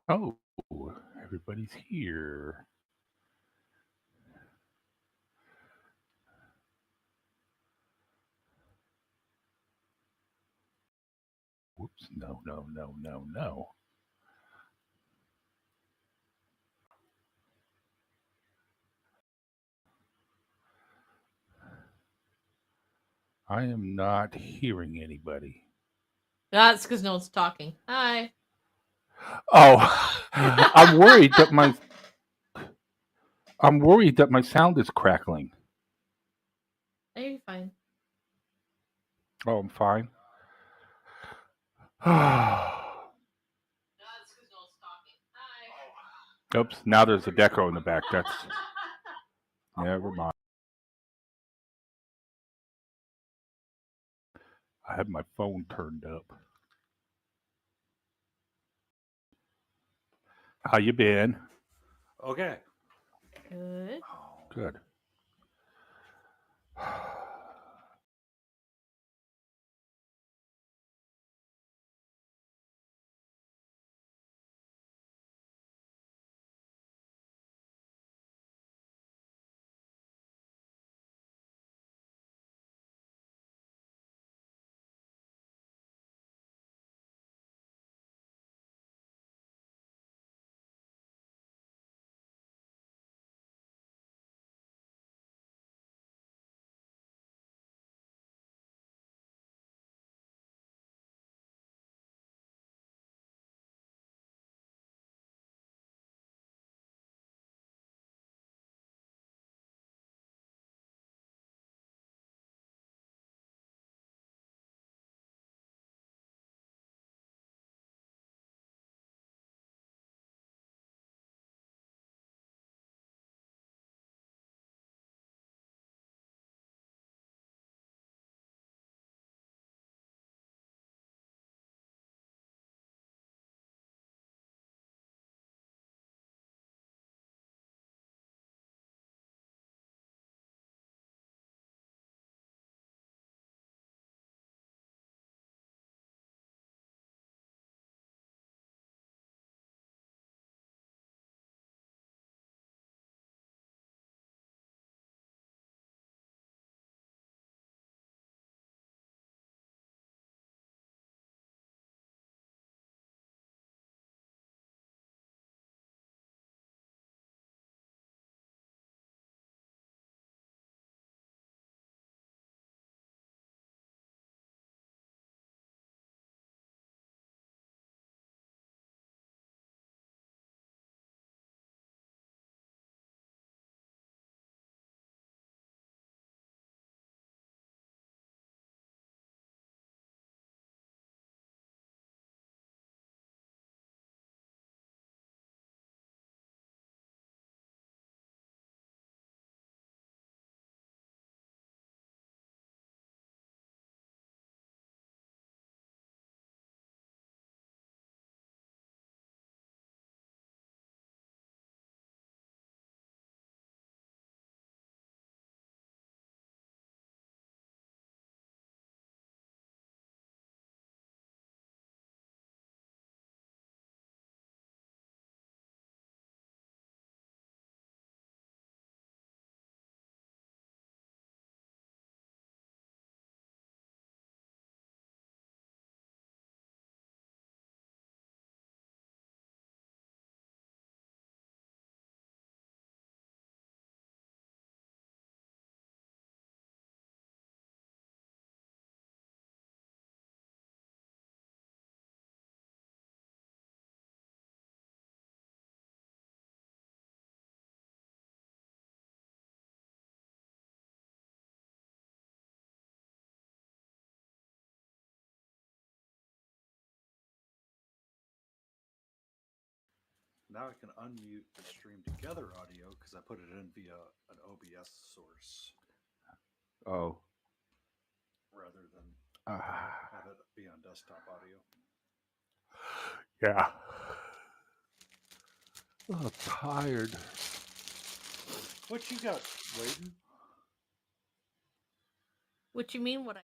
Oh, everybody's here. Whoops. No, no, no, no, no. I am not hearing anybody. That's because no one's talking. Hi. Oh, I'm worried that my sound is crackling. Are you fine? Oh, I'm fine. That's because no one's talking. Hi. Oops. Now there's a deco in the back. That's never mind. I have my phone turned up. How you been? Okay. Good. Good. Now I can unmute the stream together audio because I put it in via an OBS source Oh. rather than Ah. have it be on desktop audio. Yeah. Oh, I'm tired. What you got, Layden? What you mean? What I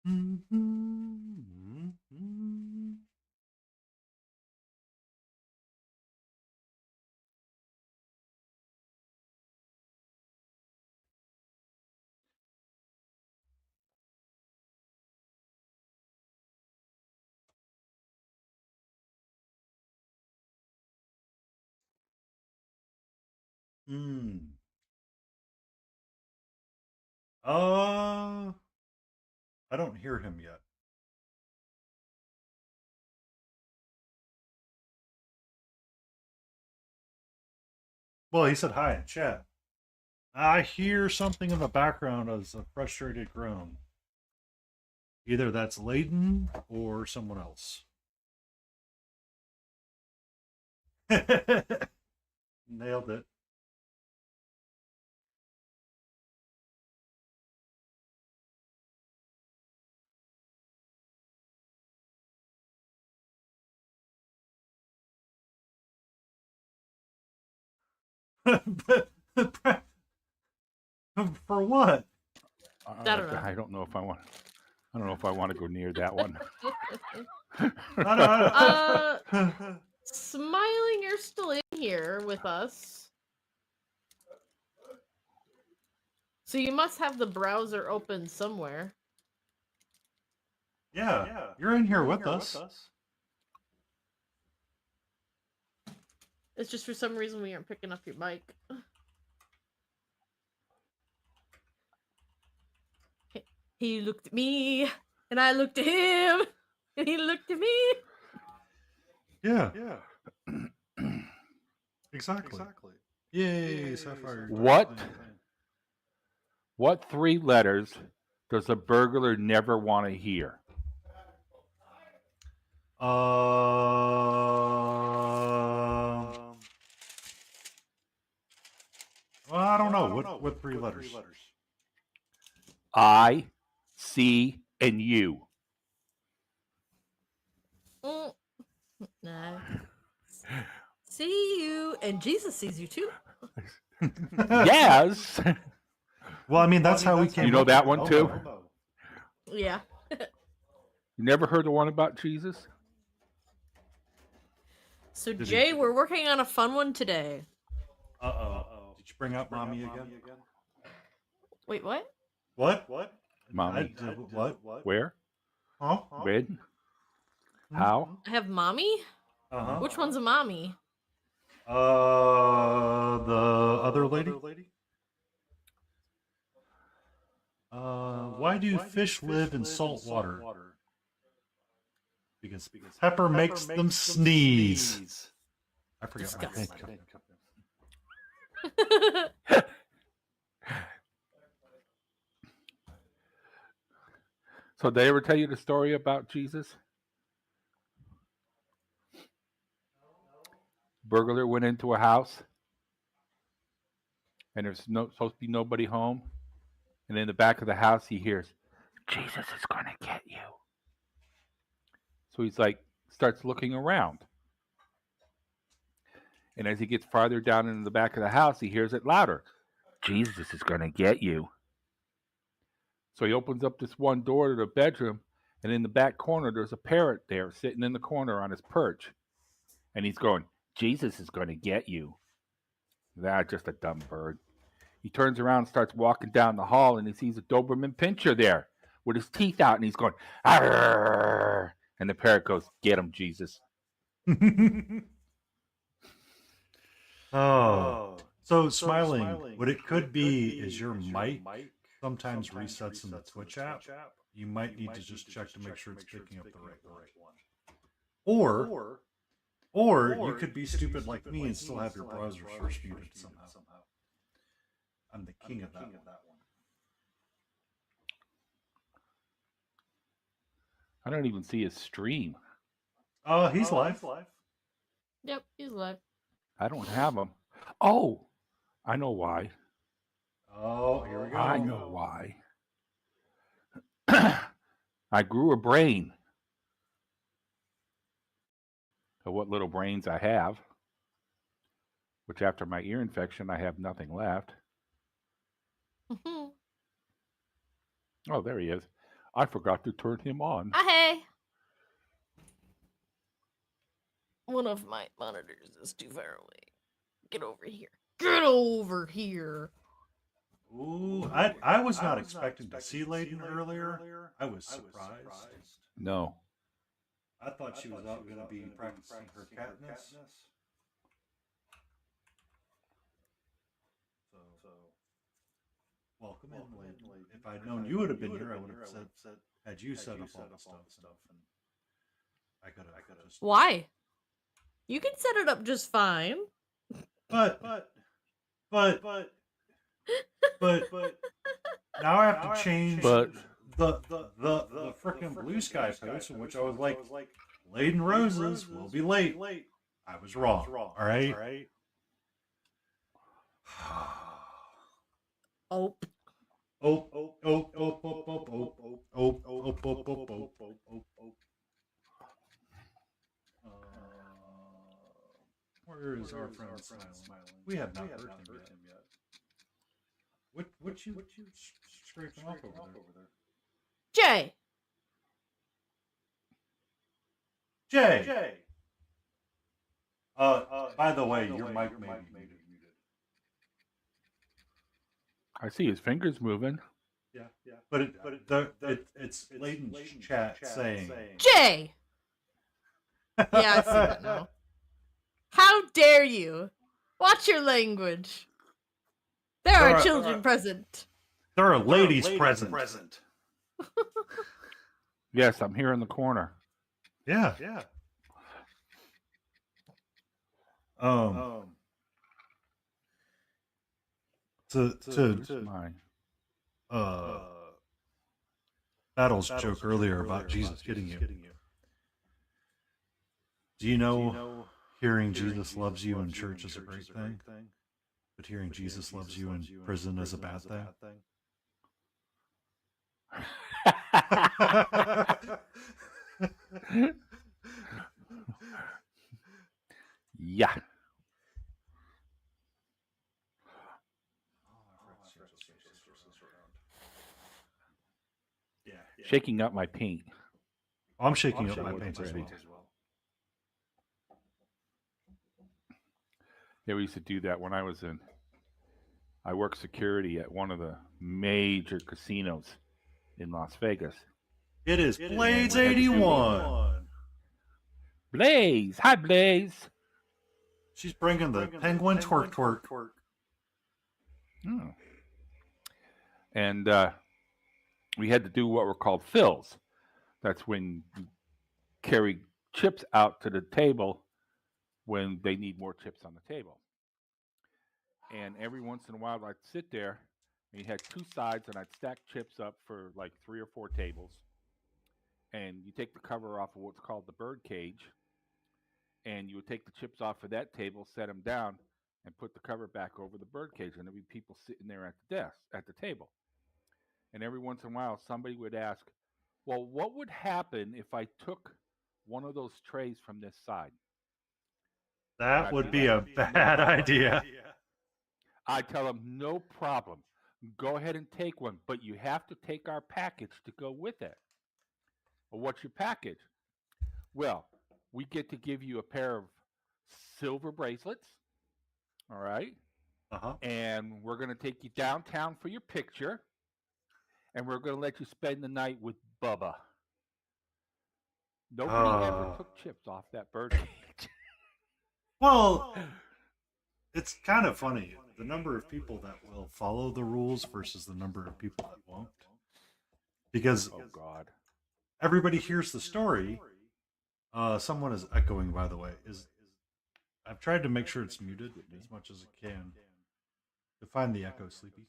I don't hear him yet. Well, he said hi in chat. I hear something in the background as a frustrated groan. Either that's Layden or someone else. Nailed it. For what? I don't know. I don't know if I want. I don't know if I want to go near that one. Smiling, you're still in here with us. So you must have the browser open somewhere. Yeah, you're in here with us. It's just for some reason we aren't picking up your mic. He looked at me, and I looked at him, and he looked at me. Yeah. Exactly. Yay, Sapphire. What three letters does a burglar never want to hear? Well, I don't know. What three letters? I, C, and U. Nah. See you, and Jesus sees you too. Yes. Well, I mean, that's how we came. You know up that with one it. too? Yeah. You never heard the one about Jesus? So Jay, we're working on a fun one today. Did you bring up mommy again? Wait, what? What? Mommy. What? Where? Huh? When? How? I have mommy? Uh-huh. Which one's a mommy? The other lady? Why do fish live in salt water? Because pepper makes them sneeze. I forgot my thing. So did they ever tell you the story about Jesus? Burglar went into a house, and there's supposed to be nobody home. And in the back of the house, he hears, "Jesus is going to get you." So he's like, starts looking around. And as he gets farther down into the back of the house, he hears it louder. "Jesus is going to get you." So he opens up this one door to the bedroom, and in the back corner, there's a parrot there sitting in the corner on his perch. And he's going, "Jesus is going to get you." That's just a dumb bird. He turns around and starts walking down the hall, and he sees a Doberman Pinscher there with his teeth out, and he's going, "Arr!" And the parrot goes, "Get him, Jesus." So smiling, what it could be is your mic sometimes resets in the Twitch app. You might need to just check to make sure it's picking up the right one. Or you could be stupid like me and still have your browser first muted somehow. I'm the king of that one. I don't even see his stream. He's live. Yep, he's live. I don't have him. Oh, I know why. Oh, here we go. I know why. I grew a brain. Of what little brains I have, which after my ear infection, I have nothing left. Oh, there he is. I forgot to turn him on. Ah, hey. One of my monitors is too far away. Get over here. Get over here. Ooh, I was not expecting to see Layden earlier. I was surprised. No. I thought she was out going to be practicing her catness. So, welcome in, Layden. If I'd known you would have been here, I would have had you set up all the stuff, and I could have just. Why? You can set it up just fine. But now I have to change But the frickin' blue sky post, in which I was like, Layden Roses will be late. I was wrong. All right. Oh. Where is our friend smiling? We have not heard him yet. What you scraping off over there? Jay. By the way, your mic may be muted. I see his fingers moving. Yeah. But it's Layden's chat saying Jay. Yeah, I see that now. How dare you? Watch your language. There are children present. There are ladies present. Yes, I'm here in the corner. Yeah. To My Battle's joke earlier about Jesus getting you. Do you know hearing Jesus loves you in church is a great thing, but hearing Jesus loves you in prison is a bad thing? Yeah. Shaking up my paint. I'm shaking up my paint as well. Yeah, we used to do that when I was in. I worked security at one of the major casinos in Las Vegas. It is Blades 81. Blaze! Hi, Blaze! She's bringing the penguin twerk. Hmm. And we had to do what were called fills. That's when you carry chips out to the table when they need more chips on the table. And every once in a while, I'd sit there, and you had two sides, and I'd stack chips up for like 3 or 4 tables. And you take the cover off of what's called the bird cage, and you would take the chips off of that table, set them down, and put the cover back over the bird cage, and there'd be people sitting there at the table. And every once in a while, somebody would ask, well, what would happen if I took one of those trays from this side? That would be a bad idea. I tell them, no problem. Go ahead and take one, but you have to take our package to go with it. Well, what's your package? Well, we get to give you a pair of silver bracelets, all right? And we're going to take you downtown for your picture, and we're going to let you spend the night with Bubba. Nobody ever took chips off that bird cage. Well, it's kind of funny, the number of people that will follow the rules versus the number of people that won't. Because oh God, everybody hears the story. Someone is echoing, by the way. I've tried to make sure it's muted as much as it can to find the echo, Sleepy.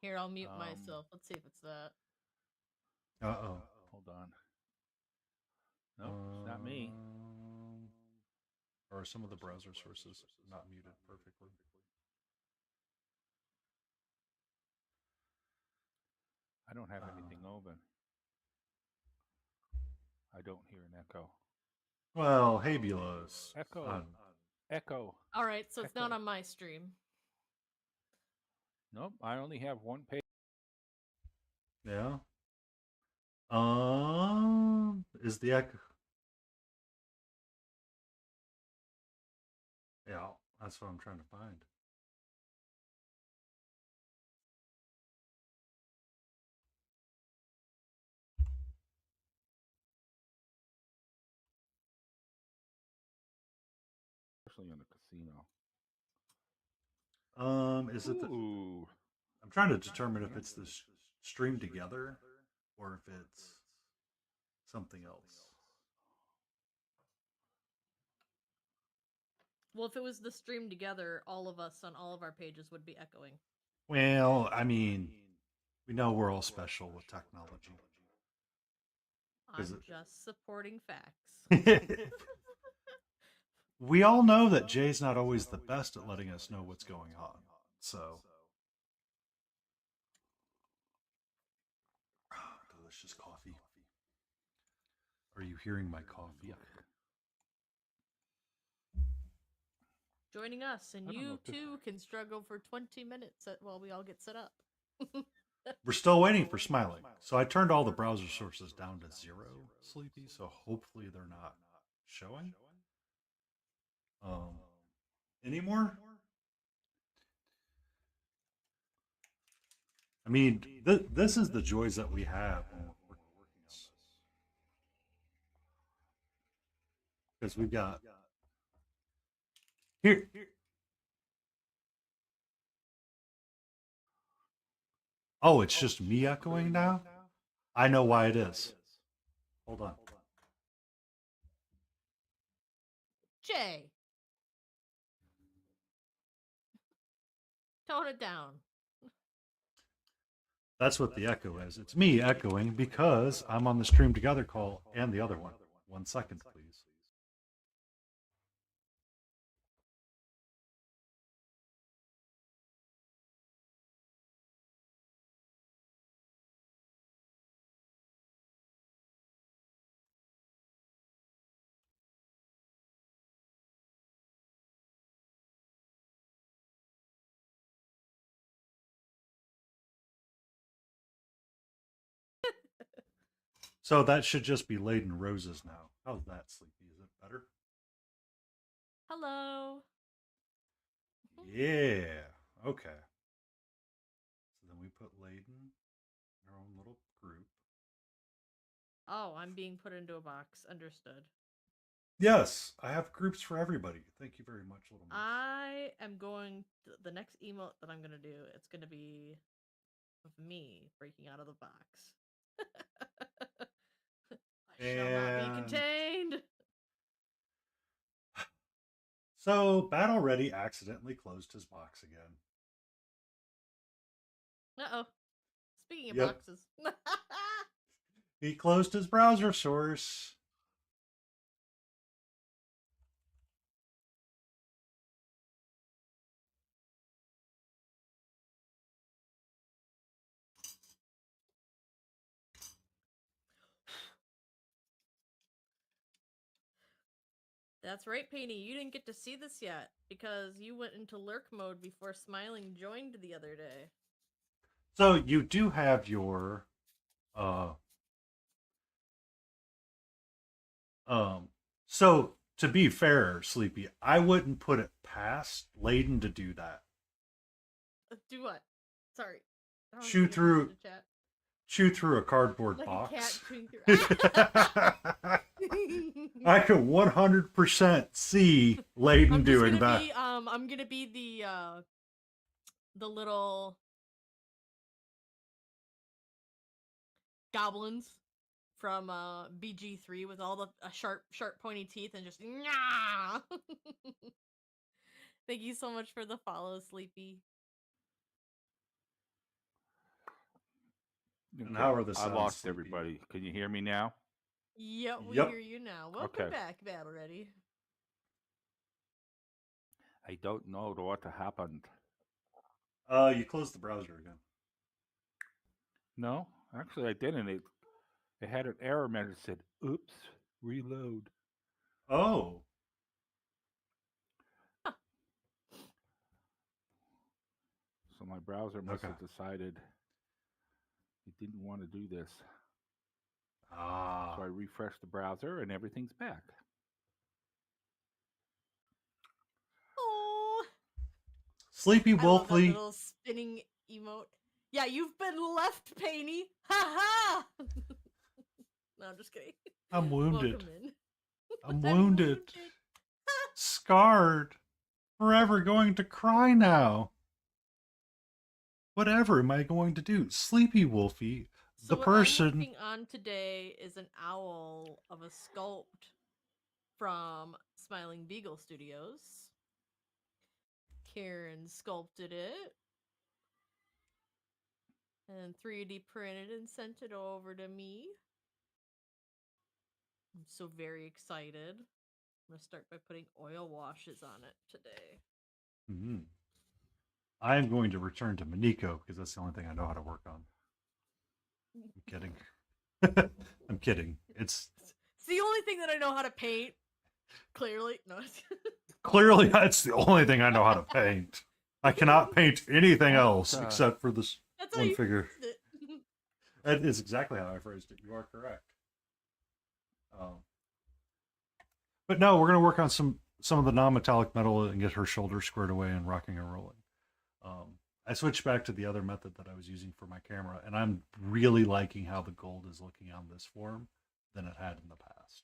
Here, I'll mute myself. Let's see if it's that. Hold on. No, it's not me. Or some of the browser sources not muted perfectly? I don't have anything open. I don't hear an echo. Well, hey, Bulos. Echo. Echo. All right, so it's not Echo. on my stream. Nope, I only have one page. Yeah. Is the echo? Yeah, that's what I'm trying to find. Especially in the casino. Is it the? Ooh. I'm trying to determine if it's the stream together or if it's something else. Well, if it was the stream together, all of us on all of our pages would be echoing. Well, I mean, we know we're all special with technology. I'm Is it- just supporting facts. We all know that Jay's not always the best at letting us know what's going on. So, delicious coffee. Are you hearing my coffee? Joining us, and I don't know you if this- too can struggle for 20 minutes while we all get set up. We're still waiting for smiling. So I turned all the browser sources down to 0, Sleepy, so hopefully they're not showing. Anymore? I mean, this is the joys that we have when we're working on this. Because we've got here. Oh, it's just me echoing now? I know why it is. Hold on. Jay, tone it down. That's what the echo is. It's me echoing because I'm on the stream together call and the other one. 1 second, please. So that should just be laden roses now. How's that, Sleepy? Is it better? Hello. Yeah. Okay. So then we put laden in our own little group. Oh, I'm being put into a box. Understood. Yes, I have groups for everybody. Thank you very much, little miss. I am going the next emote that I'm gonna do. It's gonna be of me breaking out of the box. I shall not be And contained. so Battle Ready accidentally closed his box again. Uh-oh. Speaking of Yep. boxes. He closed his browser source. That's right, Painty. You didn't get to see this yet because you went into lurk mode before Smiling joined the other day. So you do have your so to be fair, Sleepy, I wouldn't put it past Layden to do that. Do what? Sorry. I don't Chew think I through- listened to chat. Chew through a cardboard Like box. a cat chewing through. I can 100% see Layden doing that. I'm gonna be the little goblins from BG3 with all the sharp pointy teeth and just Nyah! Thank you so much for the follow, Sleepy. And how are the I sounds, lost Sleepy? everybody. Can you hear me now? Yep, we Yep. hear you now. Welcome Okay. back, Battle Ready. I don't know what happened. You closed the browser again. No, actually I didn't. It had an error message that said, "Oops, reload." Oh. So my browser must Okay. have decided it didn't want to do this. So Ah. I refreshed the browser and everything's back. Oh, Sleepy I love that Wolfie. little spinning emote. Yeah, you've been left, Painty. Ha ha! No, I'm just kidding. I'm wounded. Welcome in. I'm wounded. Scarred. Forever going to cry now. Whatever am I going to do? Sleepy Wolfie, So the what person. I'm working on today is an owl of a sculpt from Smiling Beagle Studios. Karen sculpted it and 3D printed and sent it over to me. I'm so very excited. I'm going to start by putting oil washes on it today. Mm-hmm. I am going to return to Minkeo because that's the only thing I know how to work on. I'm kidding. I'm kidding. It's the only thing that I know how to paint. Clearly. No. clearly that's the only thing I know how to paint. I cannot paint anything else except for this That's how one you figure. phrased it. That is exactly how I phrased it. You are correct. But no, we're going to work on some of the non-metallic metal and get her shoulders squared away and rocking and rolling. I switched back to the other method that I was using for my camera, and I'm really liking how the gold is looking on this form than it had in the past.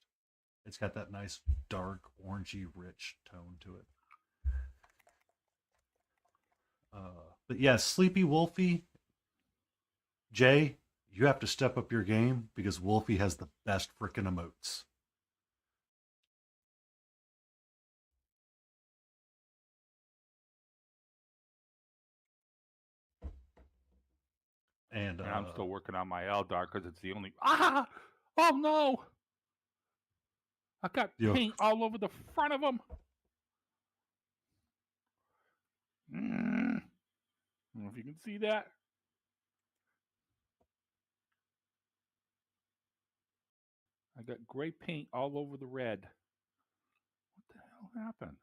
It's got that nice dark, orangey, rich tone to it. But yeah, Sleepy Wolfie, Jay, you have to step up your game because Wolfie has the best frickin' emotes. And I'm still working on my Eldar because it's the only. Ah! Oh no! I got paint all over the front of them. I don't know if you can see that. I got gray paint all over the red. What the hell happened?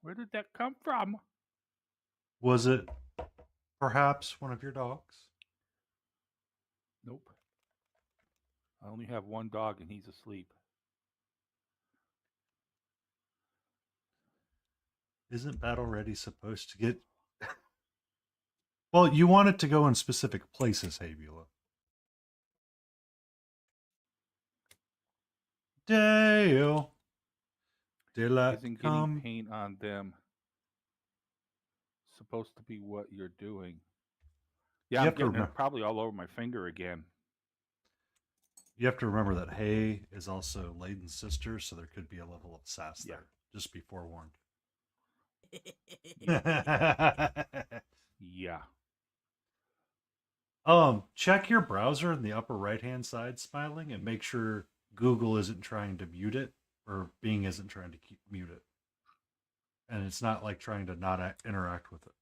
Where did that come from? was it perhaps one of your dogs? Nope. I only have one dog and he's asleep. Isn't Battle Ready supposed to get... Well, you want it to go in specific places, Habula. Dale. Daylight Isn't getting come. paint on them supposed to be what you're doing? Yeah, I'm getting it probably all over my finger again. You have to remember that Hay is also Layden's sister, so there could be a level of sass there. Just be forewarned. Yeah. Check your browser in the upper right-hand side, Smiling, and make sure Google isn't trying to mute it or Bing isn't trying to mute it. And it's not like trying to not interact with it.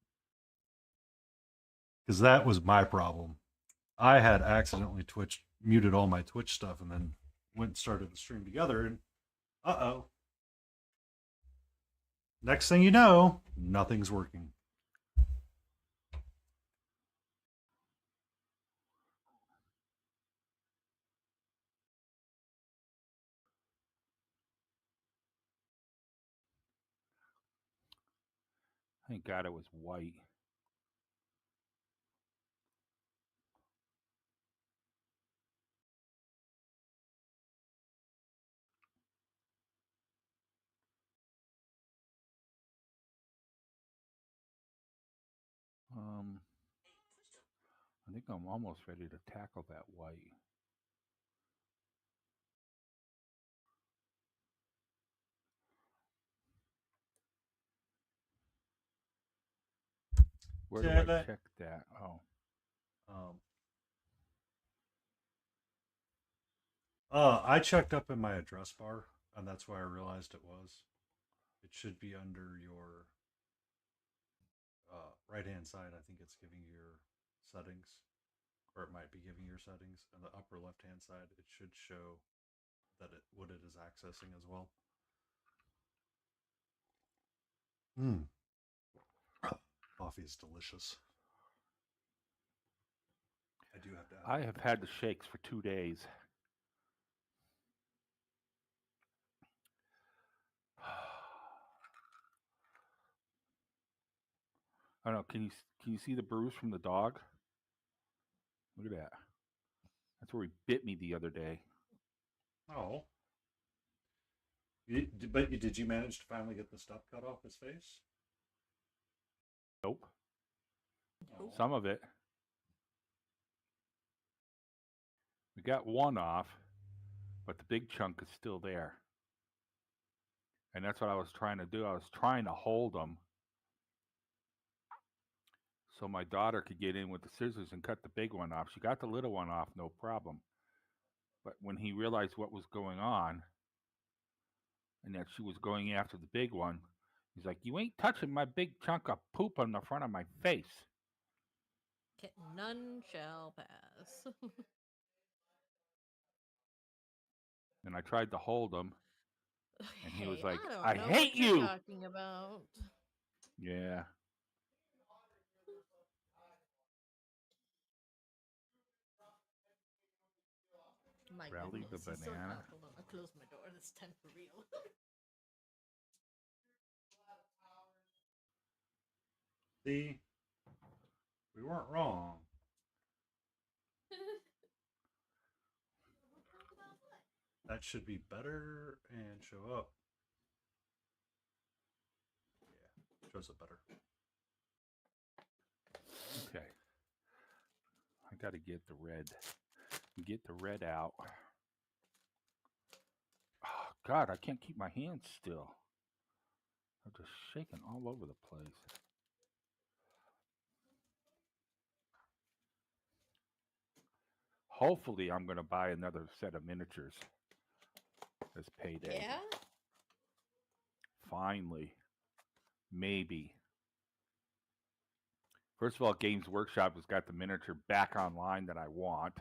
Because that was my problem. I had accidentally muted all my Twitch stuff and then went and started the stream together and uh-oh. Next thing you know, nothing's working. Thank God it was white. I think I'm almost ready to tackle that white. Where do I check that? Oh. I checked up in my address bar, and that's why I realized it was. It should be under your right-hand side. I think it's giving you your settings, or it might be giving your settings. And the upper left-hand side, it should show that what it is accessing as well. Coffee is delicious. I do have to. I have had the shakes for 2 days. I don't know. Can you see the bruise from the dog? Look at that. That's where he bit me the other day. Oh. Did you manage to finally get the stuff cut off his face? Nope. Oh. Some of it. We got one off, but the big chunk is still there. And that's what I was trying to do. I was trying to hold him so my daughter could get in with the scissors and cut the big one off. She got the little one off, no problem. But when he realized what was going on and that she was going after the big one, he's like, "You ain't touching my big chunk of poop on the front of my face." None shall pass. And I tried to hold him, and he was like, I don't "I know hate what you're you." talking about. Yeah. My Rally goodness, the he's so banana. loud. Hold on, I'll close my door this time for real. See, we weren't wrong. That should be better and show up. Yeah, shows up better. Okay. I got to get the red. Get the red out. Oh, God, I can't keep my hands still. I'm just shaking all over the place. Hopefully, I'm going to buy another set of miniatures this payday. Yeah? Finally. Maybe. First of all, Games Workshop has got the miniature back online that I want.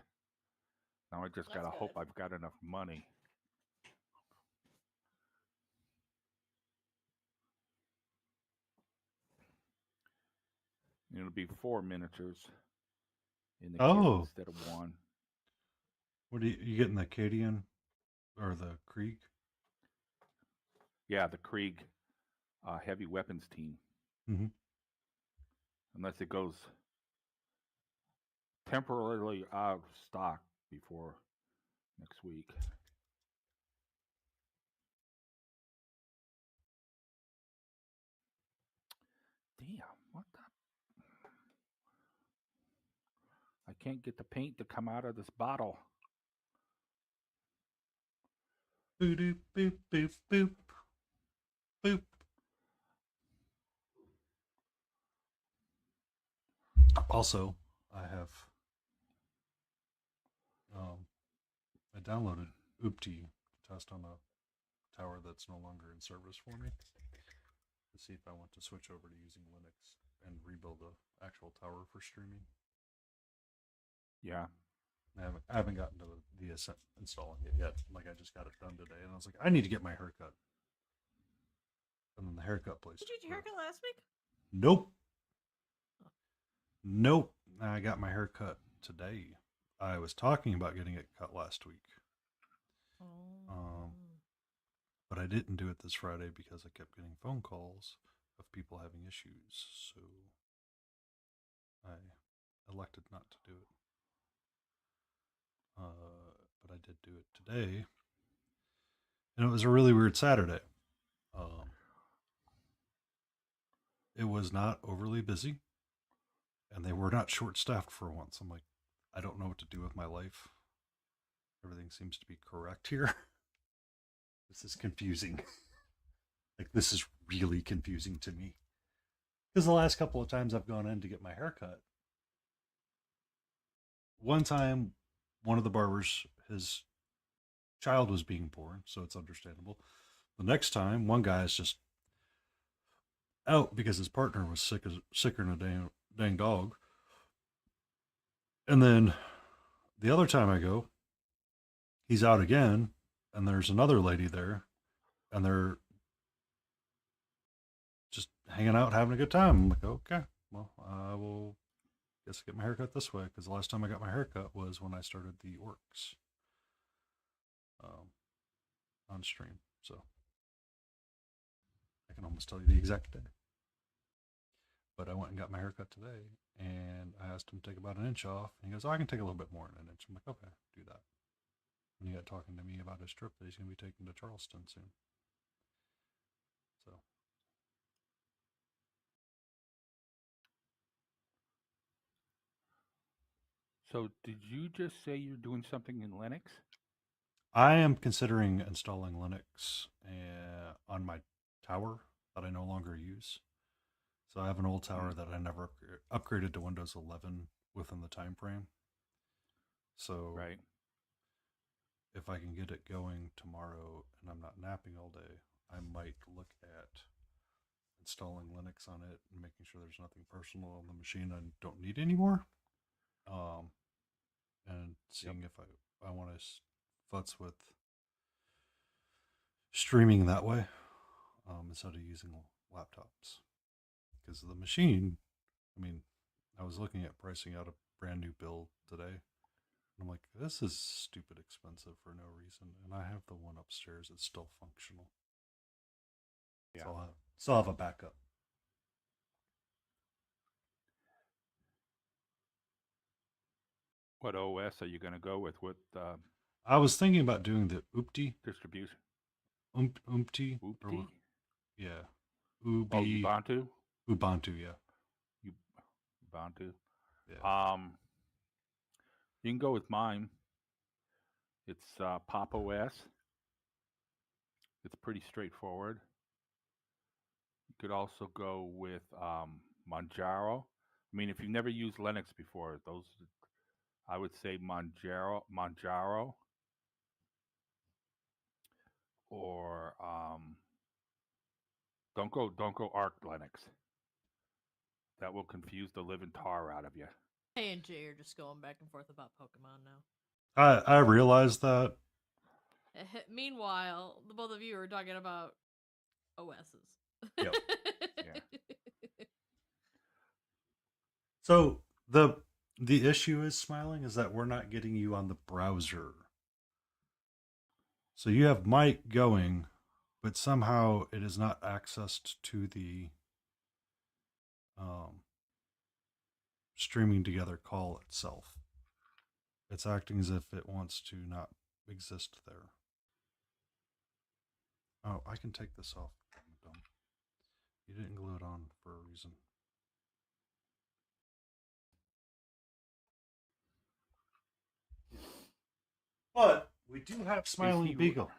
Now I just got to hope I've got enough money. It'll be 4 miniatures in the kit instead of 1. What are you getting, the Acadian or the Krieg? Yeah, the Krieg heavy weapons team. Mm-hmm. Unless it goes temporarily out of stock before next week. Damn, what the? I can't get the paint to come out of this bottle. Boop, boop, boop, boop, boop. Boop. Also, I downloaded Oopty to test on a tower that's no longer in service for me to see if I want to switch over to using Linux and rebuild the actual tower for streaming. Yeah. I haven't gotten to the installing it yet. Like, I just got it done today, and I was like, I need to get my haircut. And then the haircut place. Did you get your haircut last week? Nope. Nope. I got my hair cut today. I was talking about getting it cut last week. But I didn't do it this Friday because I kept getting phone calls of people having issues. So I elected not to do it. But I did do it today. And it was a really weird Saturday. It was not overly busy. And they were not short-staffed for once. I'm like, I don't know what to do with my life. Everything seems to be correct here. This is confusing. Like, this is really confusing to me. Because the last couple of times I've gone in to get my hair cut, one time, one of the barbers, his child was being born, so it's understandable. The next time, one guy is just out because his partner was sicker than a dang dog. And then the other time I go, he's out again, and there's another lady there, and they're just hanging out, having a good time. I'm like, okay. well, I will guess get my haircut this way because the last time I got my haircut was when I started the orcs on stream. So I can almost tell you the exact day. But I went and got my haircut today, and I asked him to take about an inch off. And he goes, "Oh, I can take a little bit more than an inch." I'm like, "Okay, do that." And he got talking to me about his trip that he's going to be taking to Charleston soon. So So did you just say you're doing something in Linux? I am considering installing Linux on my tower that I no longer use. So I have an old tower that I never upgraded to Windows 11 within the time frame. So Right. if I can get it going tomorrow and I'm not napping all day, I might look at installing Linux on it and making sure there's nothing personal on the machine I don't need anymore. And seeing if I want to futz with streaming that way instead of using laptops. Because the machine, I mean, I was looking at pricing out a brand new build today. And I'm like, this is stupid expensive for no reason. And I have the one upstairs that's still functional. Yeah. So I'll still have a backup. What OS are you going to go with? What I was thinking about doing the Oopty. distribution? Oopty. Oopty? Yeah. Oh, Ubuntu? Ubuntu, yeah. Ubuntu. Yeah. You can go with mine. It's Pop OS. It's pretty straightforward. You could also go with Manjaro. I mean, if you've never used Linux before, those I would say Manjaro, or don't go Arch Linux. That will confuse the living tar out of you. A and J are just going back and forth about Pokemon now. I realized that. Meanwhile, the both of you are talking about OSs. Yep. Yeah. So the issue is, Smiling, is that we're not getting you on the browser. So you have mic going, but somehow it is not accessed to the streaming together call itself. It's acting as if it wants to not exist there. Oh, I can take this off. I'm dumb. You didn't glue it on for a reason. But we do have Smiling Beagle.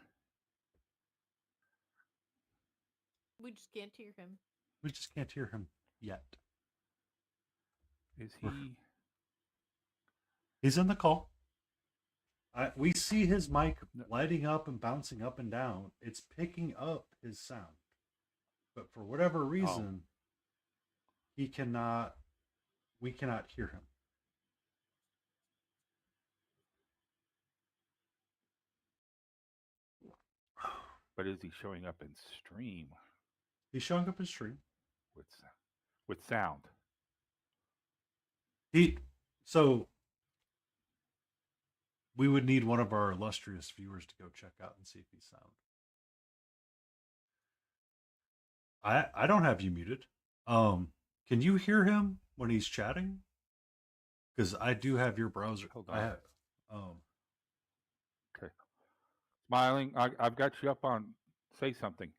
We just can't hear him. We just can't hear him yet. Is he? He's in the call. We see his mic lighting up and bouncing up and down. It's picking up his sound. But for whatever reason, we cannot hear him. But is he showing up in stream? He's showing up in stream with sound. So we would need one of our illustrious viewers to go check out and see if he's sound. I don't have you muted. Can you hear him when he's chatting? Because I do have your browser. Hold on. I have, Okay. Smiling, I've got you up on Say Something.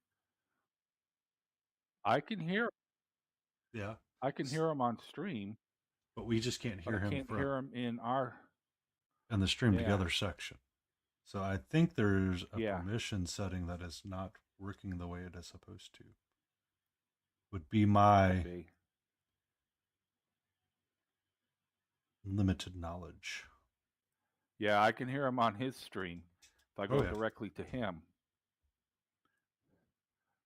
I can hear. Yeah. I can hear him on stream. But we just can't hear him. I can't hear him in the stream together section. So I think there's a permission setting that is not working the way it is supposed to. Would be my limited knowledge. Yeah, I can hear him on his stream. If I go directly to him.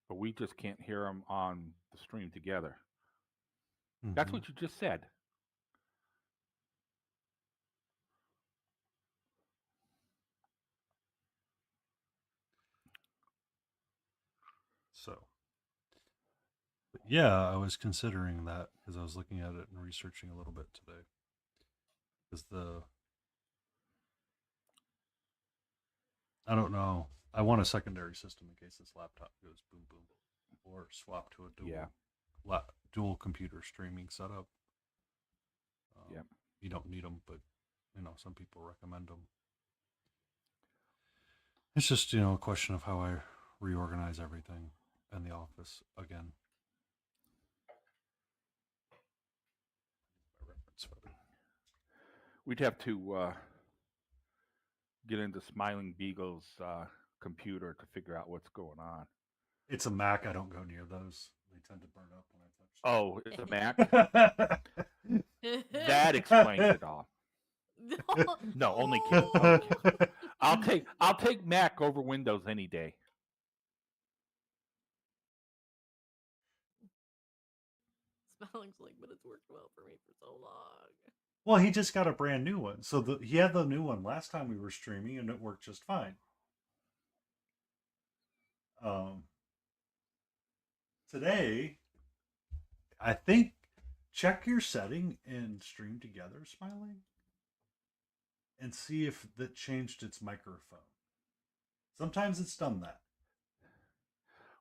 But we just can't hear him on the stream together. Mm-hmm. That's what you just said. So, but Yeah, I was considering that because I was looking at it and researching a little bit today. Because I don't know. I want a secondary system in case this laptop goes boom boom, or swap to a dual computer streaming setup. Yep. You don't need them, but some people recommend them. It's just a question of how I reorganize everything in the office again. My reference photo. We'd have to get into Smiling Beagle's computer to figure out what's going on. It's a Mac. I don't go near those. They tend to burn up when I touch them. Oh, it's a Mac? That explains it all. No, only kidding. Only kidding. I'll take Mac over Windows any day. Smiling's like, but it's worked well for me for so long. Well, he just got a brand new one. So he had the new one last time we were streaming, and it worked just fine. Today, I think check your setting in Stream Together, Smiling, and see if that changed its microphone. Sometimes it's done that.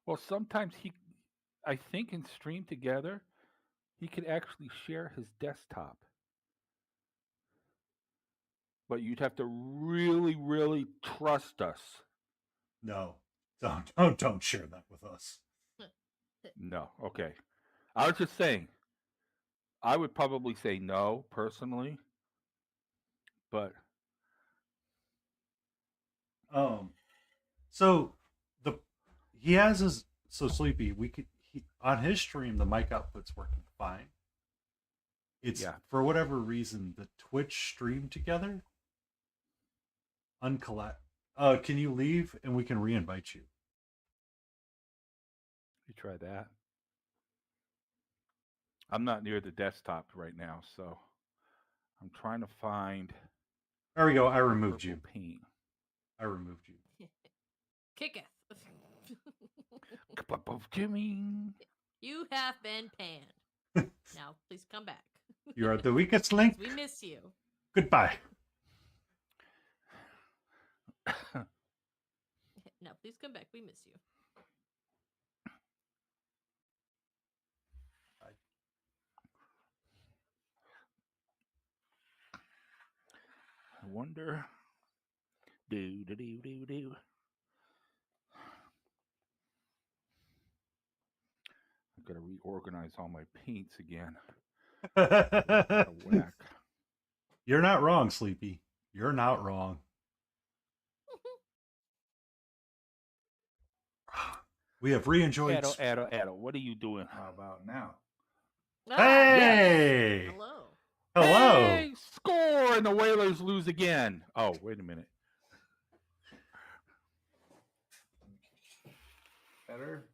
Well, sometimes I think in Stream Together, he could actually share his desktop. But you'd have to really, really trust us. No, don't share that with us. No, okay. I was just saying, I would probably say no personally, but so he has his Sleepy. On his stream the mic output's working fine. It's for whatever reason the Twitch Stream Together uncollect. Can you leave and we can re-invite you? You try that. I'm not near the desktop right now, so I'm trying to find. There we go. I removed you. Paint. I removed you. Kicketh. Jimmy. You have been panned. Now, please come back. You are the weakest link. We miss you. Goodbye. Now, please come back. We miss you. I wonder. Do. I've got to reorganize all my paints again. Whack. You're not wrong, Sleepy. You're not wrong. We have re-enjoyed. Addo, what are you doing? How about now? Hey! Yes. Hello. Hello! Hey, score! And the Whalers lose again. Oh, wait a minute. Better?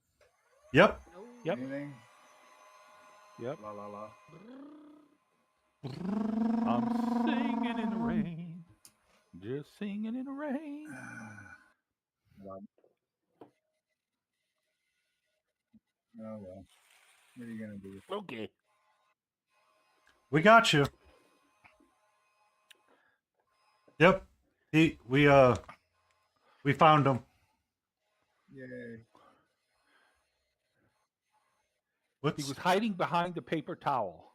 Yep. Yep. Anything? Yep. La la la. I'm singing in the rain. Just singing in the rain. Oh well. What are you gonna do? Okay. We got you. Yep. We found him. Yay. He was hiding behind the paper towel.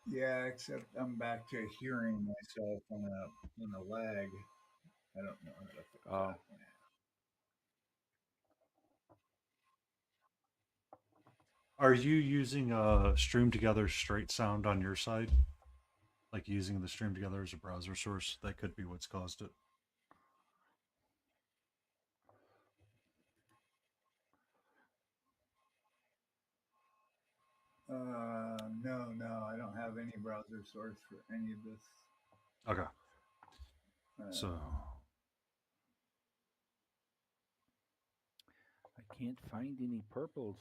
Yeah, except I'm back to hearing myself on a lag. I don't know how to fix that. Are you using Stream Together straight sound on your side? Like using the Stream Together as a browser source? That could be what's caused it. No, I don't have any browser source for any of this. Okay. So I can't find any purples.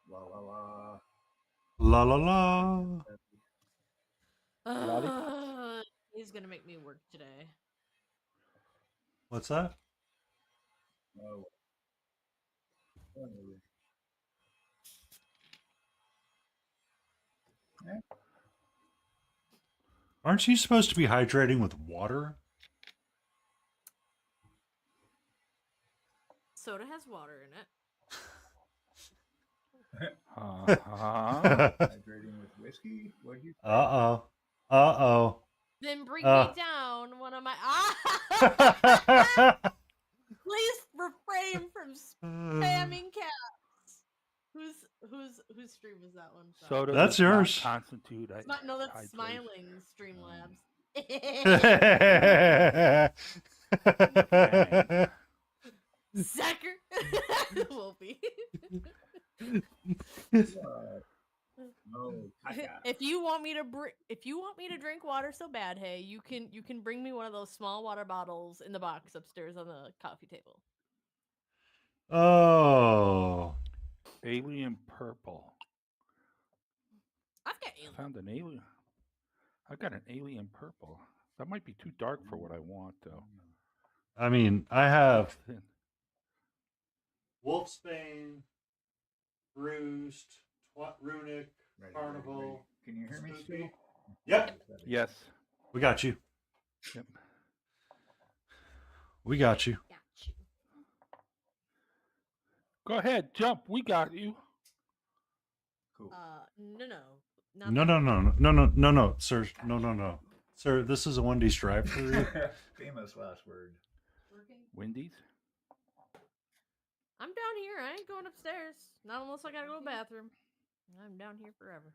La la la. La la la. He's gonna make me work today. What's that? Oh, whatever. Eh, Aren't you supposed to be hydrating with water? Soda has water in it. hydrating with whiskey? What'd you say? Uh-oh. Uh-oh. Then bring me down one of my. Please refrain from spamming cats. Whose stream was that one from? Soda That's does not yours. constitute No, that's hydration. Smiling Streamlabs. Sucker. Wolfie. No, caca. If you want me to drink water so bad, hey, you can bring me one of those small water bottles in the box upstairs on the coffee table. Oh. Alien purple. I've got I alien. found an alien. I got an alien purple. That might be too dark for what I want, though. I mean, I have Thin. Wolfsbane, Roost, Runic, Ready, Carnival. ready. Can you hear me Spooky. still? Yep, Yes. we got you. Yep. We got you. Got you. Go ahead, jump. We got you. Cool. No. No, sir. No. Sir, this is a Wendy's drive-thru. Famous last word. Wendy's. I'm down here. I ain't going upstairs. Not unless I gotta go to the bathroom. I'm down here forever.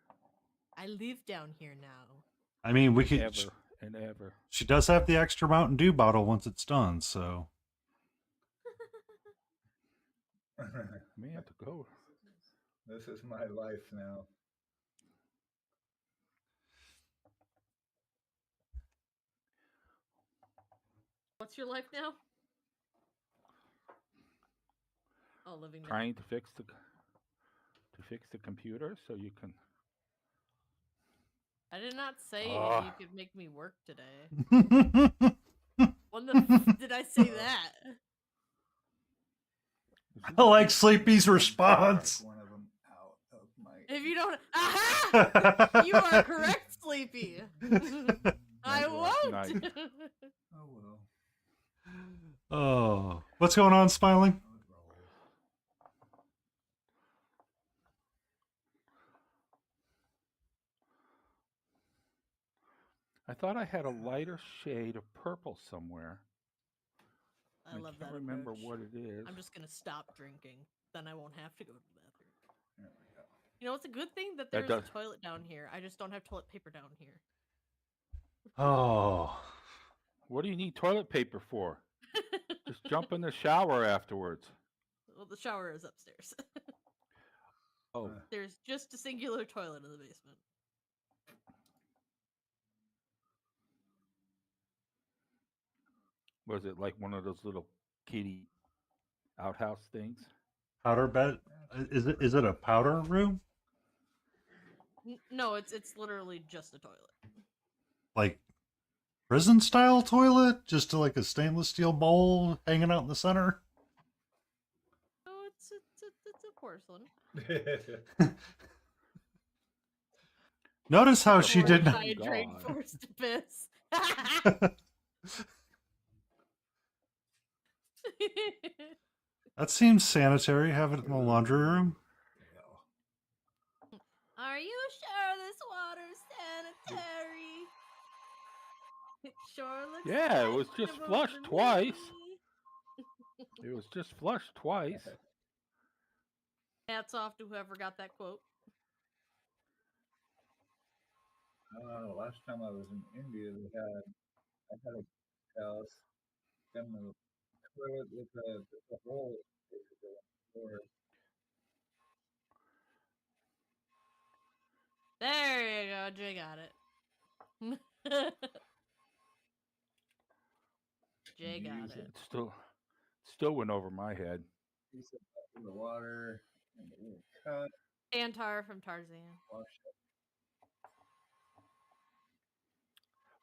I live down here now. I mean, we could. Ever and ever. She does have the extra Mountain Dew bottle once it's done, so. May have to go. This is my life now. What's your life now? Oh, living. Trying to fix the computer so you can. I did not say Ah. you could make me work today. When the did I say that? I like Sleepy's response. One of them out of my. If you don't, aha! You are correct, Sleepy. I won't. Night. Oh well. Oh, what's going on, Smiling? I would roll. I thought I had a lighter shade of purple somewhere. I love that. can't remember approach. what it is. I'm just gonna stop drinking. Then I won't have to go to the bathroom. There we go. You know, it's a good thing that That there's does- a toilet down here. I just don't have toilet paper down here. Oh, What do you need toilet paper for? Just jump in the shower afterwards. Well, the shower is upstairs. Oh, There's just a singular toilet in the basement. was it like one of those little kitty outhouse things? powder bed. Is it a powder room? No, it's literally just a toilet. Like prison style toilet? Just like a stainless steel bowl hanging out in the center? Oh, it's a porcelain. Notice how she did not. I drank God. forced to piss. That seems sanitary. Have it in the laundry room. Are you sure this water's sanitary? It sure looks. Yeah, it like was just liver flushed to twice. me. It was just flushed twice. Hats off to whoever got that quote. Last time I was in India, I had a house, and the toilet with a hole basically on the floor. There you go, Jay got it. Jay You got use it. It still went over my head. Piece of that in the water and a little cut. Antar from Tarzan. Wash it.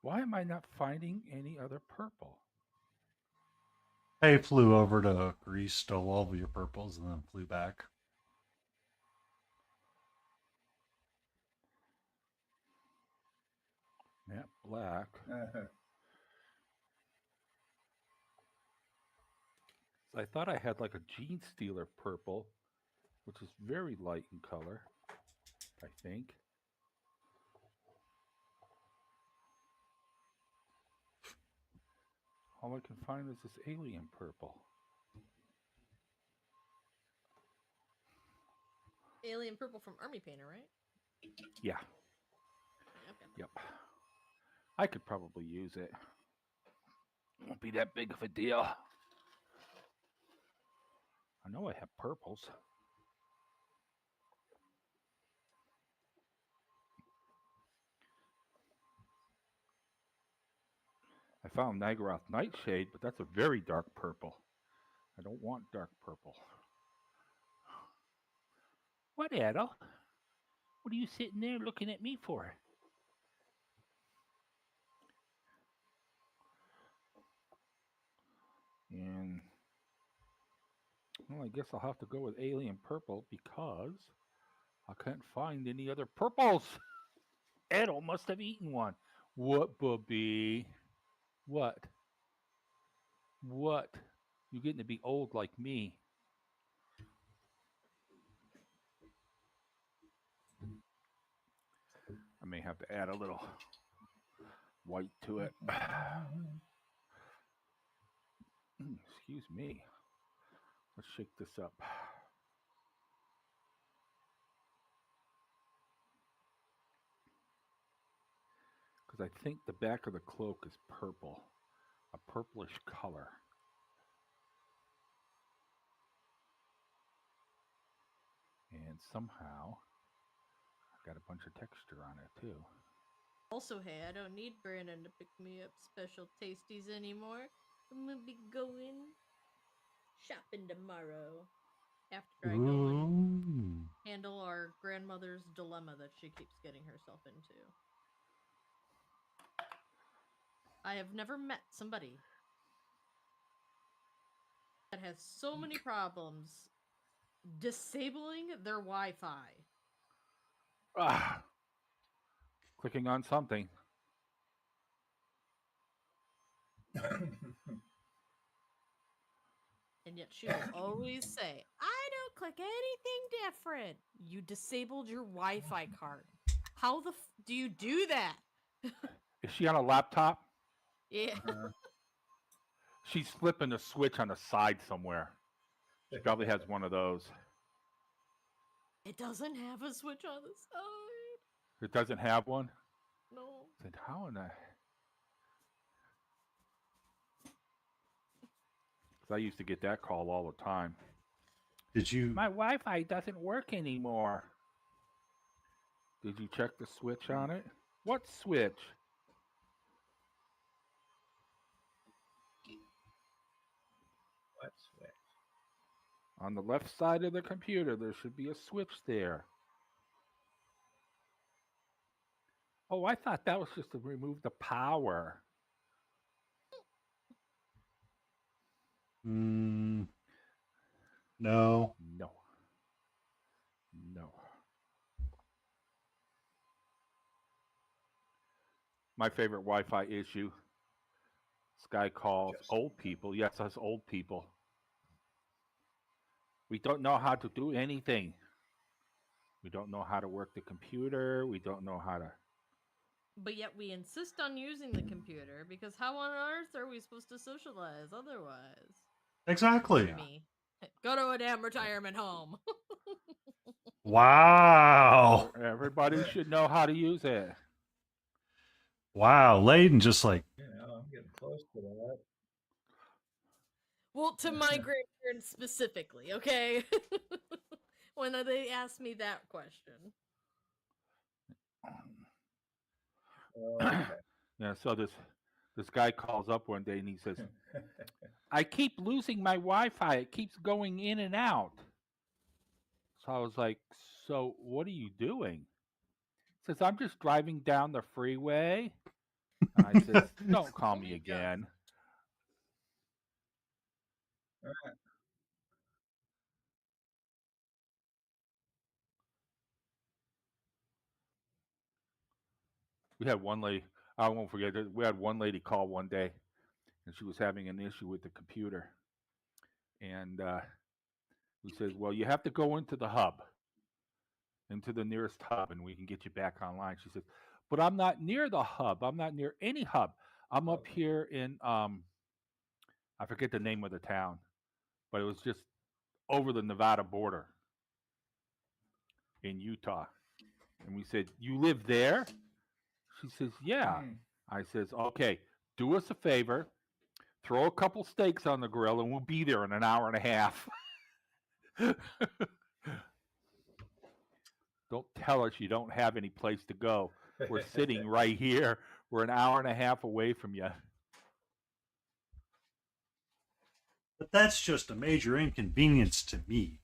Why am I not finding any other purple? Hey flew over to Greece, stole all of your purples, and then flew back. Matte black. I thought I had like a Gene Stealer purple, which is very light in color, I think. All I can find is this alien purple. Alien purple from Army Painter, right? Yeah. Yeah, I've got that. Yep. I could probably use it. Won't be that big of a deal. I know I have purples. I found Nagaroth Nightshade, but that's a very dark purple. I don't want dark purple. What, Adel? What are you sitting there looking at me for? And, well, I guess I'll have to go with alien purple because I can't find any other purples. Adel must have eaten one. What, Bubby? What? What? You're getting to be old like me. I may have to add a little white to it. Excuse me. Let's shake this up. Because I think the back of the cloak is purple, a purplish color. And somehow, I've got a bunch of texture on it too. Also, hey, I don't need Brandon to pick me up special tasties anymore. I'm gonna be going shopping tomorrow after I go and handle our grandmother's dilemma that she keeps getting herself into. I have never met somebody that has so many problems disabling their Wi-Fi. Ah, clicking on something. And yet she will always say, I don't click anything different. You disabled your Wi-Fi card. How the do you do that? Is she on a laptop? Yeah. She's flipping a switch on the side somewhere. She probably has one of those. It doesn't have a switch on the side. It doesn't have one? No. I said, how in the... Because I used to get that call all the time. Did you? My Wi-Fi doesn't work anymore. Did you check the switch on it? What switch? What switch? On the left side of the computer, there should be a switch there. Oh, I thought that was just to remove the power. No. No. No. My favorite Wi-Fi issue. This guy calls old people. Yes, us old people. We don't know how to do anything. We don't know how to work the computer. We don't know how to... But yet we insist on using the computer because how on earth are we supposed to socialize otherwise? Exactly. Me. Go to a damn retirement home. Wow. Everybody should know how to use it. Wow. Layden just like, I'm getting close to that. Well, to my grandparents specifically, okay? When they asked me that question. Okay. Yeah, so this guy calls up one day and he says, I keep losing my Wi-Fi. It keeps going in and out. So I was like, so what are you doing? He says, I'm just driving down the freeway. And I said, don't call me again. Alright. We had one lady. I won't forget. We had one lady call one day, and she was having an issue with the computer, and we said, "Well, you have to go into the hub, into the nearest hub, and we can get you back online." She says, "But I'm not near the hub. I'm not near any hub. I'm up Oh. here in I forget the name of the town, but it was just over the Nevada border in Utah." And we said, "You live there?" She says, "Yeah." Mm. I says, "Okay, do us a favor, throw a couple steaks on the grill, and we'll be there in an hour and a half." Don't tell us you don't have any place to go. We're sitting right here. We're an hour and a half away from you. But that's just a major inconvenience to me.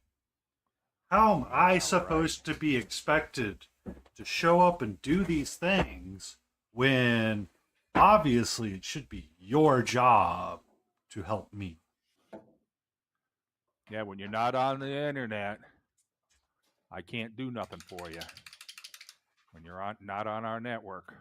How am I Yeah, supposed to be expected to show up and do these things when obviously it should be your job to help me? Yeah, when you're not on the internet, I can't do nothing for you. When you're not on our network.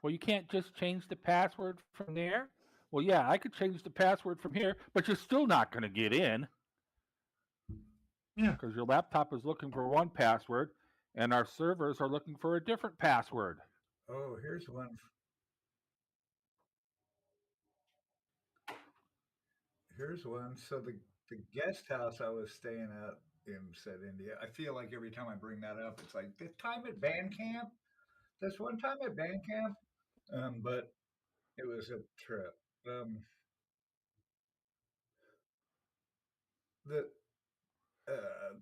Well, you can't just change the password from there. Well, yeah, I could change the password from here, but you're still not going to get in. Yeah. Because your laptop is looking for one password and our servers are looking for a different password. Oh, here's one. Here's one. So the guest house I was staying at in said India. I feel like every time I bring that up, it's like this time at band camp. This one time at band camp. But it was a trip. The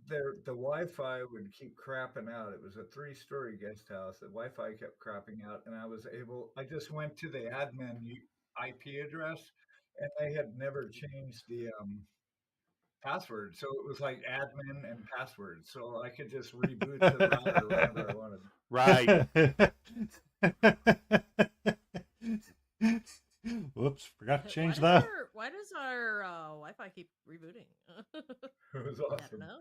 the Wi-Fi would keep crapping out. It was a three-story guest house. The Wi-Fi kept crapping out, and I just went to the admin IP address, and they had never changed the password. So it was like admin and password. So I could just reboot the router whenever I wanted. Right. Whoops, forgot to change why that. why does our Wi-Fi keep rebooting? It was I don't awesome. know.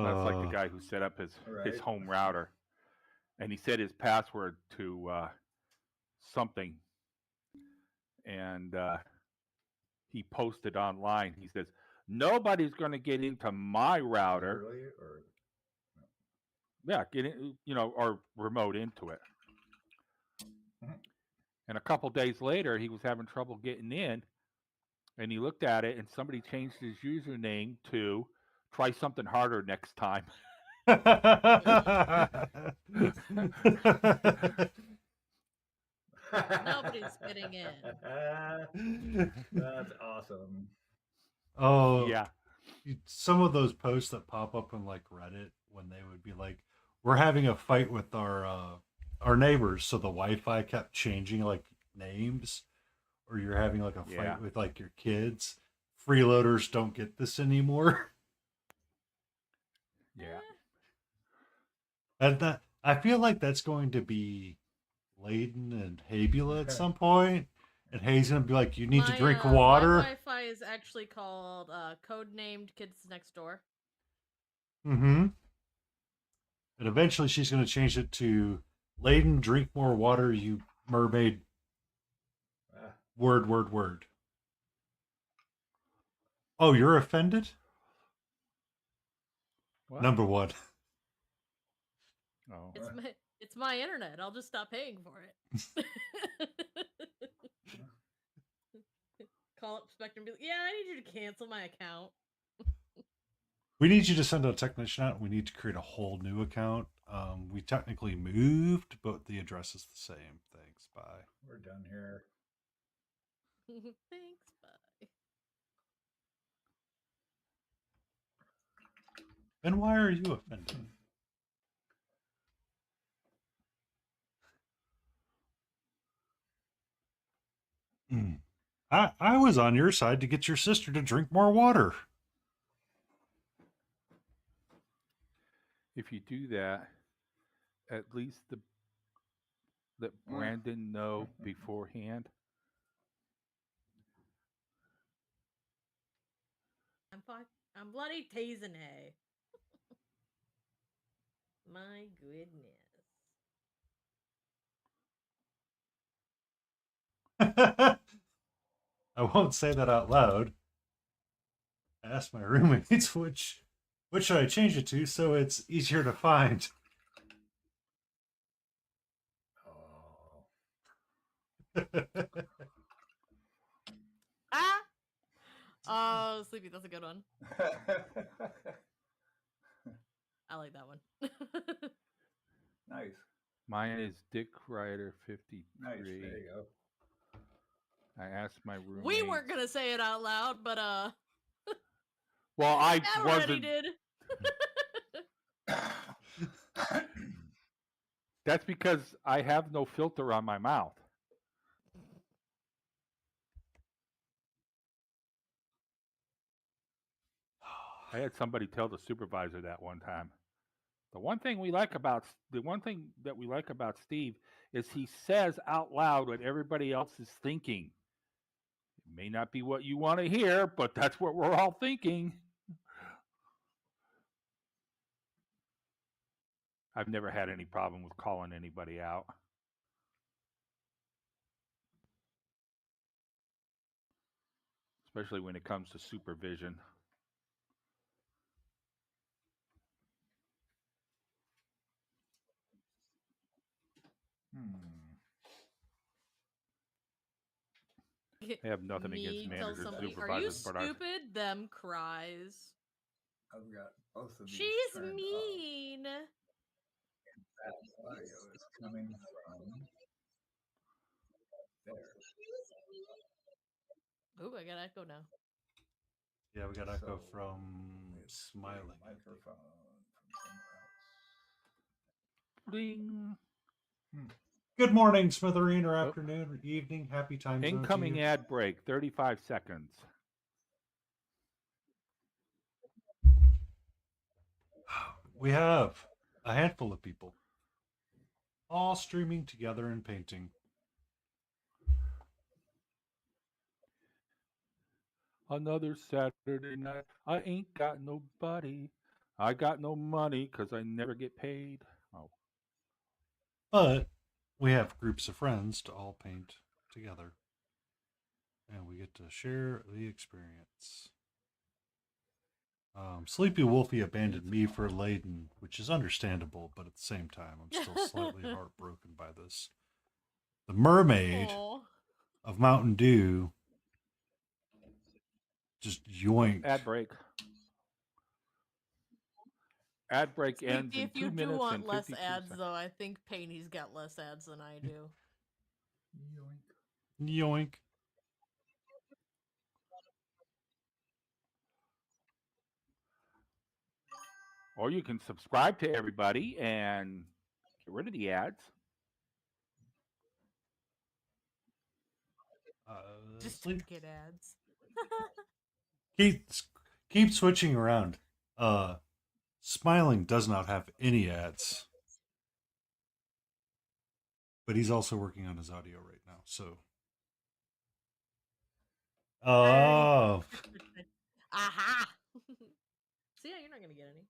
That's like the guy who set up his Right. home router, and he set his password to something, and he posted online. He says, "Nobody's going to get into my router." Really? Or Yeah, get in, or remote into it. Mhm. And a couple days later, he was having trouble getting in, and he looked at it, and somebody changed his username to "Try something harder next time." Nobody's getting in. That's awesome. Oh, Yeah. some of those posts that pop up on like Reddit when they would be like, "We're having a fight with our neighbors," so the Wi-Fi kept changing like names, or you're having like a fight Yeah. with like your kids. Freeloaders don't get this anymore. Yeah. That I feel like that's going to be Layden and Habula at some point, and Hayes gonna be like, "You need to drink water." My Wi-Fi is actually called codenamed Kids Next Door. Mm-hmm. And eventually she's going to change it to Layden, drink more water, you mermaid. Ah. Word, word, word. Oh, you're offended? What? Number one. Oh. It's my internet. I'll just stop paying for it. Call up Spectrum and be like, yeah, I need you to cancel my account. We need you to send a technician out. We need to create a whole new account. We technically moved, but the address is the same. Thanks. Bye. We're done here. Thanks, bye. And why are you offended? I was on your side to get your sister to drink more water. If you do that, at least let Brandon know beforehand. I'm bloody teasing hay. My goodness. I won't say that out loud. I asked my roommates which should I change it to so it's easier to find. Ah! Oh, Sleepy, that's a good one. I like that one. Nice. Mine is Dick Ryder 53. Nice. There you go. I asked my roommate. We weren't gonna say it out loud, but Well, I Matt already wasn't. did. That's because I have no filter on my mouth. I had somebody tell the supervisor that one time. The one thing that we like about Steve is he says out loud what everybody else is thinking. It may not be what you want to hear, but that's what we're all thinking. I've never had any problem with calling anybody out. Especially when it comes to supervision. I have nothing against Me tell managers, somebody, "Are you supervisors, but I stupid?" Them cries. I've got both of these She's turned mean. off. That audio is coming from there. Ooh, I got echo now. Yeah, we got echo So, from it's smiling. microphone from somewhere else. Bling. Good morning, Smithereen, or afternoon, or evening. Happy time zone to Incoming you. ad break, 35 seconds. We have a handful of people all streaming together and painting. Another Saturday night. I ain't got nobody. I got no money because I never get paid. Oh, But we have groups of friends to all paint together. And we get to share the experience. Sleepy Wolfie abandoned me for Layden, which is understandable, but at the same time, I'm still slightly heartbroken by this. The mermaid Aw. of Mountain Dew just yoinked. ad break. Ad break ends Sleepy, in if you 2 do minutes want and less 52 ads, seconds. though, I think Painey's got less ads than I do. Yoink. Yoink. Or you can subscribe to everybody and get rid of the ads. Just Sleep. get ads. Keep switching around. Smiling does not have any ads, but he's also working on his audio right now. So, oh, Aha! See, yeah, you're not gonna get any.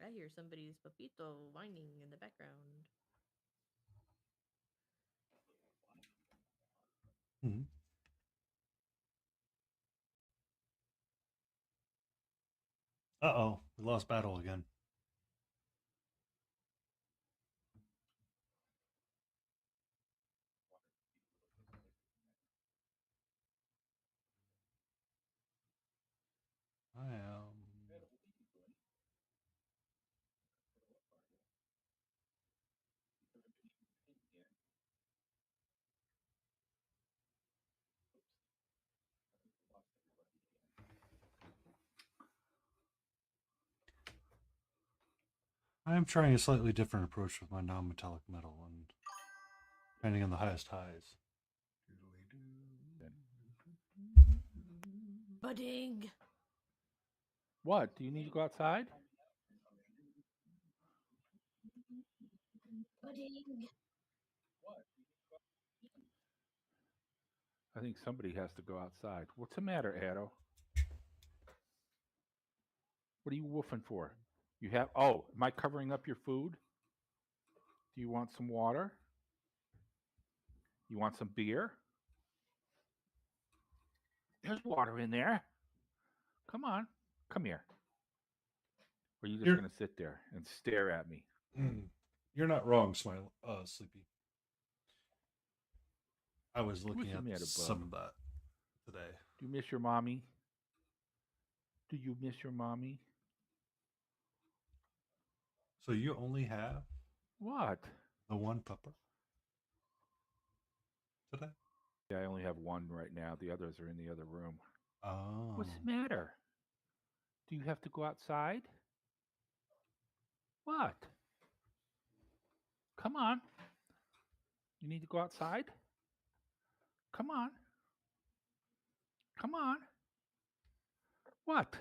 I hear somebody's papito whining in the background. uh-oh, we lost battle again. I am. I am trying a slightly different approach with my non-metallic metal and depending on the highest highs. Budding. What? Do you need to go outside? Pudding. I think somebody has to go outside. What's the matter, Addo? What are you woofing for? You have. Oh, am I covering up your food? Do you want some water? You want some beer? There's water in there. Come on. Come here. Or are you just You're going to sit there and stare at me? you're not wrong, Smile. Sleepy. I was looking What's the at matter, some bub? of that today. Do you miss your mommy? Do you miss your mommy? So you only have What? the one pupper today? Yeah, I only have one right now. The others are in the other room. Oh. What's the matter? Do you have to go outside? What? Come on. You need to go outside? Come on. Come on. What?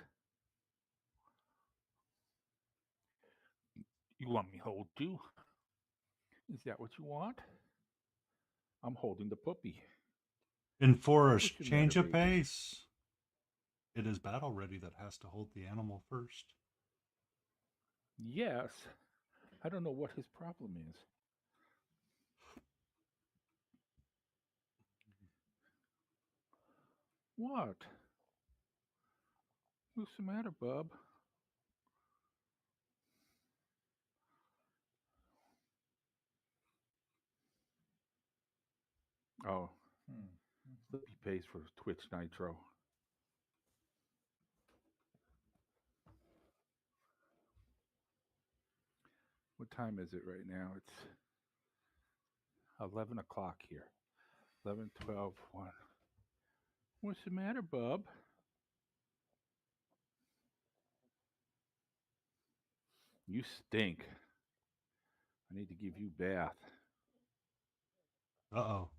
You want me to hold you? Is that what you want? I'm holding the puppy. Enforce, What's the change matter, of baby? pace. It is battle ready that has to hold the animal first. Yes. I don't know what his problem is. What? What's the matter, bub? Oh, Hmm. Slippy pays for Twitch Nitro. What time is it right now? It's 11 o'clock here. 11, 12, 1. What's the matter, bub? You stink. I need to give you bath. Uh-oh.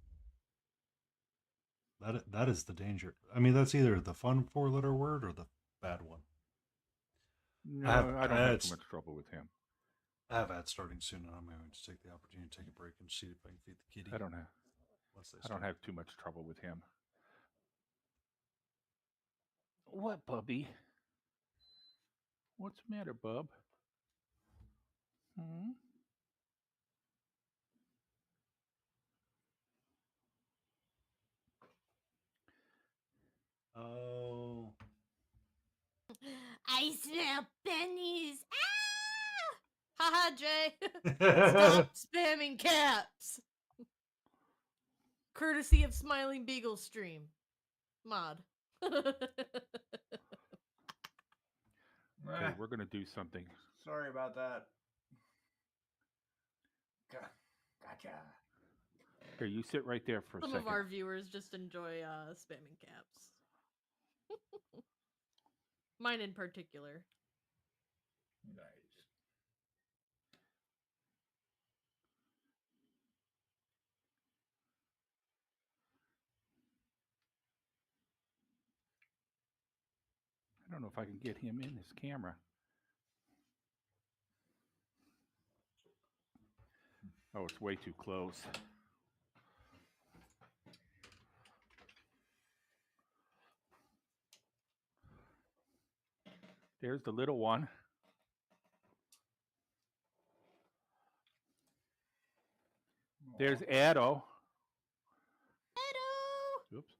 That is the danger. I mean, that's either the fun four-letter word or the bad one. No, I have I don't have ads. too much trouble with him. I have ads starting soon, and I'm going to take the opportunity to take a break and see if I can feed the kitty. I don't have Once they I don't start. have too much trouble with him. What, bubby? What's the matter, bub? Hmm? Oh. I smell pennies. Ah! Haha, Jay. Stop spamming caps. Courtesy of Smiling Beagle stream. Mod. Okay, we're gonna do something. Sorry about that. Gotcha. Here, you sit right there for a Some second. of our viewers just enjoy spamming caps. Mine in particular. Nice. I don't know if I can get him in this camera. Oh, it's way too close. There's the little one. There's Addo. Hello! Oops.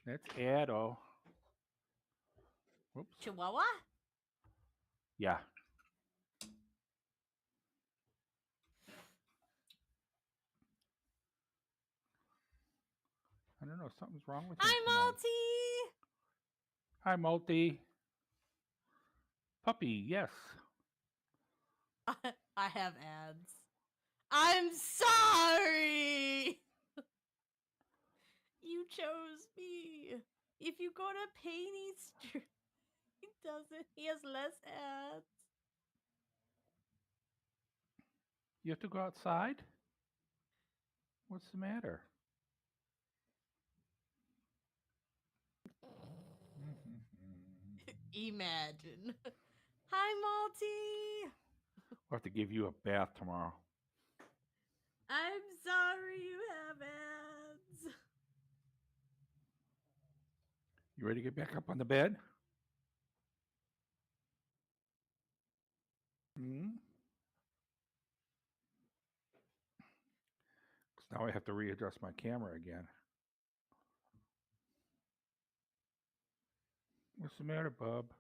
That's Addo. Whoops. Chihuahua? Yeah. I don't know. Something's wrong with him Hi, tonight. Hi, Multi. Puppy, yes. Multi! I have ads. I'm sorry! You chose me. If you go to Painy's stream, he doesn't. He has less ads. You have to go outside? What's the matter? Imagine. Hi, Malty. I'll have to give you a bath tomorrow. I'm sorry you have ads. You ready to get back up on the bed? Hmm? 'Cause now I have to readjust my camera again. What's the matter, bub?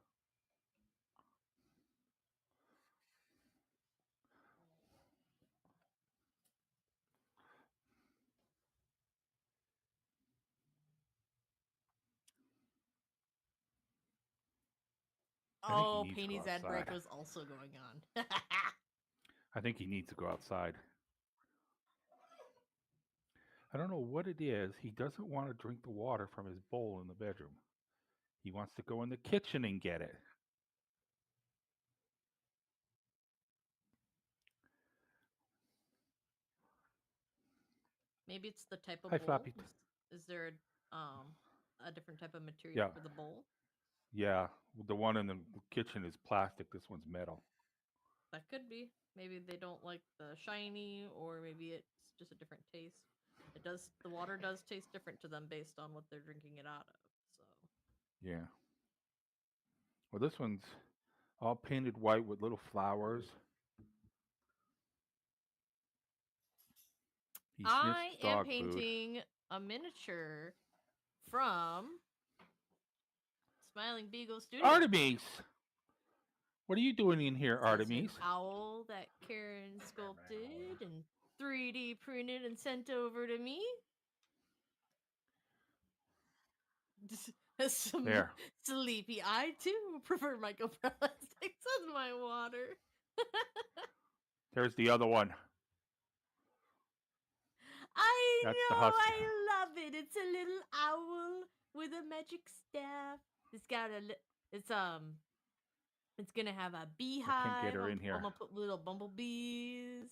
I think he Oh, needs to go Painy's ad break outside. was also going on. I think he needs to go outside. I don't know what it is. He doesn't want to drink the water from his bowl in the bedroom. He wants to go in the kitchen and get it. Maybe it's the type of Hi, bowl. Floppy. Is there a different type of material Yeah, for the bowl? yeah. The one in the kitchen is plastic. This one's metal. That could be. Maybe they don't like the shiny, or maybe it's just a different taste. It does. The water does taste different to them based on what they're drinking it out of. So Yeah. Well, this one's all painted white with little flowers. He sniffs I am dog food. painting a miniature from Smiling Beagle Studio. Artemis! What are you doing in here, This is Artemis? an owl that Karen sculpted and 3D printed and sent over to me. Some There. sleepy. I too prefer microplastics as my water. There's the other one. That's the know, husky. I love it. It's a little owl with a magic staff. It's got it's gonna have a beehive. get her in here. I'm gonna put little bumblebees.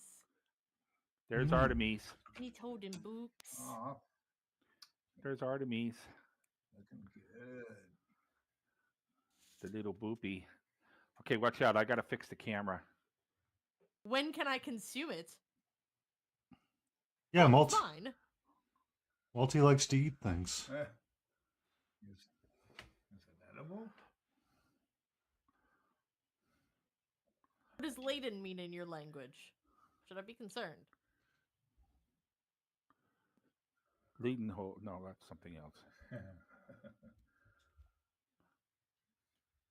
There's Artemis. Neat holding books. Aw, There's Artemis, looking good. the little boopy. Okay, watch out. I got to fix the camera. When can I consume it? Yeah, It's fine. Multi likes to eat things. Is it edible? What does laden mean in your language? Should I be concerned? Leading hole. No, that's something else.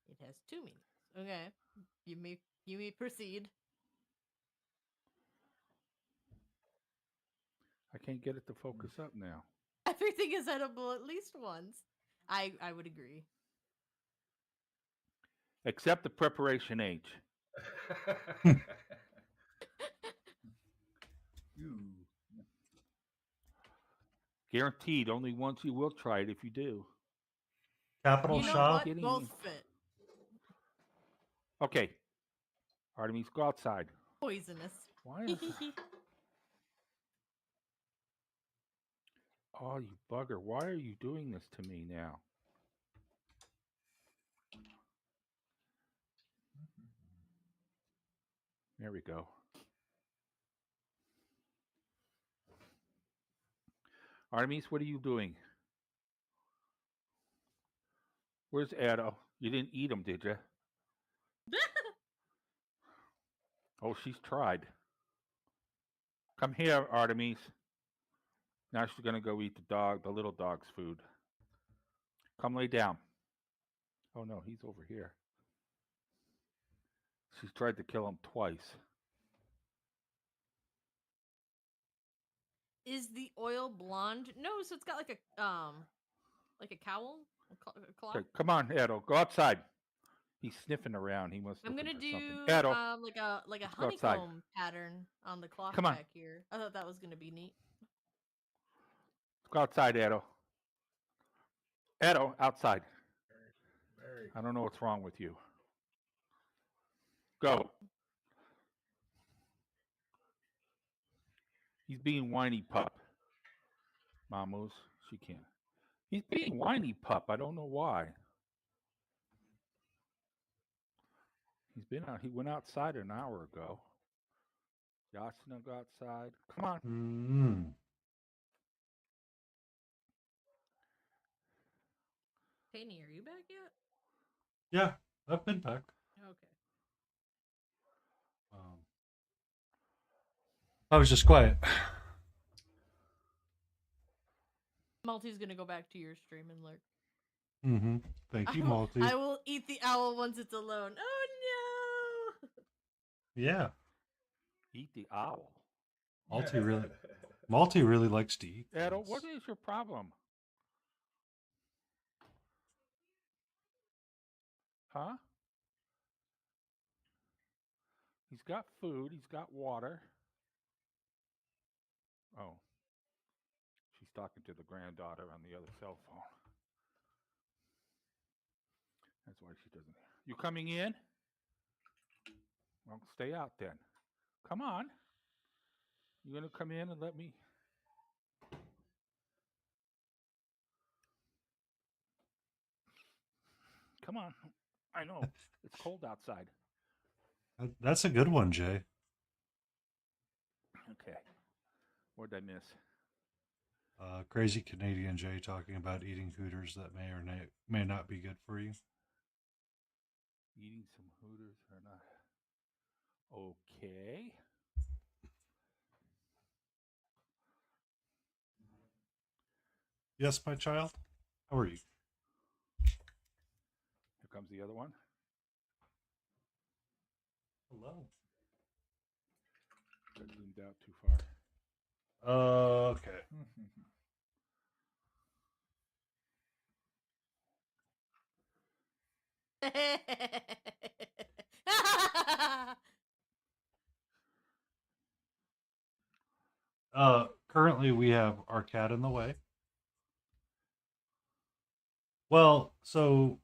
It has two meanings. Okay. You may proceed. I can't get it to focus up now. Everything is edible at least once. I would agree. Except the preparation age. You. Guaranteed, only once you will try it if you do. Capital You know shop. what? Both fit. Okay. Artemis, go outside. Poisonous. Why is Oh, you bugger. Why are you doing this to me now? There we go. Artemis, what are you doing? Where's Ado? You didn't eat him, did you? Oh, she's tried. Come here, Artemis. Now she's going to go eat the little dog's food. Come lay down. Oh, no, he's over here. She's tried to kill him twice. Is the oil blonde? No, so it's got like a cowl, a cloth. Okay, come on, Ado, go outside. He's sniffing around. He must. I'm gonna do Ado, like a go outside. honeycomb pattern on the cloth Come on. back here. I thought that was gonna be neat. Go outside, Ado. Ado, outside. Very. I don't know what's wrong with you. Go. He's being whiny pup. Mamoos, she can't. He's being whiny pup. I don't know why. He's been out. He went outside an hour ago. Yasuna go outside. Come on. Mm. Penny, are you back yet? Yeah, I've been back. Okay. I was just quiet. Malty's gonna go back to your stream and lurk. Mm-hmm. Thank you, Malty. I will eat the owl once it's alone. Oh no! Yeah, Eat the owl. Malty really likes to eat. Edo, things. what is your problem? Huh? He's got food. He's got water. Oh. She's talking to the granddaughter on the other cell phone. That's why she doesn't. You coming in? Well, stay out then. Come on. You gonna come in and let me? Come on. I know it's cold outside. That's a good one, Jay. Okay. What'd I miss? Crazy Canadian Jay talking about eating Hooters that may not be good for you. Eating some Hooters or not? Okay. Yes, my child. How are you? Here comes the other one. Hello. Got zoomed out too far. Okay. Currently we have our cat in the way. Well, so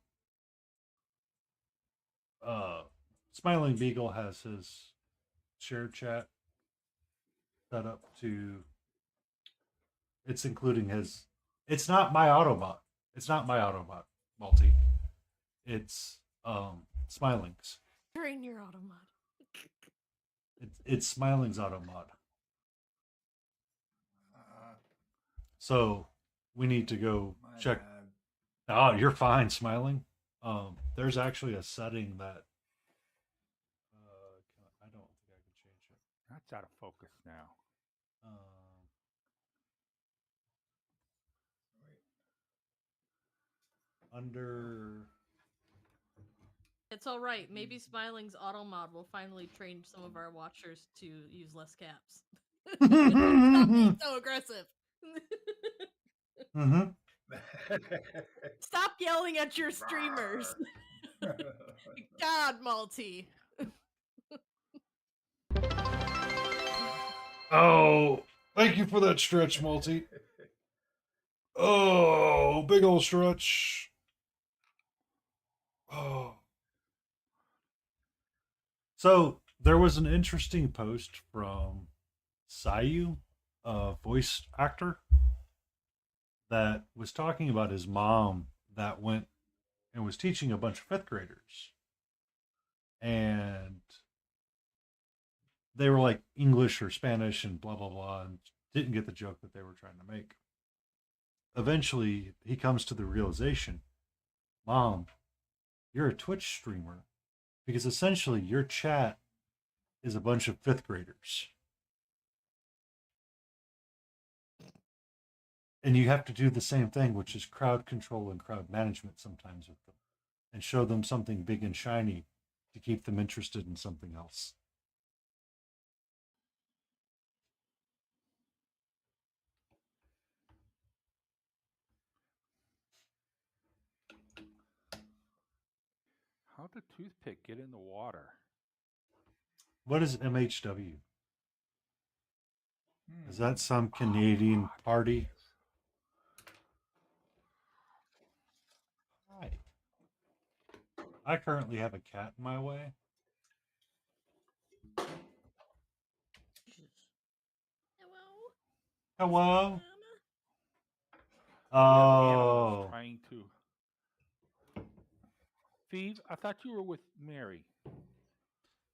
Smiling Beagle has his shared chat set up to it's including his it's not my Autobot. It's not my Autobot, Multi. It's Smiling's. Train your automod. It's Smiling's Automod. So we need to go check. Oh, you're fine, Smiling. There's actually a setting that I don't think I can change it. That's out of focus now. Under It's all right. Maybe Smiling's auto mod will finally train some of our watchers to use less caps. Stop being so aggressive. mm-hmm. Stop yelling at your streamers. God, Malty. Oh, thank you for that stretch, Multi. Oh, big old stretch. Oh. So there was an interesting post from Sayu, a voice actor, that was talking about his mom that went and was teaching a bunch of fifth graders. And they were like English or Spanish and blah, blah, blah, and didn't get the joke that they were trying to make. Eventually, he comes to the realization, Mom, you're a Twitch streamer. Because essentially, your chat is a bunch of fifth graders. And you have to do the same thing, which is crowd control and crowd management sometimes with them. And show them something big and shiny to keep them interested in something else. How'd the toothpick get in the water? What is MHW? Is that some Canadian party? Hi. I currently have a cat in my way. Hello? Hello? Mama? Oh. Trying to. Steve, I thought you were with Mary.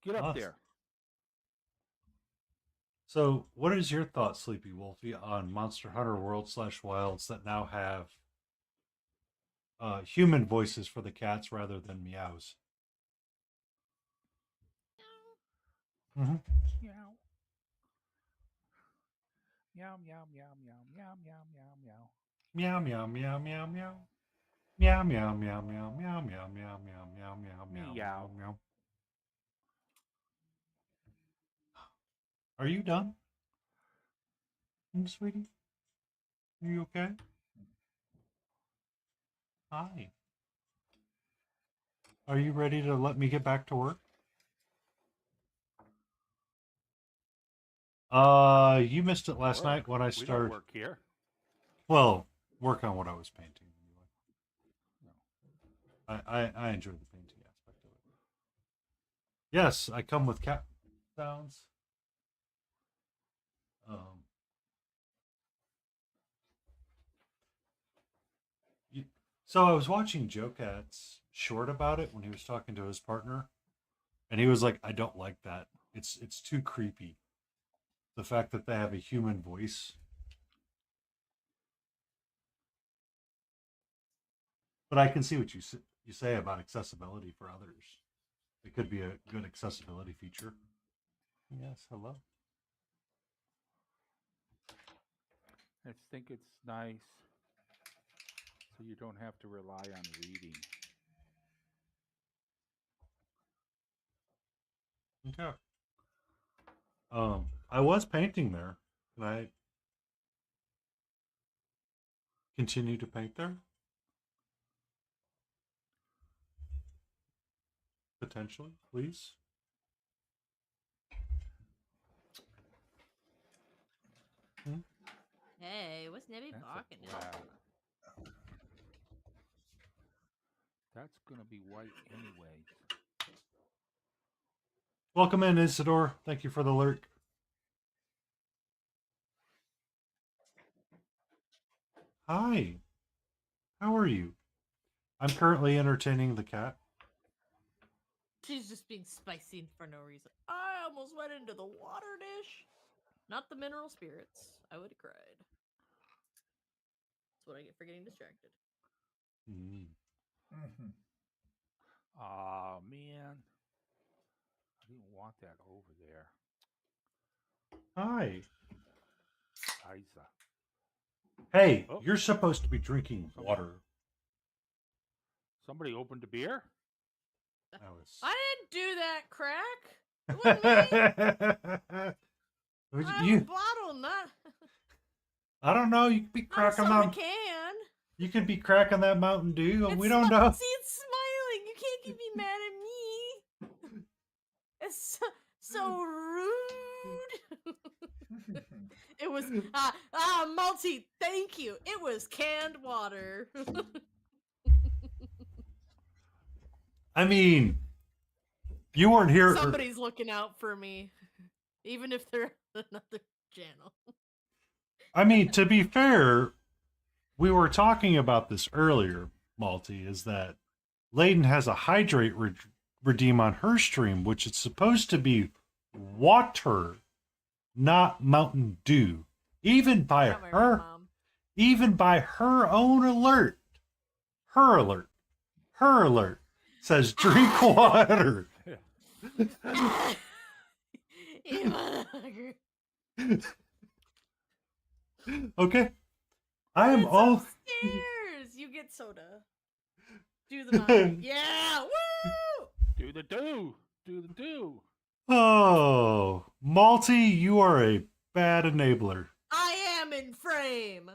Get up Awesome. there. So, what is your thought, Sleepy Wolfie, on Monster Hunter World / Wilds that now have human voices for the cats rather than meows? Mm-hmm. Meow. Meow, meow, meow, meow, meow, meow, meow, meow. Meow meow meow meow meow. Meow meow meow meow meow meow meow meow meow meow meow Meow. meow. Are you done, sweetie? Are you okay? Hi. Are you ready to let me get back to work? You missed it last night when I We don't started. work here. Well, work on what I was painting. No. I enjoy the painting aspect of it. Yes, I come with cat sounds. You, so I was watching Joe Cat's short about it when he was talking to his partner, and he was like, "I don't like that. It's too creepy. The fact that they have a human voice." But I can see what you say about accessibility for others. It could be a good accessibility feature. Yes, hello. I think it's nice so you don't have to rely on reading. Okay. I was painting there. Can I continue to paint there? Potentially, please. Hey, what's Nebby That's barking a at? black. That's gonna be white anyways. Welcome in, Isidore. Thank you for the lurk. Hi. How are you? I'm currently entertaining the cat. She's just being spicy for no reason. I almost went into the water dish. Not the mineral spirits. I would have cried. That's what I get for getting distracted. Mm. Mm-hmm. Aw, man. I didn't want that over there. Hi. Isa. Hey, Oh. you're supposed to be drinking water. Somebody opened a beer? I didn't do that, Crack. It wasn't me. I have a bottle, not. I don't know. You could be Not a cracking soda that. can. You could be cracking that Mountain Dew, and we don't know. See, it's smiling. You can't be mad at me. It's so rude. It was Multi. Thank you. It was canned water. I mean, you weren't here. Somebody's looking out for me, even if they're another channel. I mean, to be fair, we were talking about this earlier, Malty, is that Layden has a hydrate redeem on her stream, which is supposed to be water, not Mountain Dew. Even by her own alert, her alert says drink water. Okay. I am all upstairs. You get soda. Do the mountain. Yeah, woo! Do the do. Do the do. Oh, Malty, you are a bad enabler. I am in frame.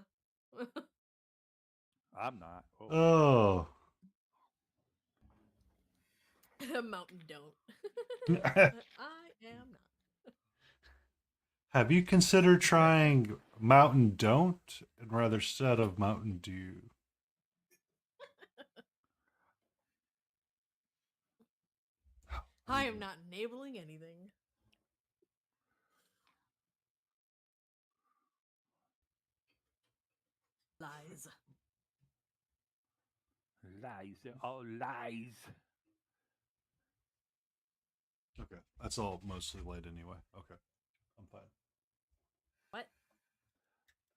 I'm not. Oh. Mountain don't. I am not. Have you considered trying Mountain Don't and rather instead of Mountain Dew? I am not enabling anything. Lies. Lies. They're all lies. Okay, that's all mostly light anyway. Okay, I'm fine. What?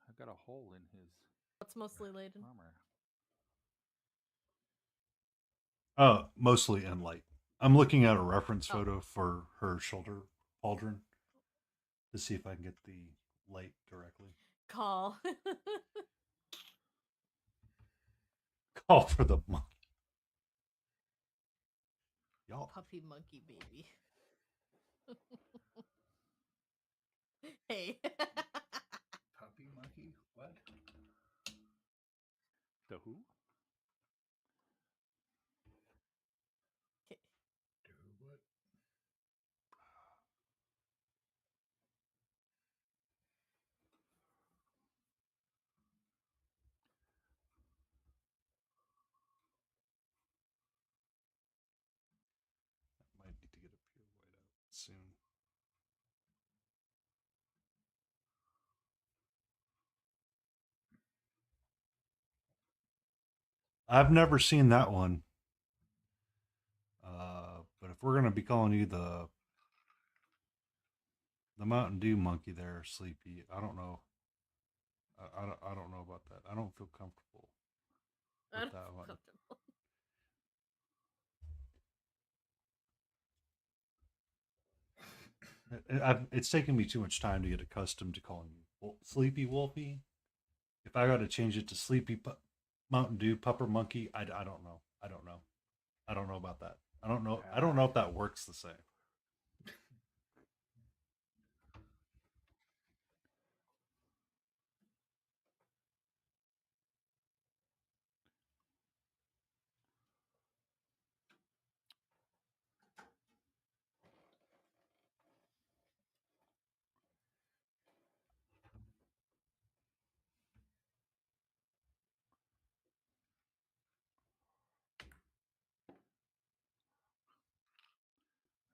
I got a hole in his What's mostly laden? armor. Mostly in light. I'm looking at a reference Oh. photo for her shoulder pauldron to see if I can get the light directly. Call. Call for the monk. Y'all. Puppy monkey baby. Hey. Puppy monkey? What? The who? Do what? Might need to get a pure white out soon. I've never seen that one. But if we're gonna be calling you the Mountain Dew monkey, there, Sleepy, I don't know. I don't know about that. I don't feel comfortable I with don't that feel one. comfortable. It's taken me too much time to get accustomed to calling you Sleepy Wolfie. If I got to change it to Sleepy Mountain Dew Pupper Monkey, I don't know. I don't know. I don't know about that. I don't know. I don't know if that works the same.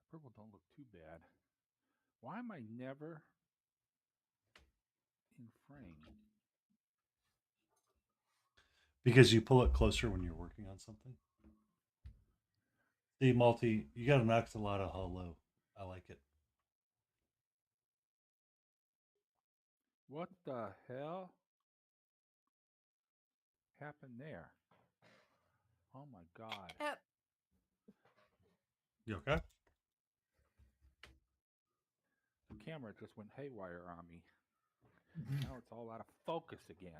Purple don't look too bad. Why am I never in frame? Because you pull it closer when you're working on something. See, Malty, you got an axolotl hello. I like it. What the hell happened there? Oh my god. You okay? The camera just went haywire on me. Now it's all out of focus again.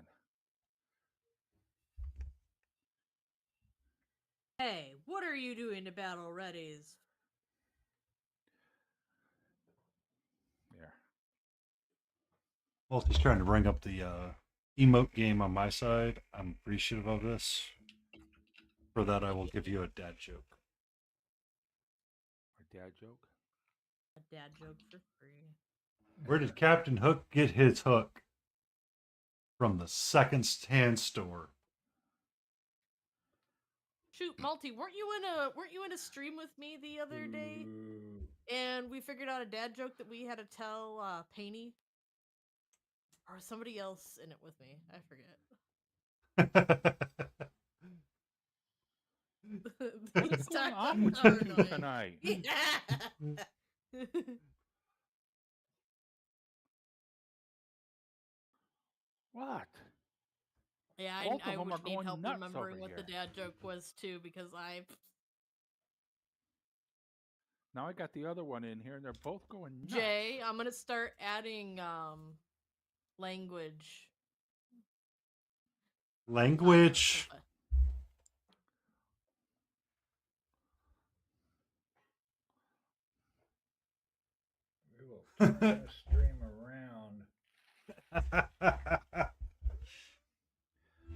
Hey, what are you doing to battle readies? There. Malty's trying to bring up the emote game on my side. I'm appreciative of this. For that, I will give you a dad joke. A dad joke? A dad joke for free. Where did Captain Hook get his hook? From the second-hand store. Shoot, Malty, weren't you in a stream with me the other day? Ooh. And we figured out a dad joke that we had to tell Painty? Or somebody else in it with me. I forget. What's These going times on with are you two annoying. tonight? Yeah. What? Yeah, Both I of them would are need going help nuts remembering over what the here. dad joke was too, because Now I got the other one in here, and they're both going nuts. Jay, I'm gonna start adding language. Language. We will turn this stream around.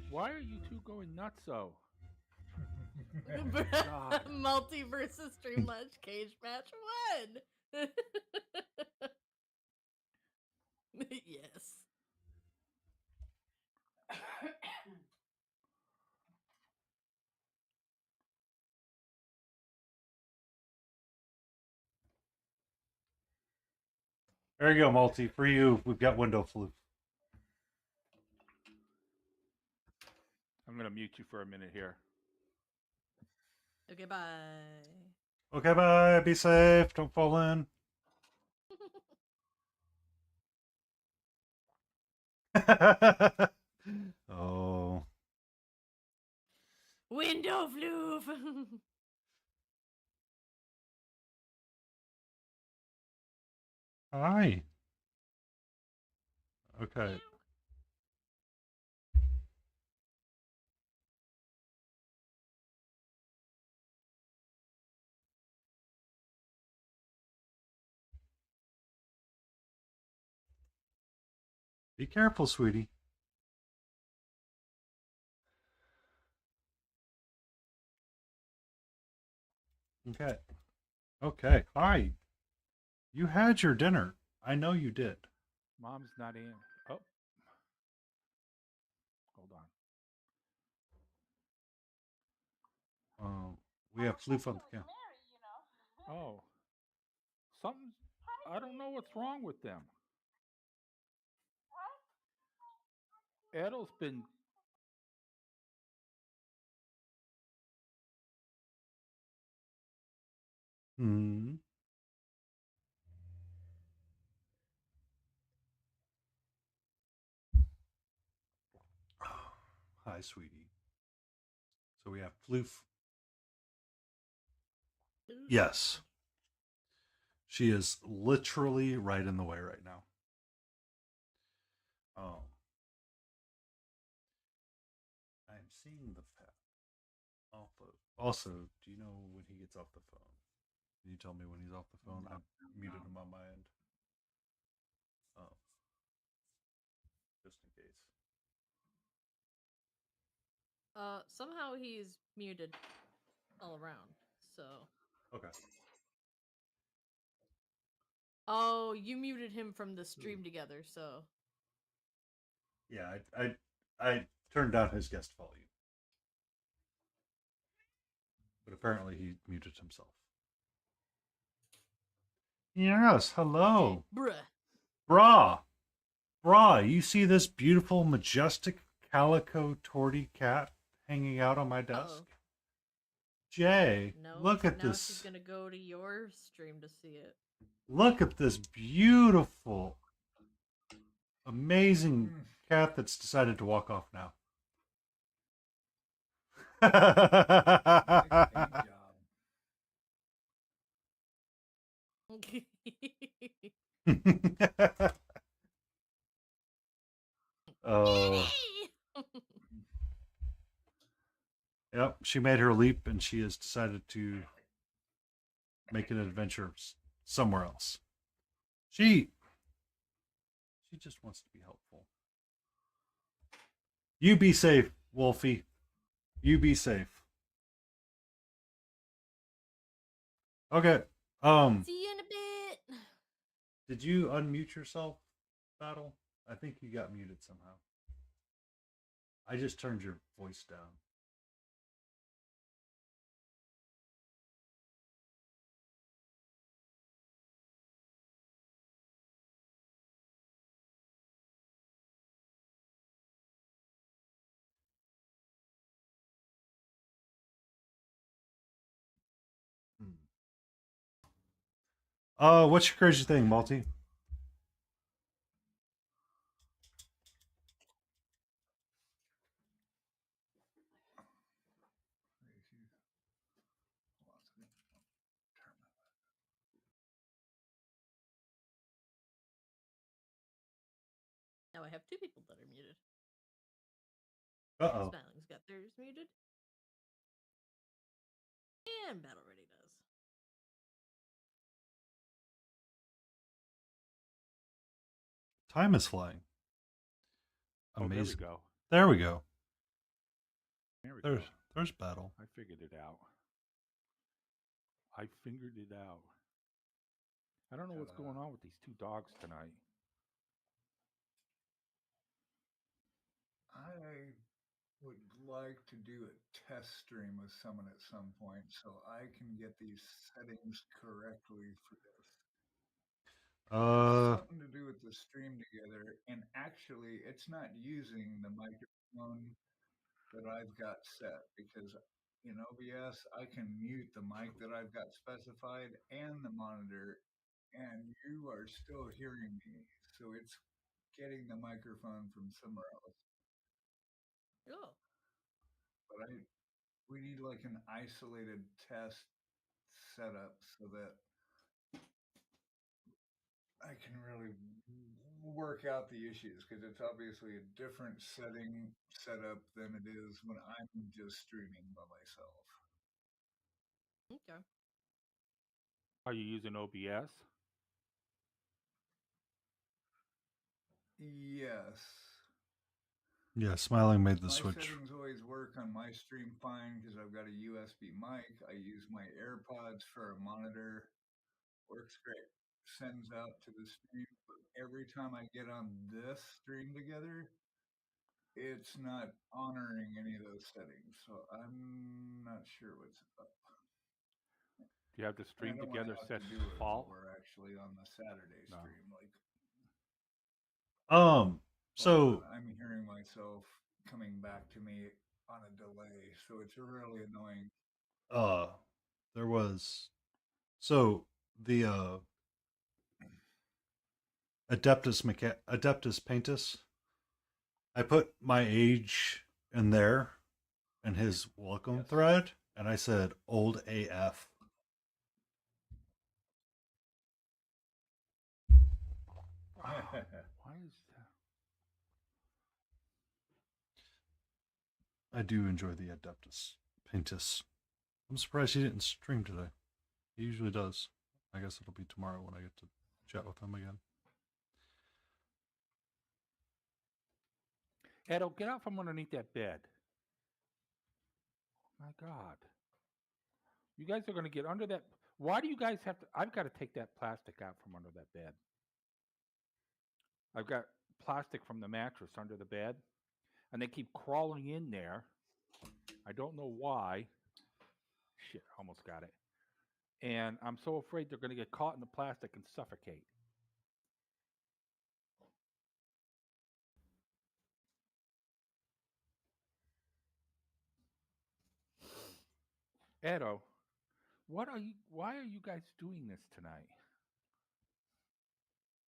Why are you two going nuts so? God. Multiversus Stream Lunch Cage Match 1! Yes. There you go, Malty. For you, we've got window flu. I'm going to mute you for a minute here. Okay, bye. Okay, bye. Be safe. Don't fall in. Oh. Window floof. Hi. Okay. Be careful, sweetie. Okay. Okay. Hi. You had your dinner. I know you did. Mom's not in. Oh, hold on. We have floof on the camera. Oh, something. I don't know what's wrong with them. Edel's been. Hmm. Hi, sweetie. So we have floof. Yes. She is literally right in the way right now. I'm seeing the path. Also, do you know when he gets off the phone? Can you tell me when he's off the phone? I muted him on my end. Oh, just in case. Somehow he's muted all around. So. Okay. Oh, you muted him from the stream together. So. Yeah, I turned down his guest volume, but apparently he muted himself. Yes, hello. Bruh. Brah, you see this beautiful, majestic calico torty cat hanging out on my desk? Uh-oh. Jay, No. look at now this. she's gonna go to your stream to see it. Look at this beautiful, amazing cat that's decided to walk off now. Nice job. Oh. Yep, she made her leap and she has decided to make an adventure somewhere else. She just wants to be helpful. You be safe, Wolfie. You be safe. Okay. See you in a bit. Did you unmute yourself, Battle? I think you got muted somehow. I just turned your voice down. What's your crazy thing, Malty? Now I have two people that are muted. Uh-oh. Smiling's got theirs muted. And Battle Ready does. Time is flying. Oh, there we Amazing. go. There we go. There we go. There's Battle. I figured it out. I figured it out. I don't know what's going on with these two dogs tonight. I would like to do a test stream with someone at some point so I can get these settings correctly for this. It's something to do with the stream together, and actually, it's not using the microphone that I've got set because in OBS, I can mute the mic that I've got specified and the monitor, and you are still hearing me. So it's getting the microphone from somewhere else. Oh, But we need like an isolated test setup so that I can really work out the issues because it's obviously a different setup than it is when I'm just streaming by myself. okay. Are you using OBS? Yes. Yeah, smiling made the My switch. settings always work on my stream fine because I've got a USB mic. I use my AirPods for a monitor. Works great. Sends out to the stream. But every time I get on this stream together, it's not honoring any of those settings. So I'm not sure what's up. Do you have the And I stream don't want to together have set to do to it while default? we're actually on the Saturday No. stream. Like, hold on, So I'm hearing myself coming back to me on a delay, so it's really annoying. there was so the Adeptus Paintus. I put my age in there in his welcome Yes. thread, and I said old AF. Why is that? I do enjoy the Adeptus Paintus. I'm surprised he didn't stream today. He usually does. I guess it'll be tomorrow when I get to chat with him again. Edo, get out from underneath that bed. My God. You guys are going to get under that. Why do you guys have to? I've got to take that plastic out from under that bed. I've got plastic from the mattress under the bed, and they keep crawling in there. I don't know why. Shit, almost got it. And I'm so afraid they're going to get caught in the plastic and suffocate. Edo, why are you guys doing this tonight?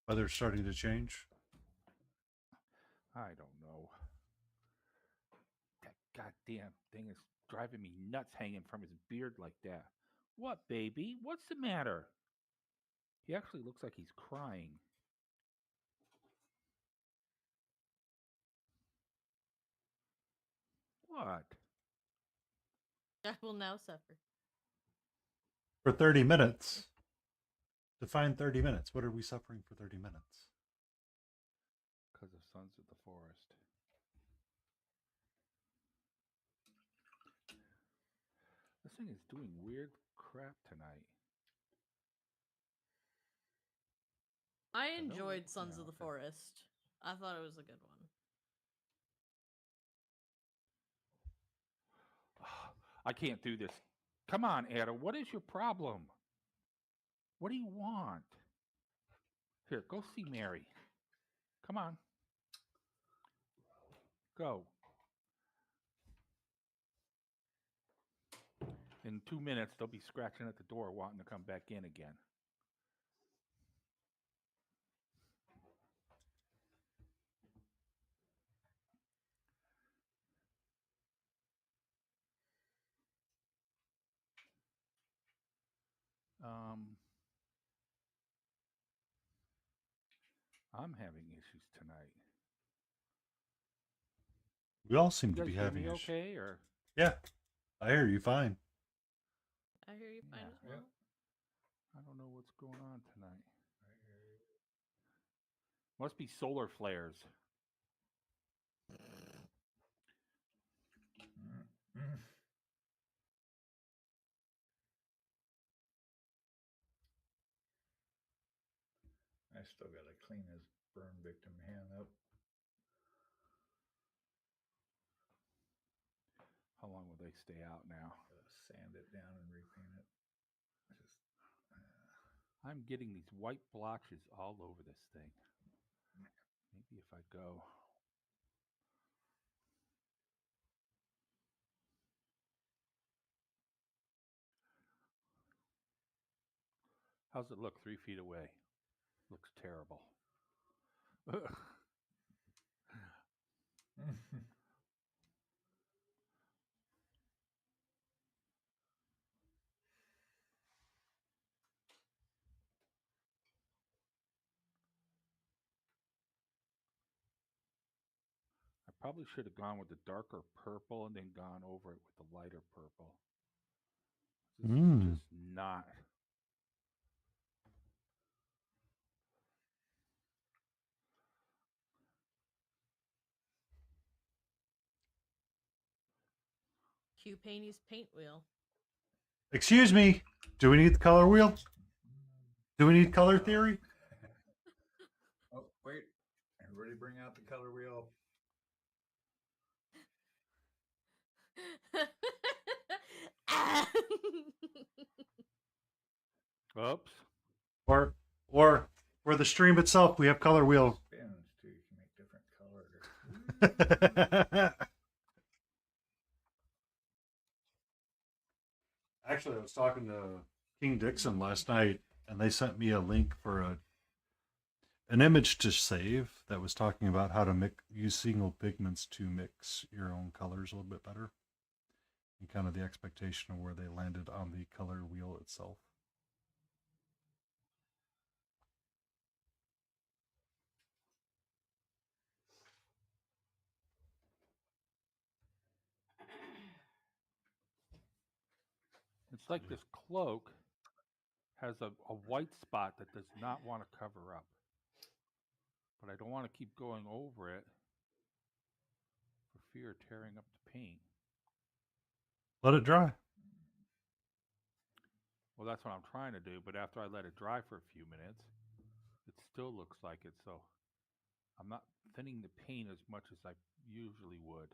Weather's starting to change. I don't know. That goddamn thing is driving me nuts hanging from his beard like that. What, baby? What's the matter? He actually looks like he's crying. What? I will now suffer. For 30 minutes. Define 30 minutes. What are we suffering for 30 minutes? Because of Sons of the Forest. This thing is doing weird crap tonight. I Hello? enjoyed Sons Yeah, of the okay. Forest. I thought it was a good one. I can't do this. Come on, Ada. What is your problem? What do you want? Here, go see Mary. Come on. Go. In 2 minutes, they'll be scratching at the door wanting to come back in again. I'm having issues tonight. We all seem You to guys be hear having me issues. okay? Or Yeah, I hear you fine. I hear you fine Yeah. as well. I don't know what's going on tonight. Must be solar flares. Mm. I still got to clean his burn victim hand up. How long will they stay out now? Gotta sand it down and repaint it. I'm getting these white blotches all over this thing. Maybe if I go. How's it look 3 feet away? Looks terrible. I probably should have gone with the darker purple and then gone over it with the lighter purple. This is just not. Q Painty's paint wheel. Excuse me. Do we need the color wheel? Do we need color theory? Oh, wait. Everybody bring out the color wheel. Oops. Or for the stream itself, we have color wheel. Spins too. You can make different colors. Actually, I was talking to King Dixon last night, and they sent me a link for an image to save that was talking about how to use single pigments to mix your own colors a little bit better, and kind of the expectation of where they landed on the color wheel itself. It's like this cloak has a white spot that does not want to cover up. But I don't want to keep going over it for fear of tearing up the paint. Let it dry. Well, that's what I'm trying to do, but after I let it dry for a few minutes, it still looks like it, so I'm not thinning the paint as much as I usually would.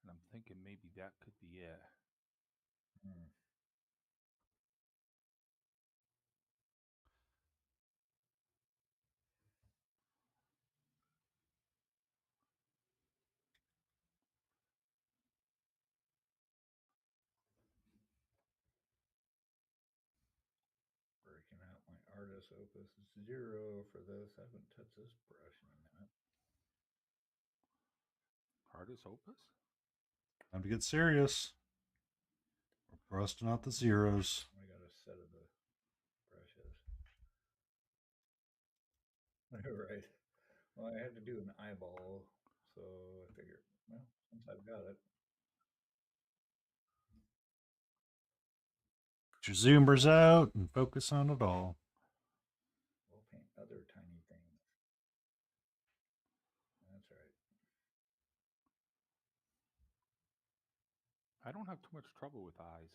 And I'm thinking maybe that could be it. Breaking out my artist opus 0 for this. I haven't touched this brush in a minute. Artist opus? Time to get serious. We're busting out the zeros. I got a set of the brushes. Right. Well, I had to do an eyeball, so I figured, well, since I've got it. Get your zoomers out and focus on it all. We'll paint other tiny things. That's right. I don't have too much trouble with eyes.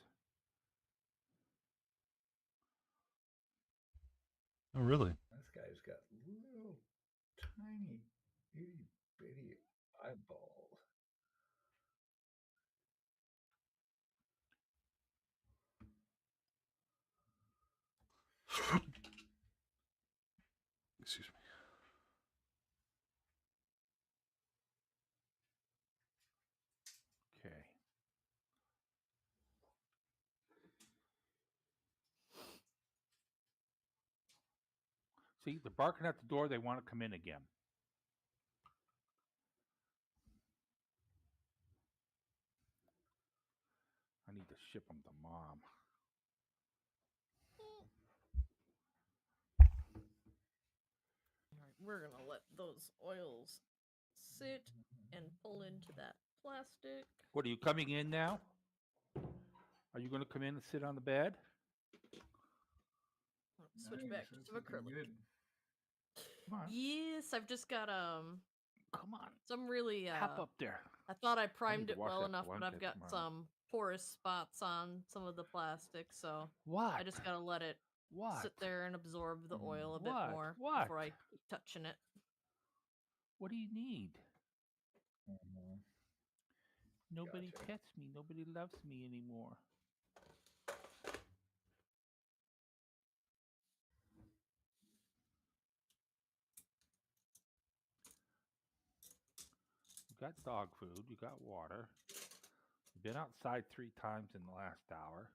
Oh, really? This guy's got little tiny itty bitty eyeballs. Excuse me. Okay. See, they're barking at the door. They want to come in again. I need to ship them to Mom. All right, we're gonna let those oils sit and pull into that plastic. What, are you coming in now? Are you going to come in and sit on the bed? Switch Nice, back that's to looking acrylic. good. Come on. Yes, I've just got Come on. some really Hop up there. I thought I primed to it wash well that enough, but I've blanket got tomorrow. some porous spots on some of the plastic, so What? I just gotta let it What? sit there and absorb the oil a bit What? more What? before I keep touching it. What do you need? Mm-hmm. Nobody Gotcha. pets me. Nobody loves me anymore. You got dog food. You got water. You've been outside 3 times in the last hour.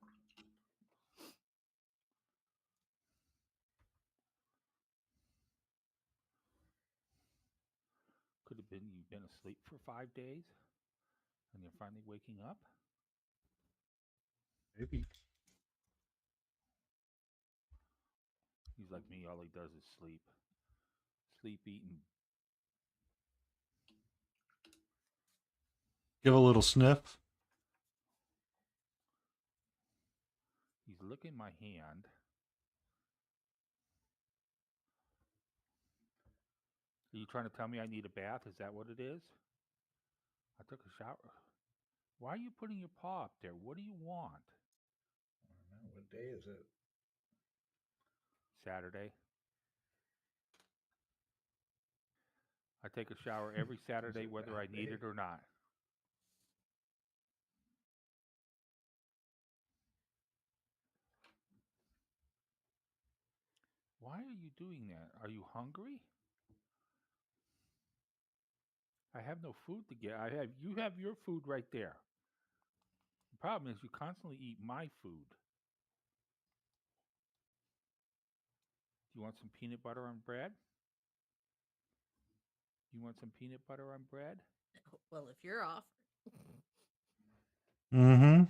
you've been asleep for 5 days and you're finally waking up? Maybe. He's like me, all he does is sleep. Sleep, eating. Give a little sniff. He's licking my hand. Are you trying to tell me I need a bath? Is that what it is? I took a shower. Why are you putting your paw up there? What do you want? I don't know. What day is it? Saturday. I take a shower every Saturday, it whether bath I need day? it or not. Why are you doing that? Are you hungry? I have no food to get. You have your food right there. The problem is you constantly eat my food. Do you want some peanut butter on bread? You want some peanut butter on bread? Well, if you're off. Mm-hmm.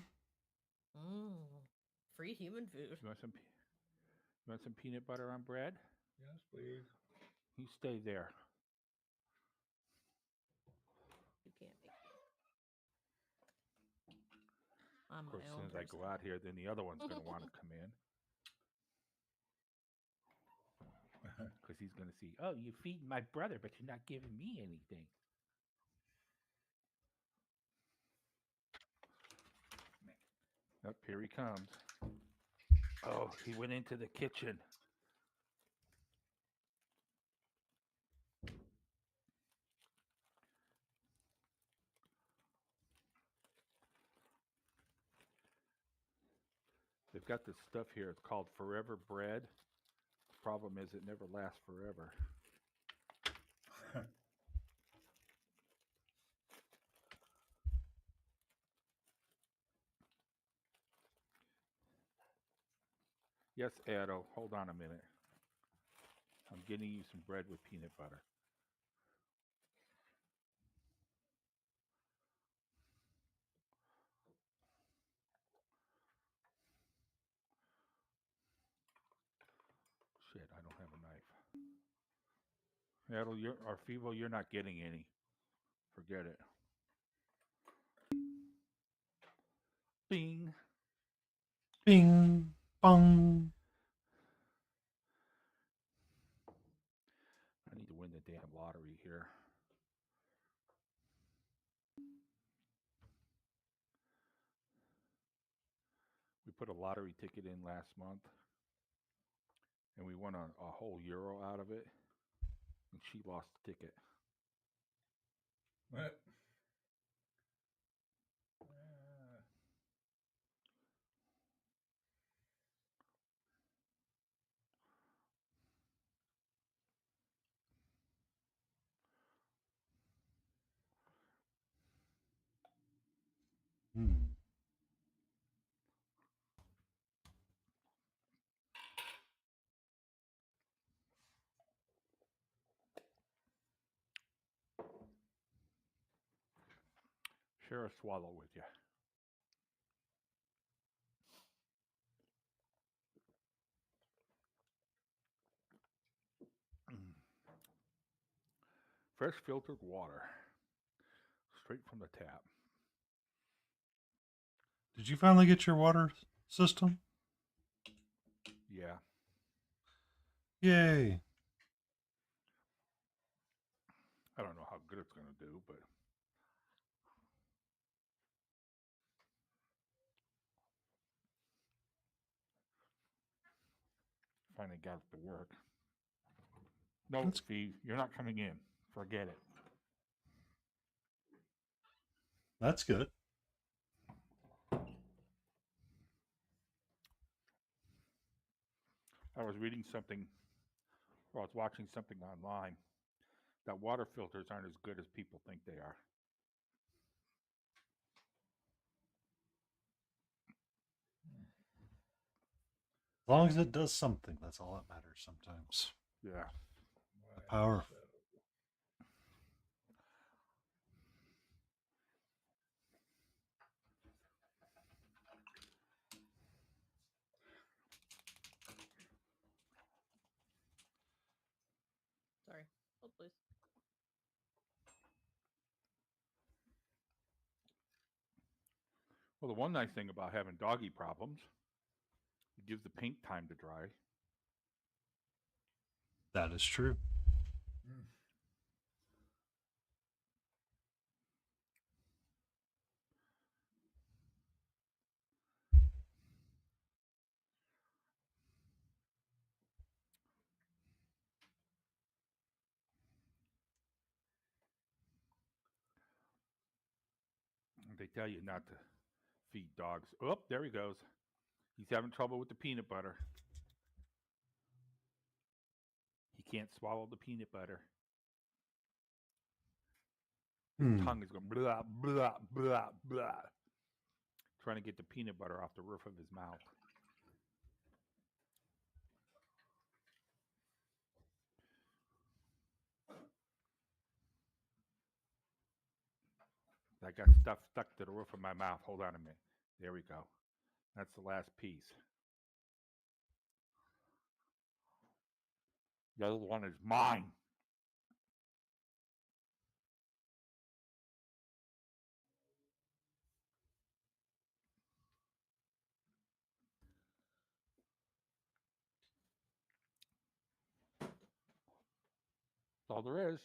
Free human food. You want some peanut butter on bread? Yes, please. You stay there. You can't make me. I'm Of course, my as own soon as I person. go out here, then the other one's going to want to come in. Because he's going to see, oh, you're feeding my brother, but you're not giving me anything. Up here he comes. Oh, he went into the kitchen. They've got this stuff here. It's called Forever Bread. The problem is it never lasts forever. Yes, Edo, hold on a minute. I'm getting you some bread with peanut butter. Shit, I don't have a knife. Edo, you're not getting any. Forget it. Bing. Bing. Bong. I need to win the damn lottery here. We put a lottery ticket in last month, and we won a whole euro out of it, and she lost the ticket. What? Hmm. Share a swallow with you. Fresh filtered water, straight from the tap. Did you finally get your water system? Yeah. Yay. I don't know how good it's going to do, but finally got it to work. No, That's- Steve, you're not coming in. Forget it. That's good. I was reading something, or I was watching something online, that water filters aren't as good as people think they are. As long as it does something, that's all that matters sometimes. Yeah. The power. Well, the one nice thing about having doggy problems, it gives the paint time to dry. That is true. Mm. They tell you not to feed dogs. Oh, there he goes. He's having trouble with the peanut butter. He can't swallow the peanut butter. His tongue is going blah, blah, blah, blah, trying to get the peanut butter off the roof of his mouth. I got stuff stuck to the roof of my mouth. Hold on a minute. There we go. That's the last piece. The other one is mine. That's all there is.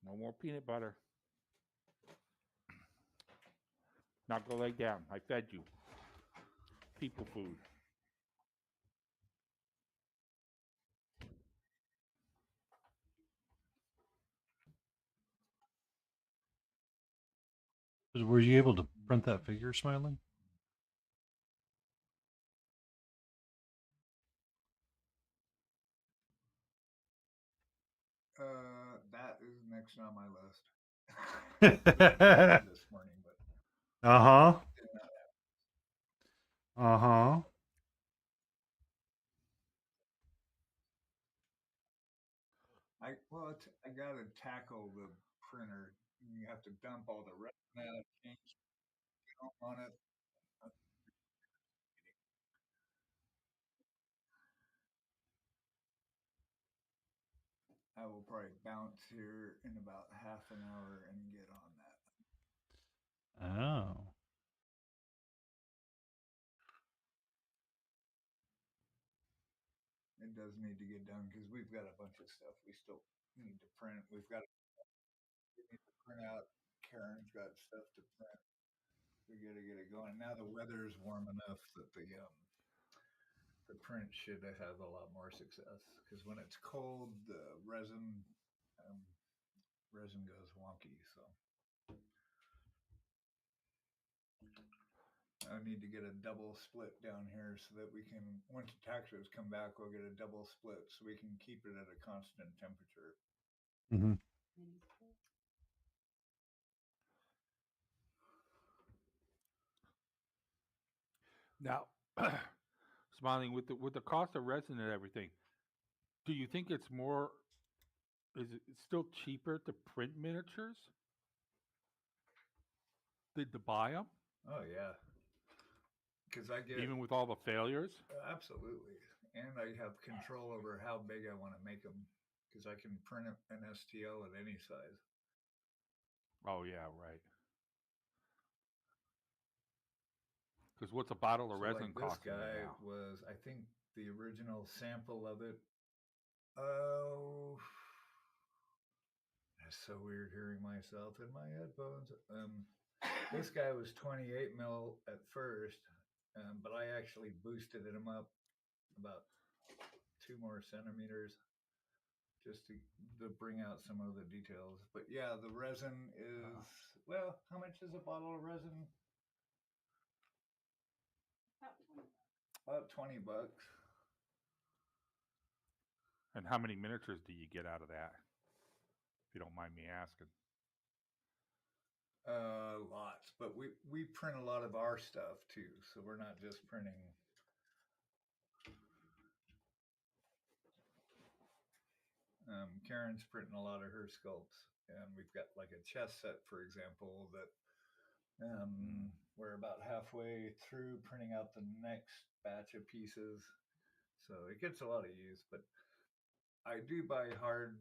No more peanut butter. Now go lay down. I fed you. People food. Were you able to print that figure, Smiling? That is next on my list. Uh This morning, but huh. Uh huh. I gotta tackle the printer. You have to dump all the resin out, change film on it. I will probably bounce here in about half an hour and get on that. Oh. It does need to get done because we've got a bunch of stuff we still need to print. We need to print out. Karen's got stuff to print. We got to get it going. Now the weather's warm enough that the print should have a lot more success because when it's cold, the um, resin goes wonky. So I need to get a double split down here so that we can, once the taxes come back, we'll get a double split so we can keep it at a constant temperature. Mm-hmm. Now, Smiling, with the cost of resin and everything, do you think it's more? Is it still cheaper to print miniatures than to buy them, Oh yeah, because I get even with all the failures? absolutely, and I have control over how big I want to make them because I can print an STL at any size. Oh yeah, right. Because what's a bottle of So resin like this costing you guy now? was, I think the original sample of it. Oh, that's so weird hearing myself in my headphones. This guy was 28 mil at first, but I actually boosted him up about 2 more centimeters just to bring out some of the details. But yeah, the resin is, well, how much is a bottle of resin? About $20. And how many miniatures do you get out of that? If you don't mind me asking. Lots, but we print a lot of our stuff too, so we're not just printing. Karen's printing a lot of her sculpts, and we've got like a chess set, for example, that we're about halfway through printing out the next batch of pieces. So it gets a lot of use, but I do buy hard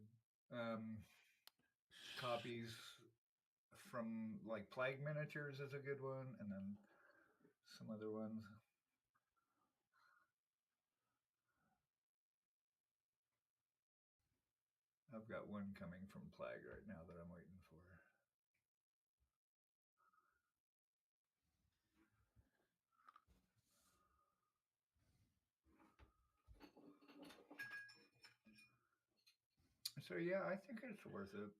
Copies from like Plague Miniatures is a good one, and then some other ones. I've got one coming from Plague right now that I'm waiting for. So yeah, I think it's worth it.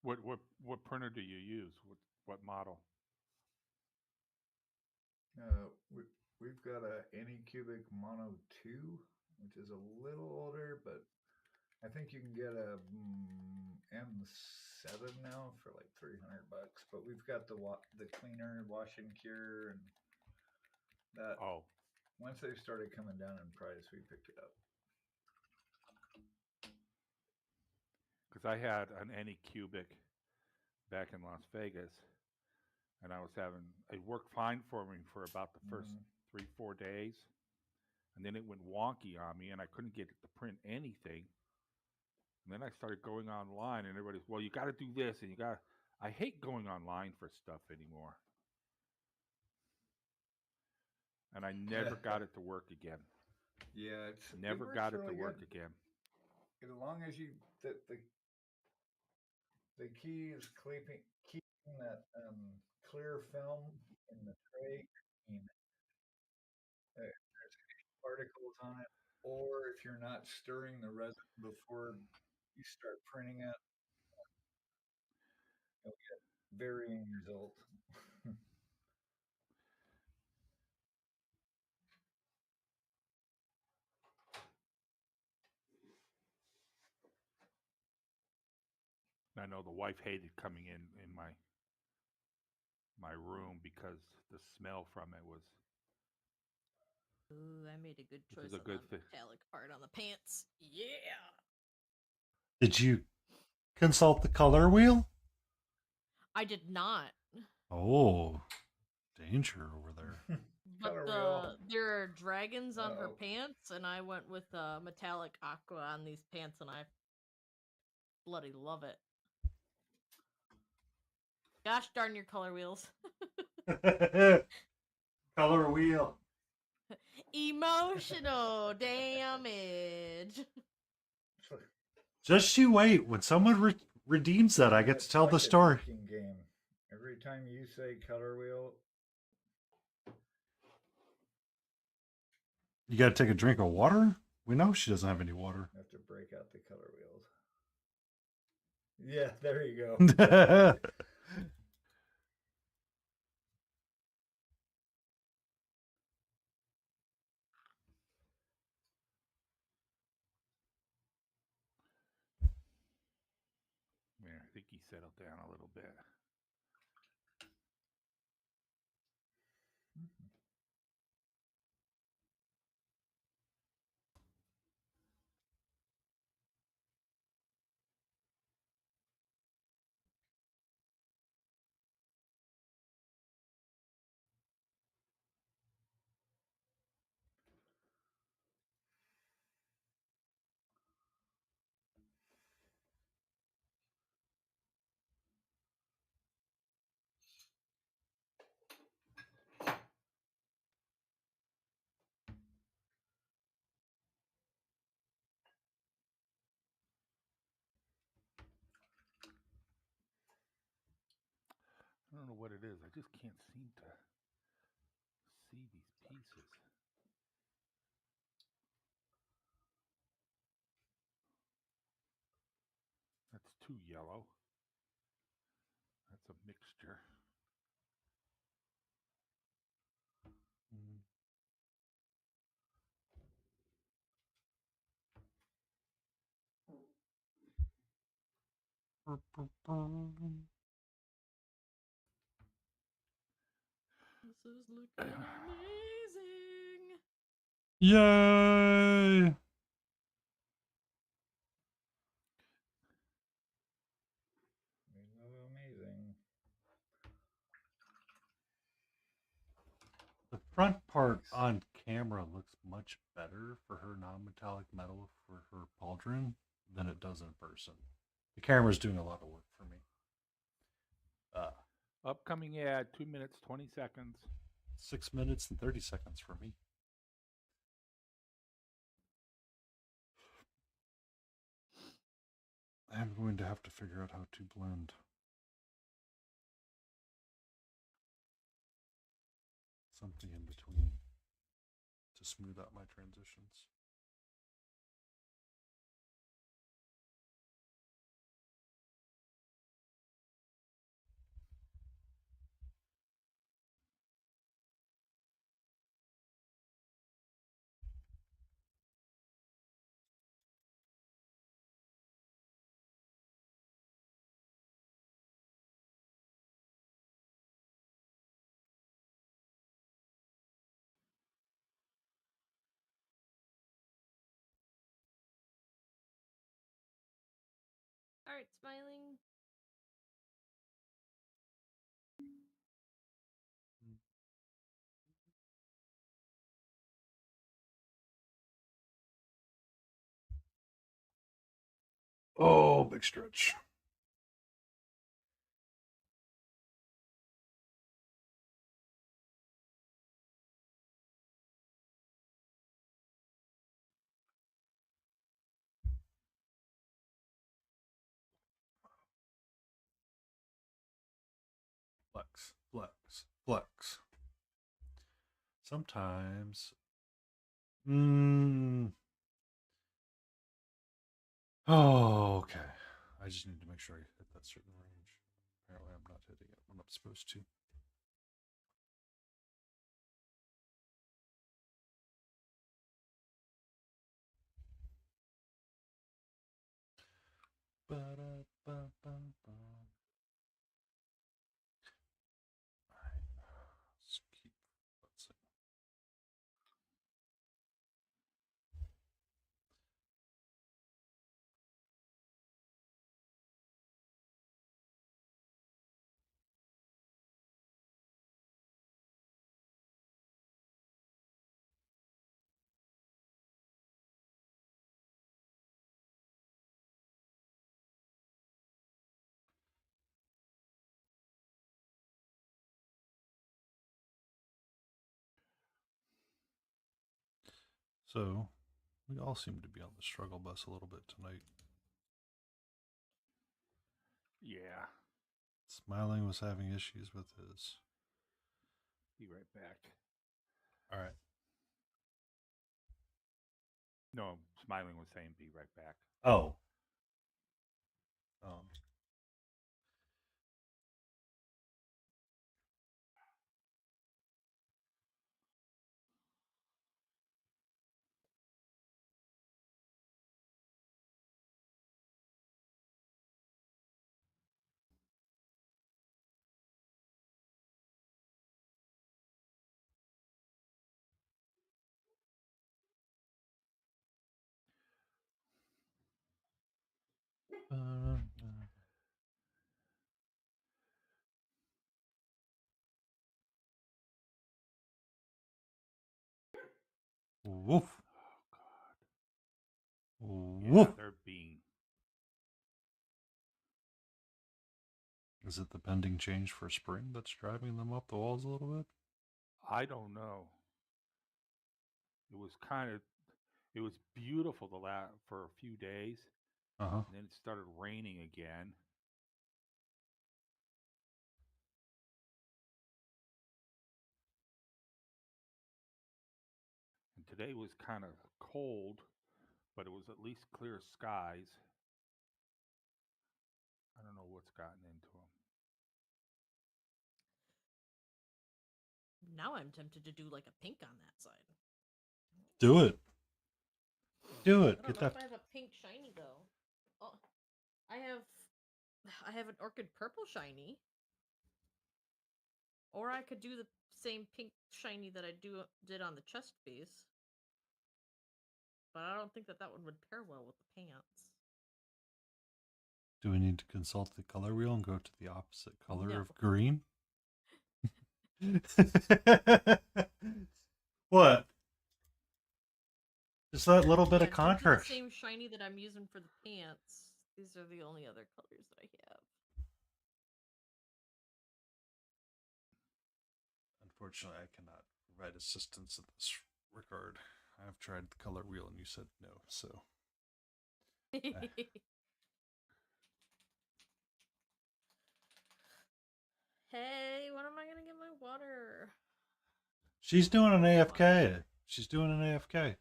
What printer do you use? What model? We've got a Anycubic Mono 2, which is a little older, but I think you can get a M7 now for like $300. But we've got the cleaner, wash and cure, and that. Oh, Once they started coming down in price, we picked it up. because I had an Anycubic back in Las Vegas, and it worked fine for me for about the first 3-4 days, and then it went wonky on me, and I couldn't get it to print anything. And then I started going online, and everybody's, well, you got to do this, and I hate going online for stuff anymore. And I never got it to work again. Yeah, Never got it to work again. As long as you the key is keeping that clear film in the tray. There's any particles on it, or if you're not stirring the resin before you start printing it, you'll get varying results. I know the wife hated coming in my room because the smell from it was. Ooh, I made a good choice is a on good the metallic part on the pants. Yeah. Did you consult the color wheel? I did not. Oh, danger over there. But there are dragons on her pants, and I went with metallic aqua on these pants, and I bloody love it. Gosh darn your color wheels. Color wheel. Emotional damage. Just you wait. When someone redeems that, I get to tell the story. Game. Every time you say color wheel, you got to take a drink of water? We know she doesn't have any water. You have to break out the color wheels. Yeah, there you go. Yeah, I think he settled down a little bit. I don't know what it is. I just can't seem to see these pieces. That's too yellow. That's a mixture. This is looking amazing. Yay! Amazing. The front part on camera looks much better for her non-metallic metal for her pauldron than it does in person. The camera's doing a lot of work for me. Upcoming ad, 2 minutes, 20 seconds. 6 minutes and 30 seconds for me. I'm going to have to figure out how to blend something in between to smooth out my transitions. All right, smiling. Oh, big stretch. Flex, flex, flex. Sometimes. Oh, okay. I just need to make sure I hit that certain range. Apparently, I'm not hitting it when I'm supposed to. Ba-da-ba-ba-ba. Alright, let's keep flexing. So, we all seem to be on the struggle bus a little bit tonight. Yeah. Smiling was having issues with his. Be right back. All right. No, Smiling was saying be right back. Oh. Woof. Oh, God. Woof. Yeah, they're being. Is it the pending change for spring that's driving them up the walls a little bit? I don't know. It was beautiful for a few days, Uh-huh. and then it started raining again. And today was kind of cold, but it was at least clear skies. I don't know what's gotten into them. Now I'm tempted to do like a pink on that side. Do it. Do it. I don't Get know that. if I have a pink shiny though. Oh, I have an orchid purple shiny. Or I could do the same pink shiny that I did on the chest piece. But I don't think that one would pair well with the pants. Do we need to consult the color wheel and go to the opposite color No. of green? What? Just that little bit Yeah, of due to the contrast. same shiny that I'm using for the pants, these are the only other colors that I have. Unfortunately, I cannot provide assistance in this regard. I've tried the color wheel and you said no, so. Hey, when am I gonna get my water? She's doing an Oh, AFK. She's doing an AFK.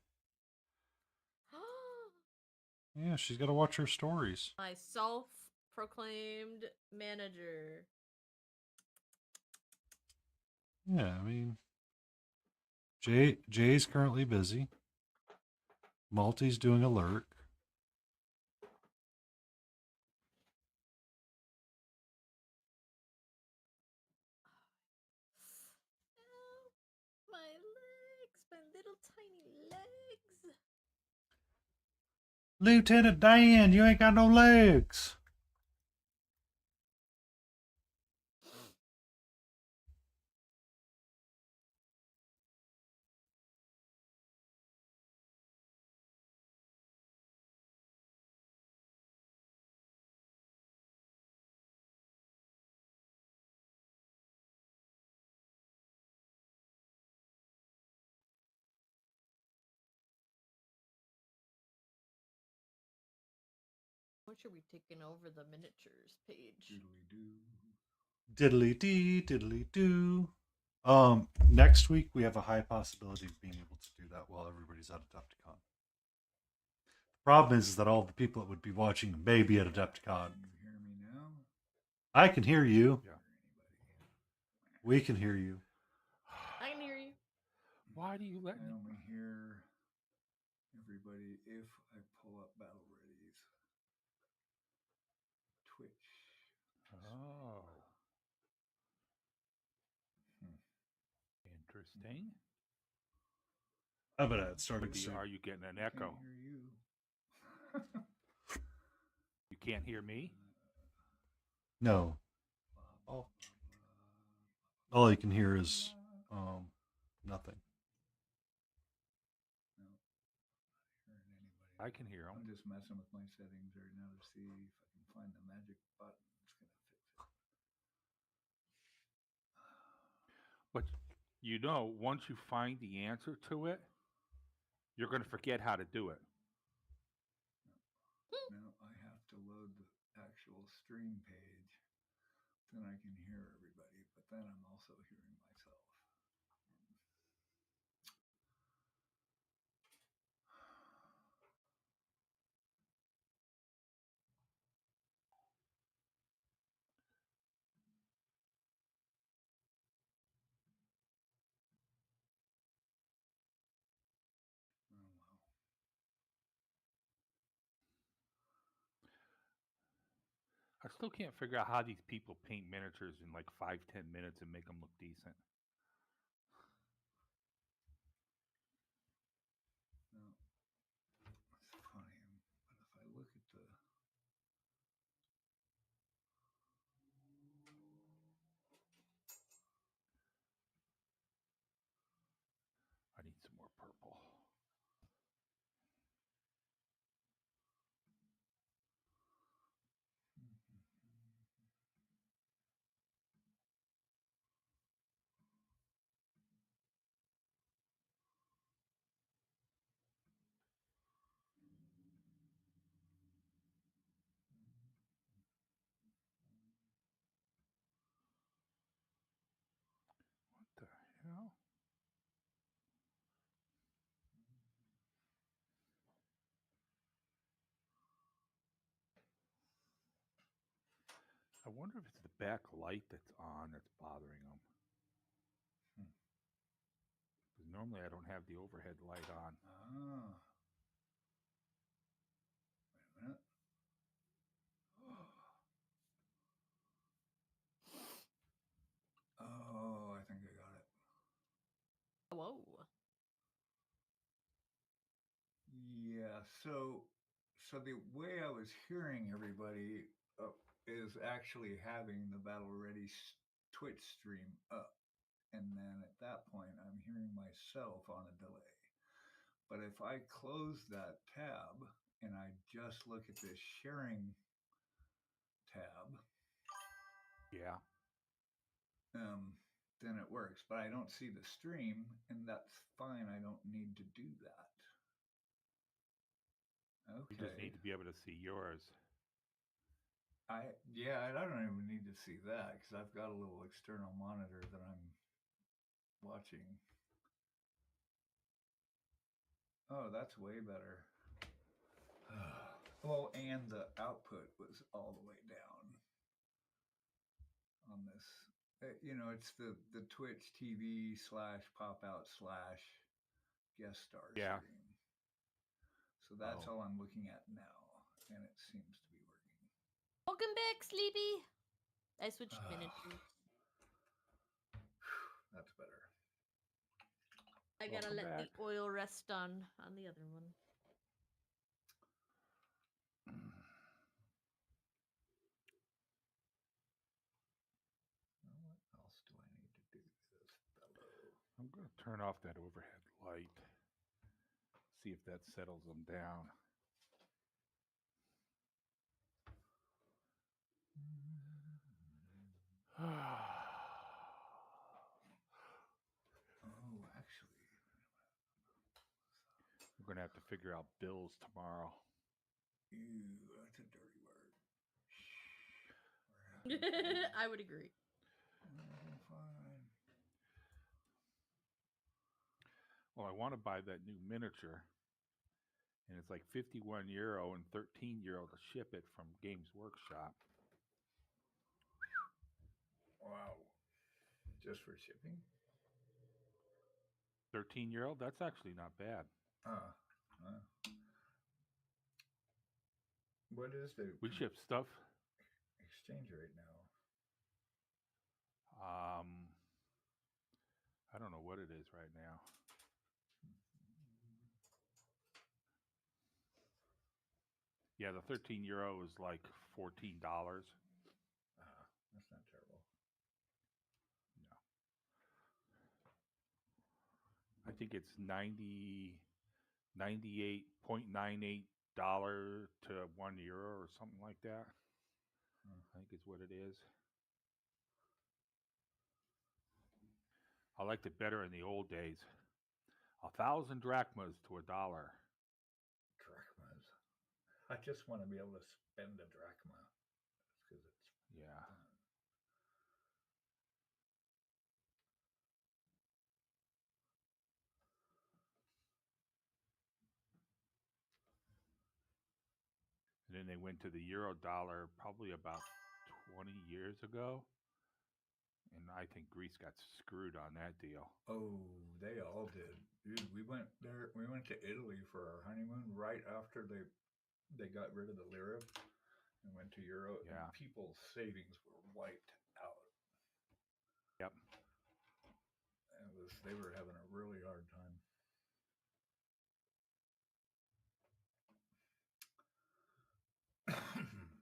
Yeah, she's got to watch her stories. My self-proclaimed manager. Yeah, I mean, Jay's currently busy. Malty's doing a lurk. Oh, my legs, my little tiny legs. Lieutenant Dan, you ain't got no legs. What should we taking over the miniatures page? Diddly dee, diddly doo. Next week we have a high possibility of being able to do that while everybody's at Adepticon. The problem is that all the people that would be watching may be at Adepticon. Can you hear me now? I can hear you. Yeah. We can hear you. I can hear you. Why do you let I me? only hear everybody if I pull up Battle Ready's Twitch. Oh. Interesting. How about that? Starting Maybe soon. are you getting an I echo? can't hear you. You can't hear me? No. All you can hear is nothing. No, not hearing anybody. I can hear I'm them. just messing with my settings right now to see if I can find the magic button that's gonna fix it. But you know, once you find the answer to it, you're going to forget how to do it. Now I have to load the actual stream page. Then I can hear everybody, but then I'm also hearing myself. Oh wow. I still can't figure out how these people paint miniatures in like 5-10 minutes and make them look decent. No, it's funny, but if I look at the I need some more purple. What the hell? I wonder if it's the back light that's on that's bothering them. Because normally I don't have the overhead light on. wait a minute. Oh, I think I got it. Whoa. Yeah, so the way I was hearing everybody is actually having the Battle Ready Twitch stream up, and then at that point I'm hearing myself on a delay. But if I close that tab and I just look at this sharing tab, Yeah. then it works. But I don't see the stream, and that's fine. I don't need to do that. You just Okay. need to be able to see yours. I don't even need to see that because I've got a little external monitor that I'm watching. Oh, that's way better. Well, and the output was all the way down on this. It's the Twitch TV / pop out / guest star Yeah. stream. So that's Oh. all I'm looking at now, and it seems to be working. Welcome back, Sleepy. I switched miniatures. That's better. I gotta Welcome let back. the oil rest on the other one. What else do I need to do to this fellow? I'm going to turn off that overhead light. See if that settles them down. Oh, actually, We're going to have to figure out bills tomorrow. ew, that's a dirty word. We're having I would agree. fun. Well, I want to buy that new miniature, and it's like €51 and €13 to ship it from Games Workshop. Wow. Just for shipping? €13? That's actually not bad. What is the We ship stuff. exchange rate now? I don't know what it is right now. Yeah, the €13 is like $14. That's not terrible. No. I think it's $98.98 to €1 or something like that. I think is what it is. I liked it better in the old days. 1,000 drachmas to $1. Drachmas. I just want to be able to spend a drachma. Because it's Yeah. fun. And then they went to the euro dollar probably about 20 years ago. And I think Greece got screwed on that deal. Oh, they all did. Dude, we went there. We went to Italy for our honeymoon right after they got rid of the lira and went to euro. Yeah. And people's savings were wiped out. Yep. They were having a really hard time.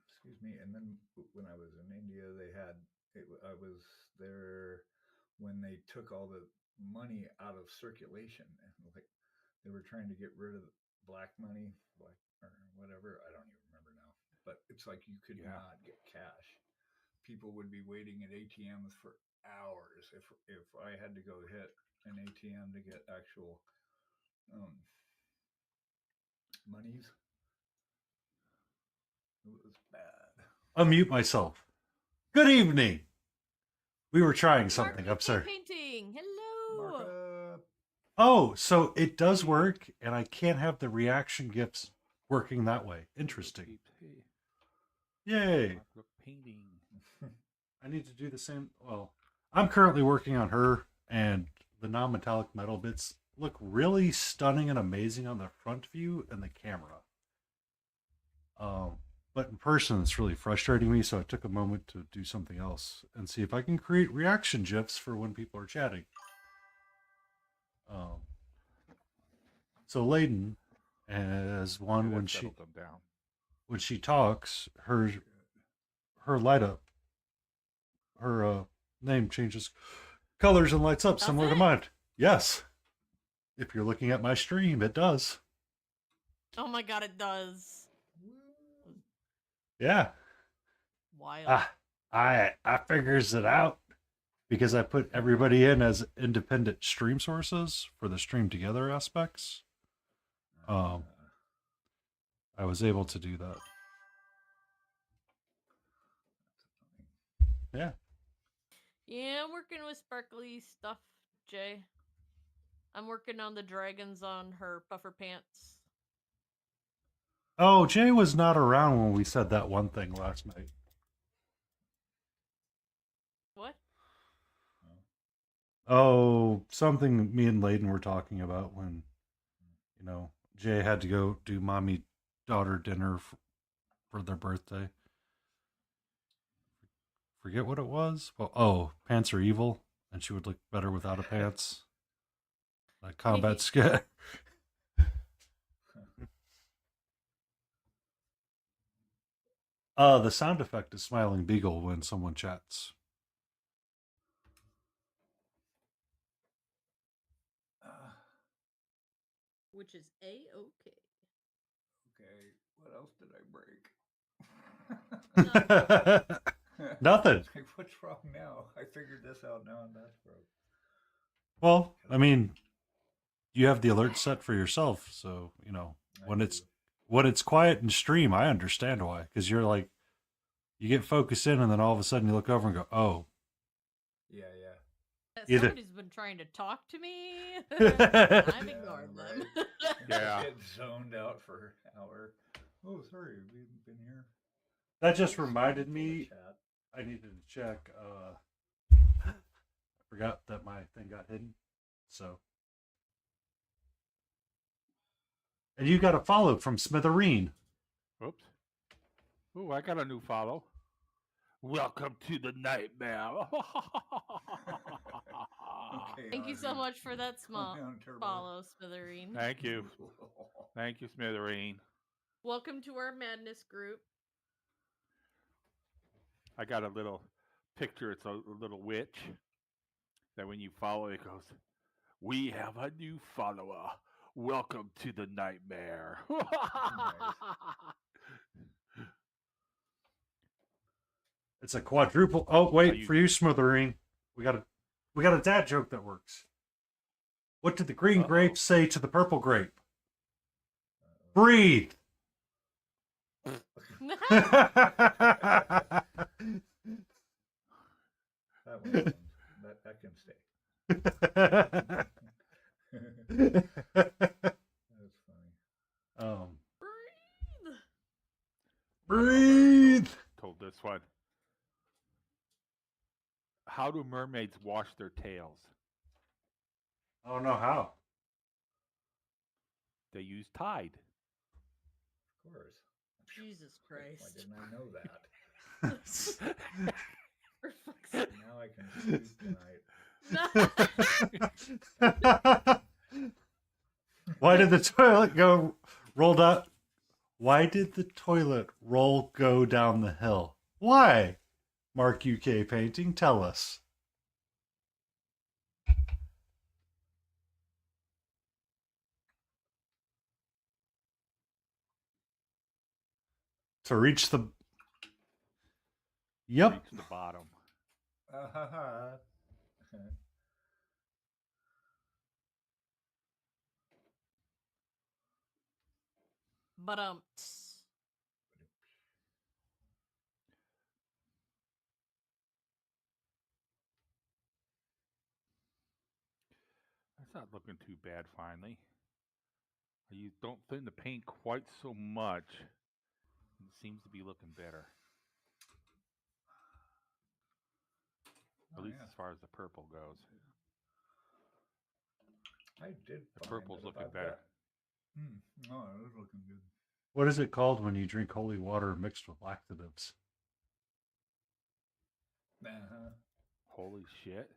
Excuse me. And then when I was in India, I was there when they took all the money out of circulation, and like they were trying to get rid of black money, or whatever. I don't even remember now. But it's like you could not get cash. People would be waiting at ATMs for hours if I had to go hit an ATM to get actual monies. It was bad. Unmute myself. Good evening. We were trying something. I'm sorry. Painting. Hello. Markup. Oh, so it does work, and I can't have the reaction gifts working that way. Interesting. Yay. Painting. I need to do the same. Well, I'm currently working on her, and the non-metallic metal bits look really stunning and amazing on the front view and the camera. But in person, it's really frustrating me, so I took a moment to do something else and see if I can create reaction GIFs for when people are chatting. So Layden as one when she talks, her light up, her name changes colors and lights up similar to mine. Yes. If you're looking at my stream, it does. Oh my god, it does. Yeah. Wild. I figures it out because I put everybody in as independent stream sources for the stream together aspects. I was able to do that. Yeah. Yeah, I'm working with sparkly stuff, Jay. I'm working on the dragons on her puffer pants. Oh, Jay was not around when we said that one thing last night. What? Oh, something me and Layden were talking about when, Jay had to go do mommy-daughter dinner for their birthday. Forget what it was. Well, pants are evil, and she would look better without a pants. Like combat skit. The sound effect is Smiling Beagle when someone chats. Which is A-okay. Okay, what else did I break? Nothing. Like, what's wrong now? I figured this out now and that's broke. Well, I mean, you have the alert set for yourself, so when it's quiet in stream, I understand why. Because you're like, you get focused in, and then all of a sudden you look over and go, "Oh, Yeah. Somebody's been trying to talk to me. I'm ignoring them. Yeah. I get zoned out for an hour. Oh, sorry, we haven't been here. That just reminded me. I needed to check. I forgot that my thing got hidden. So, and you got a follow from Smithereen. Oops. Ooh, I got a new follow. Welcome to the nightmare. Okay, Thank you so Ozzy. much for that small Calm down, Turbo. follow, Smithereen. Thank you. Thank you, Smithereen. Welcome to our madness group. I got a little picture. It's a little witch that when you follow it goes, "We have a new follower. Welcome to the nightmare." It's a quadruple. Oh, wait, for you, Smithereen. We got a dad joke that works. What did the green grape say to the purple grape? Breathe. That one, that can stay. That's funny. Breathe. Told this one. How do mermaids wash their tails? I don't know how. They use Tide. Of course. Jesus Christ. Why didn't I know that? For fuck's sake. Now I can sleep tonight. Why did the toilet go rolled out? Why did the toilet roll go down the hill? Why? Mark UK Painting, tell us. To reach the... Yep. Reach the bottom. But That's not looking too bad finally. You don't thin the paint quite so much. It seems to be looking better. At least as far as the purple goes. I did. The purple's looking better. Oh, it was looking good. What is it called when you drink holy water mixed with laxatives? Holy shit.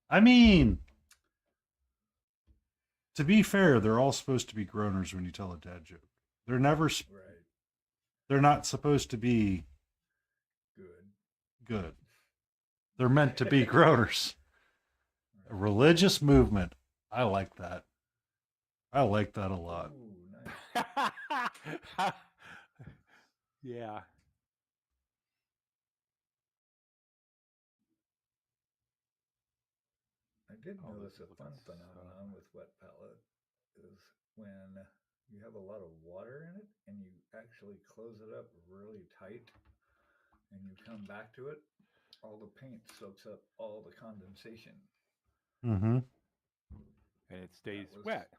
I mean, to be fair, they're all supposed to be groaners when you tell a dad joke. They're never... Right. They're not supposed to be Good. good. They're meant to be groaners. A religious movement. I like that. I like that a lot. Ooh, nice. Yeah. I did Oh, notice this a is fun looking so phenomenon with wet palette is when you have a lot of water in it and you actually close it up really tight and you come back to it, all the paint soaks up all the condensation. Mm-hmm. And it stays was- wet.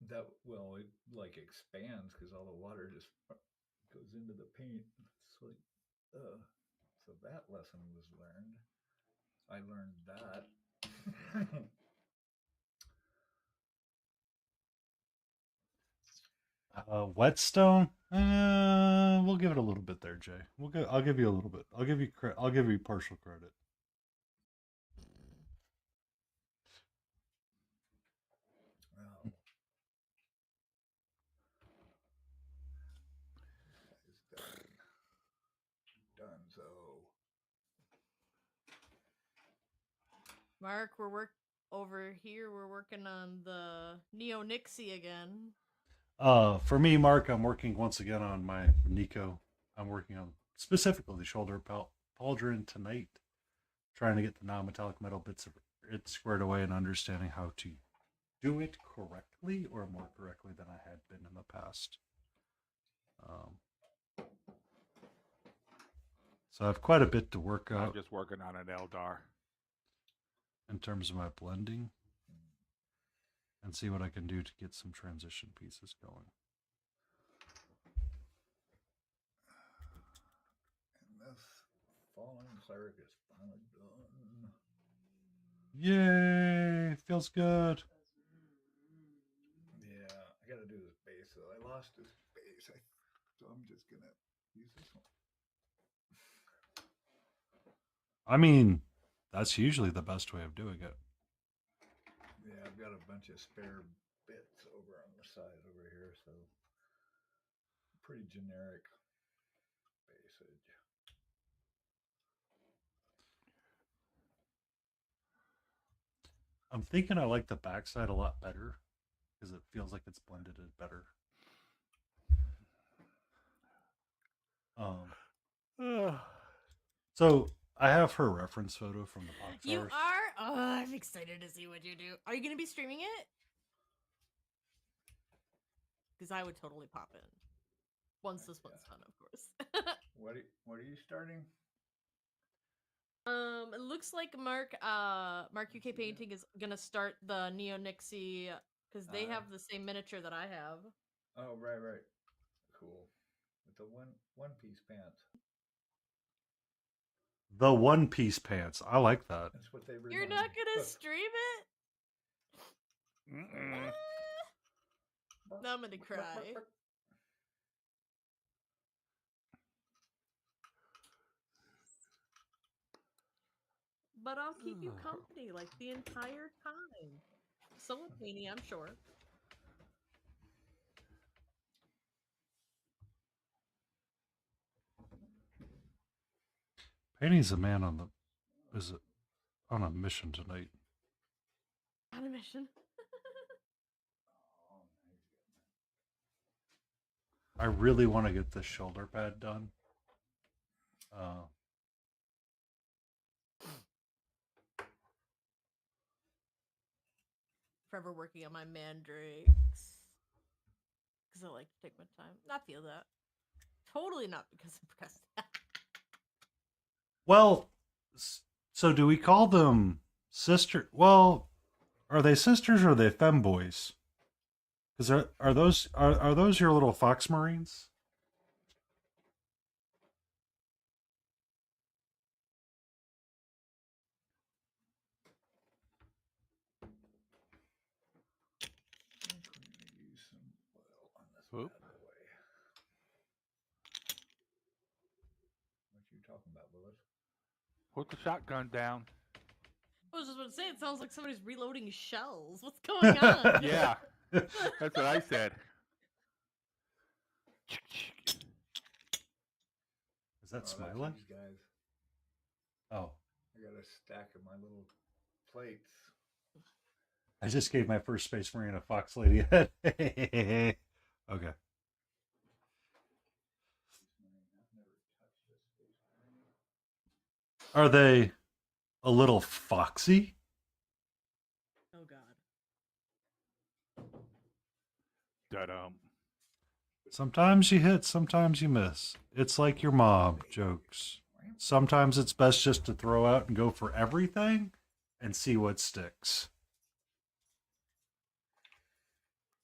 That well, it like expands because all the water just goes into the paint. It's like, so that lesson was learned. I learned that. Whetstone. We'll give it a little bit there, Jay. I'll give you a little bit. I'll give you partial credit. Oh. It's done. Donezo. Mark, over here. We're working on the Neo Nixie again. For me, Mark, I'm working once again on my Nico. I'm working on specifically the shoulder pauldron tonight, trying to get the non-metallic metal bits of it squared away and understanding how to do it correctly or more correctly than I had been in the past. So I have quite a bit to work I'm out just working on an Eldar. in terms of my blending and see what I can do to get some transition pieces going. And this falling cleric is finally done. Yay! Feels good. Yeah, I got to do this base. So I lost this base, so I'm just gonna use this one. I mean, that's usually the best way of doing it. Yeah, I've got a bunch of spare bits over on the side over here, so pretty generic basage. I'm thinking I like the backside a lot better because it feels like it's blended it better. So I have her reference photo from the box. You are? Oh, I'm excited to see what you do. Are you going to be streaming it? Because I would totally pop in. Once this one's done, of course. What are you starting? It looks like Mark UK Painting is gonna start the Neo Nixie because they have the same miniature that I have. Oh, right. Cool. With the one piece pants. The one piece pants. I like that. That's what they remind You're not me. gonna Look. stream it? Now I'm gonna cry. But I'll keep you company like the entire time. So will Painty, I'm sure. Painting's a man on a mission tonight. On a mission. I really want to get this shoulder pad done. Forever working on my mandrakes. Because I like to take my time. I feel that. Totally not because I'm pressed. Well, so do we call them sister? Well, are they sisters or are they femboys? Because are those your little fox marines? Use some oil on this Oop. bad boy. What you talking about, Willis? Put the shotgun down. I was just about to say, it sounds like somebody's reloading shells. What's going on? Yeah, that's what I said. Is that That's Smiley? these guys. Oh, I got a stack of my little plates. I just gave my first Space Marine a Fox Lady head. Okay. I've never touched a Space Marine. Are they a little foxy? Oh God. Da-dum. Sometimes you hit, sometimes you miss. It's like your mom jokes. Sometimes it's best just to throw out and go for everything and see what sticks.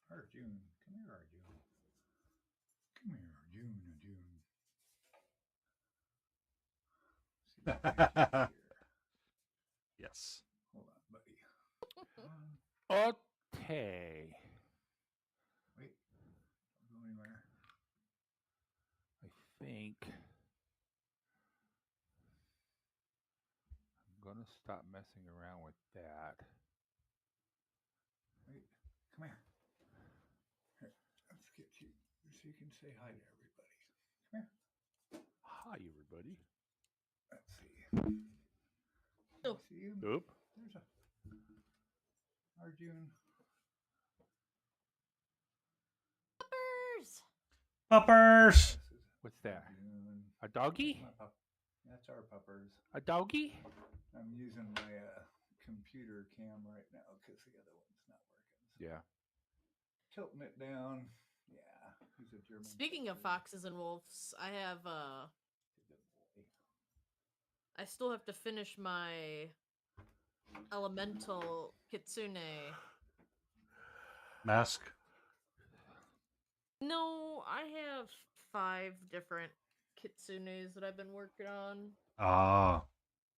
Arjun, come here, Arjun. Come here, Arjun, Arjun. See what I can do here. Yes. Hold on, buddy. Okay. Wait, don't go anywhere. I think I'm gonna stop messing around with that. Wait, come here. Here, let's get you so you can say hi to everybody. Come here. Hi, everybody. Let's see. Oh. See him? Oop. There's a Arjun. Peppers. Puppers! This is What's that? Arjun. A doggy? My pup. That's our puppers. A doggy? I'm using my computer cam right now because the other one's not working. So Yeah. tilting it down. Yeah, he's a German. Speaking of Shepherd. foxes and wolves, I have He's a good boy. I still have to finish my elemental kitsune. Mask. No, I have 5 different kitsunes that I've been working on Ah.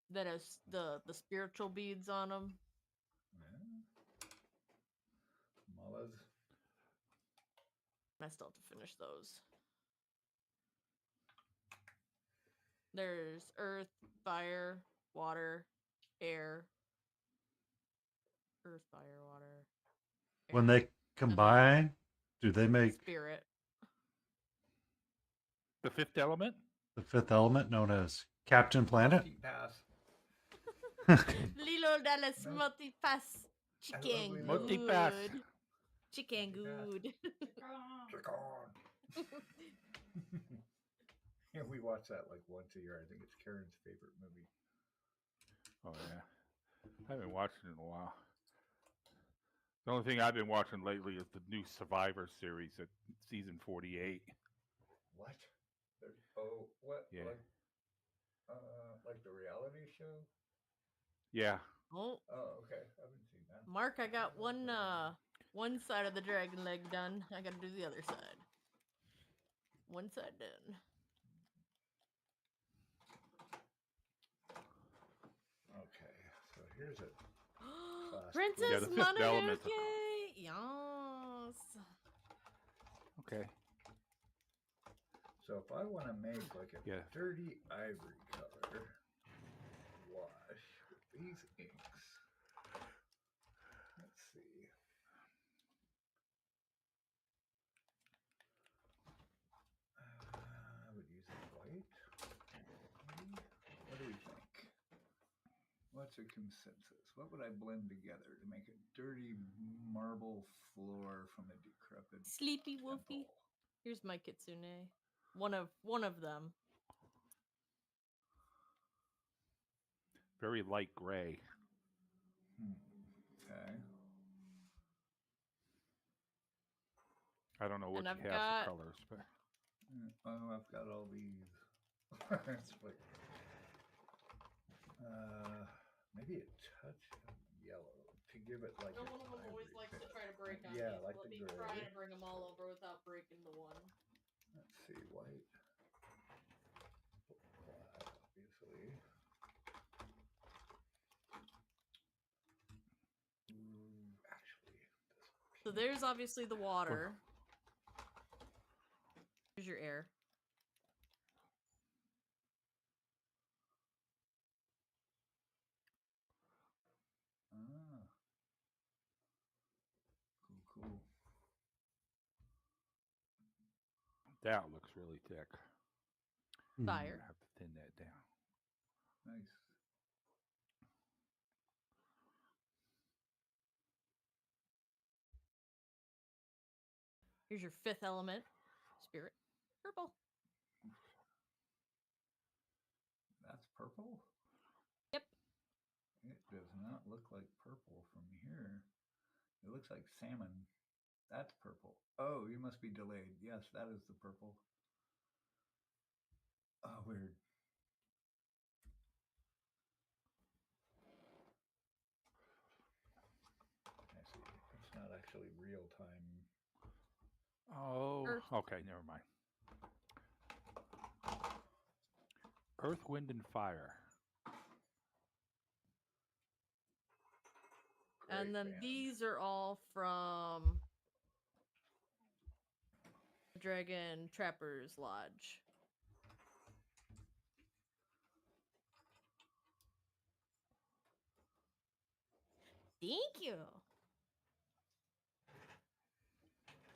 that has the spiritual beads on them. Yeah. Mullahs. I still have to finish those. There's earth, fire, water, air. Earth, fire, water. When air, they combine, do they make spirit. The fifth element? the fifth element known as Captain Planet? Multi-pass. Lilo Dallas No. multi-pass. I love Chicken Lilo. Multi-pass. good. Chicken Multi-pass. good. Click on. Yeah, we watch that like once a year. I think it's Karen's favorite movie. Oh, yeah. I haven't watched it in a while. The only thing I've been watching lately is the new Survivor series at season 48. What? Oh, what? Yeah. Like the reality show? Yeah. Oh, Oh, okay. I haven't seen that. Mark, I got one side of the dragon leg done. I gotta do the other side. One side done. Okay, so here's a class. Princess Yeah, the fifth element. Mononoke! Yes. quiz. Okay. So if I want to make like a Yeah. dirty ivory color wash with these inks, let's see. I would use white. Maybe? What do we think? What's a consensus? What would I blend together to make a dirty marble floor from a decrepit Sleepy Wolfie. temple? Here's my kitsune. One of them. Very light gray. Okay. I don't know what And you I've have got- for colors, but Oh, I've got all these. It's like, maybe a touch of yellow to give it like an ivory finish. Yeah, like the gray. bring them all over without breaking the one. Let's see, white. Collab, obviously. Actually, this So there's obviously the water. Here's your air. Ah. Cool. that looks really thick. Hmm. Fire. I have to thin that down. Nice. Here's your 5th element, spirit. Purple. That's purple? Yep. It does not look like purple from here. It looks like salmon. That's purple. Oh, you must be delayed. Yes, that is the purple. Oh, weird. I see. It's not actually real time. Oh, Earth. okay, never mind. Earth, wind, and fire. And Great then band. these are all from Dragon Trapper's Lodge. Thank you.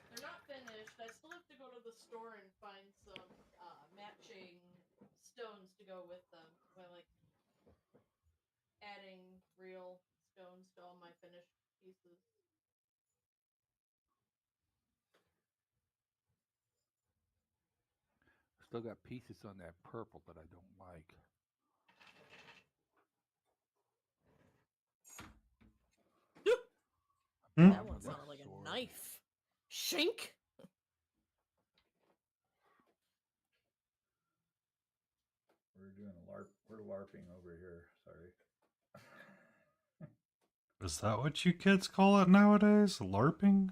They're not finished. I still have to go to the store and find some matching stones to go with them. I like adding real stones to all my finished pieces. Still got pieces on that purple that I don't like. Hmm? That one sounded like a knife. Shink. We're doing a LARP. We're LARPing over here. Sorry. Is that what you kids call it nowadays? LARPing?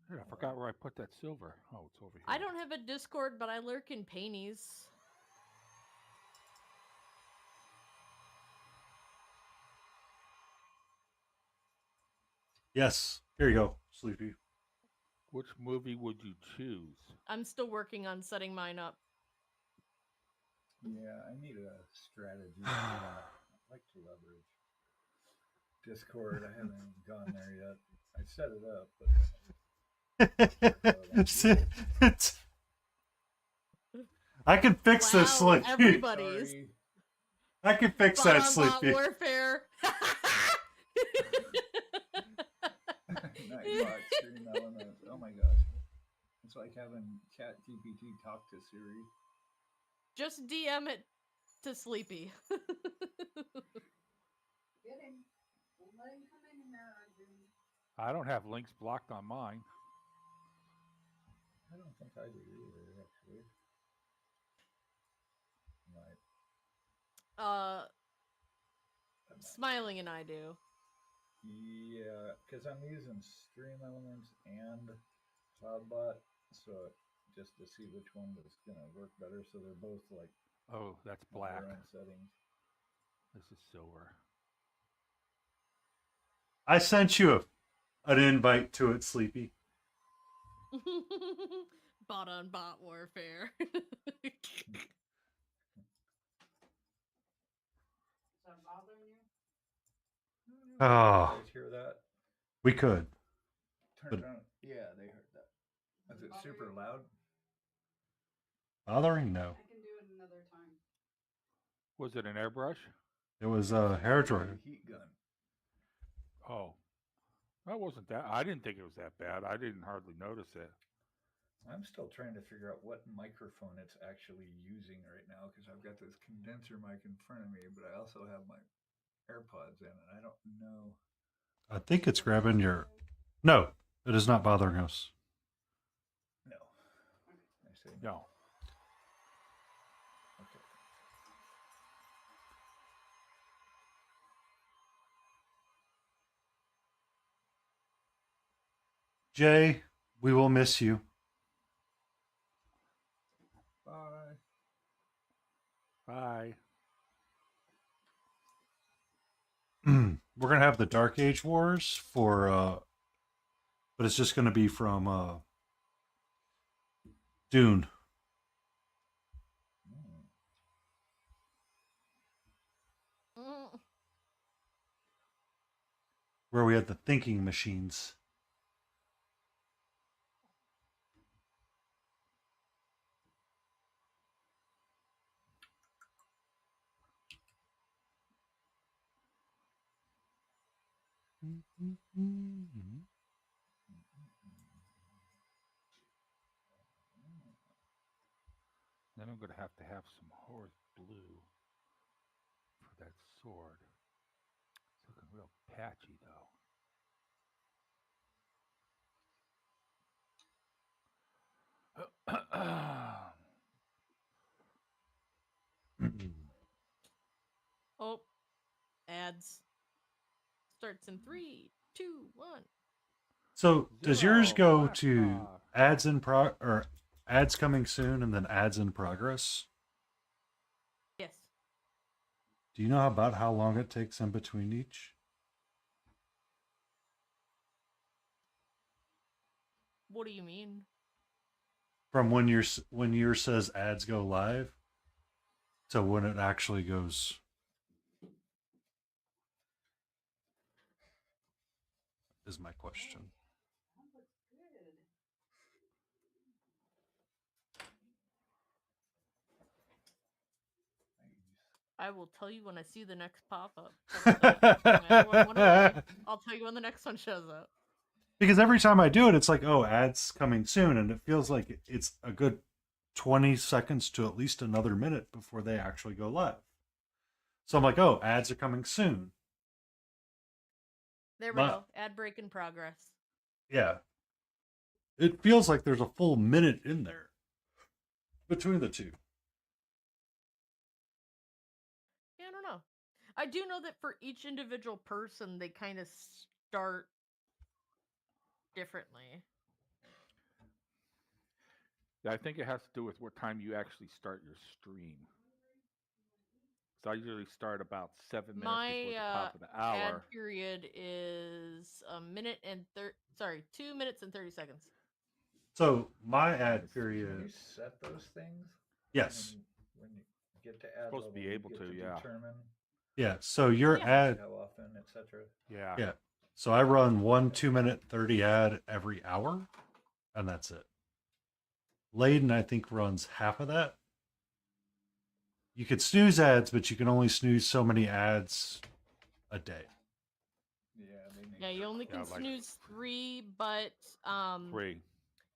Hey, I forgot where I put that silver. Oh, it's over here. I don't have a Discord, but I lurk in painties. Yes. Here you go, Sleepy. Which movie would you choose? I'm still working on setting mine up. Yeah, I need a strategy for that. I'd like to leverage Discord. I haven't even gone there yet. I set it up, but I can fix this, Wow, Sleepy. everybody's sorry. I can fix that, Sleepy. warfare. Nightbot stream elements. Oh my gosh. It's like having Chat GPT talk to Siri. Just DM it to Sleepy. Get him. Don't let him come in there, Arjun. I don't have links blocked on mine. I don't think I do either, actually. Right. Smiling and I do. Yeah, because I'm using Stream Elements and CloudBot, so just to see which one was gonna work better. So they're both like Oh, that's on black. their own settings. This is silver. I sent you an invite to it, Sleepy. Bot on bot warfare. Is that bothering you? Oh. You guys hear that? We could. Turn But- it on. Yeah, they heard that. Is it super loud? Bothering? No. I can do it another time. Was it an airbrush? It was a hair dryer. Heat gun. Oh, that wasn't that. I didn't think it was that bad. I didn't hardly notice it. I'm still trying to figure out what microphone it's actually using right now because I've got this condenser mic in front of me, but I also have my AirPods in, and I don't know. I think it's grabbing your... No, it is not bothering us. No. I say No. Okay. Jay, we will miss you. Bye. Bye. We're going to have the Dark Age Wars for... but it's just going to be from Dune. Mm. Where we had the thinking machines. Then I'm going to have some horse blue for that sword. It's looking real patchy though. Oh, ads. Starts in 3, 2, 1. So does yours Zero, go black to bar. ads in or ads coming soon and then ads in progress? Yes. Do you know about how long it takes in between each? What do you mean? From when yours says ads go live to when it actually goes. Is my question. That looks good. I will tell you when I see the next pop up. How about that? No matter what one arrives, I'll tell you when the next one shows up. Because every time I do it, it's like, oh, ads coming soon, and it feels like it's a good 20 seconds to at least another minute before they actually go live. So I'm like, oh, ads are coming soon. There we My- go. Ad break in progress. Yeah. It feels like there's a full minute in there between the two. Yeah, I don't know. I do know that for each individual person, they kind of start differently. Yeah, I think it has to do with what time you actually start your stream. So I usually start about 7 minutes My before the top of the ad hour. period is 2 minutes and 30 seconds. So my Can ad you period. set those things? Yes. When you get to ad Supposed to level, be able you get to, to yeah. determine Yeah. So your Yeah. ad. how often, etc. Yeah. Yeah. So I run 1 2-minute 30 ad every hour, and that's it. Layden, I think, runs half of that. You could snooze ads, but you can only snooze so many ads a day. Yeah, they make Yeah, you only Yeah, can like- snooze 3, but 3.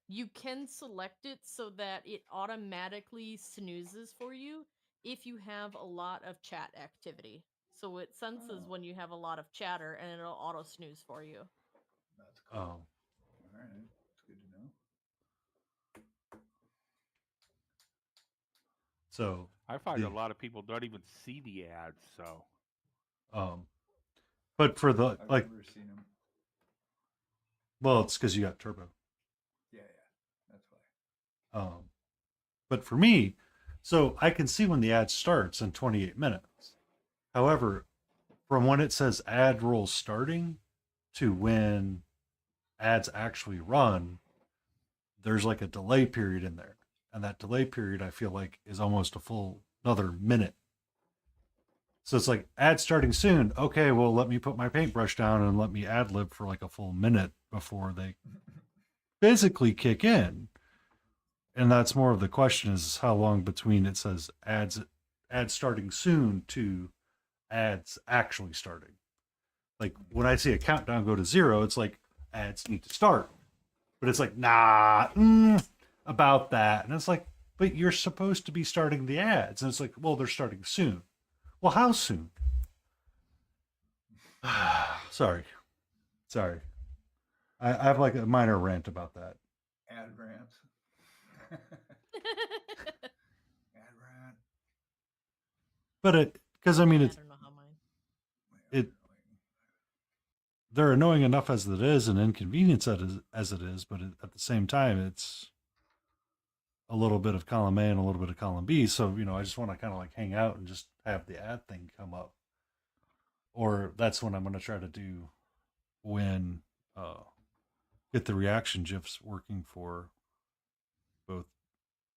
you can select it so that it automatically snoozes for you if you have a lot of chat activity. So it senses Oh. when you have a lot of chatter and it'll auto snooze for you. That's cool. Oh. All right, it's good to know. So I find the- a lot of people don't even see the ads, so but for the I've like, never seen them. well, it's because you got turbo. Yeah, that's why. But for me, so I can see when the ad starts in 28 minutes. However, from when it says ad roll starting to when ads actually run, there's like a delay period in there. And that delay period, I feel like, is almost a full another minute. So it's like ad starting soon. Okay, well, let me put my paintbrush down and let me ad lib for like a full minute before they physically kick in. And that's more of the question is how long between it says ads starting soon to ads actually starting. Like when I see a countdown go to 0, it's like ads need to start. But it's like, nah, about that. And it's like, but you're supposed to be starting the ads. And it's like, well, they're starting soon. Well, how soon? Sorry. I have like a minor rant about that. Ad rants. Ad rant. But it, because I mean, I it's, don't know how mine. it, they're annoying enough as it is and inconvenience as it is, but at the same time, it's a little bit of column A and a little bit of column B. So, I just want to kind of like hang out and just have the ad thing come up. Or that's what I'm going to try to do when get the reaction GIFs working for both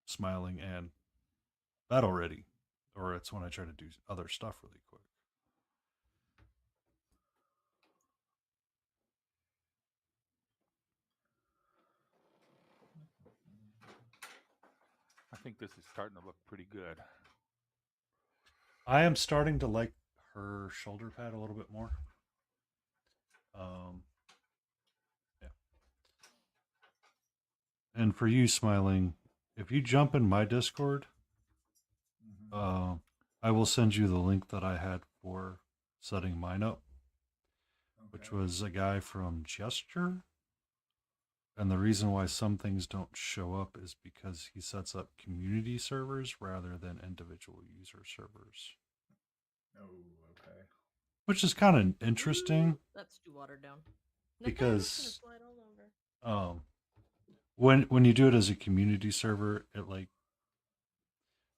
Smiling and Battle Ready. Or it's when I try to do other stuff really quick. I think this is starting to look pretty good. I am starting to like her shoulder pad a little bit more. Um, yeah. And for you, Smiling, if you jump in my Discord, Mm-hmm. I will send you the link that I had for setting mine up, which Okay. was a guy from Gesture. And the reason why some things don't show up is because he sets up community servers rather than individual user servers, Oh, okay. which is kind of interesting That's too watered down. Nathaniel's gonna because slide all over. when you do it as a community server, it like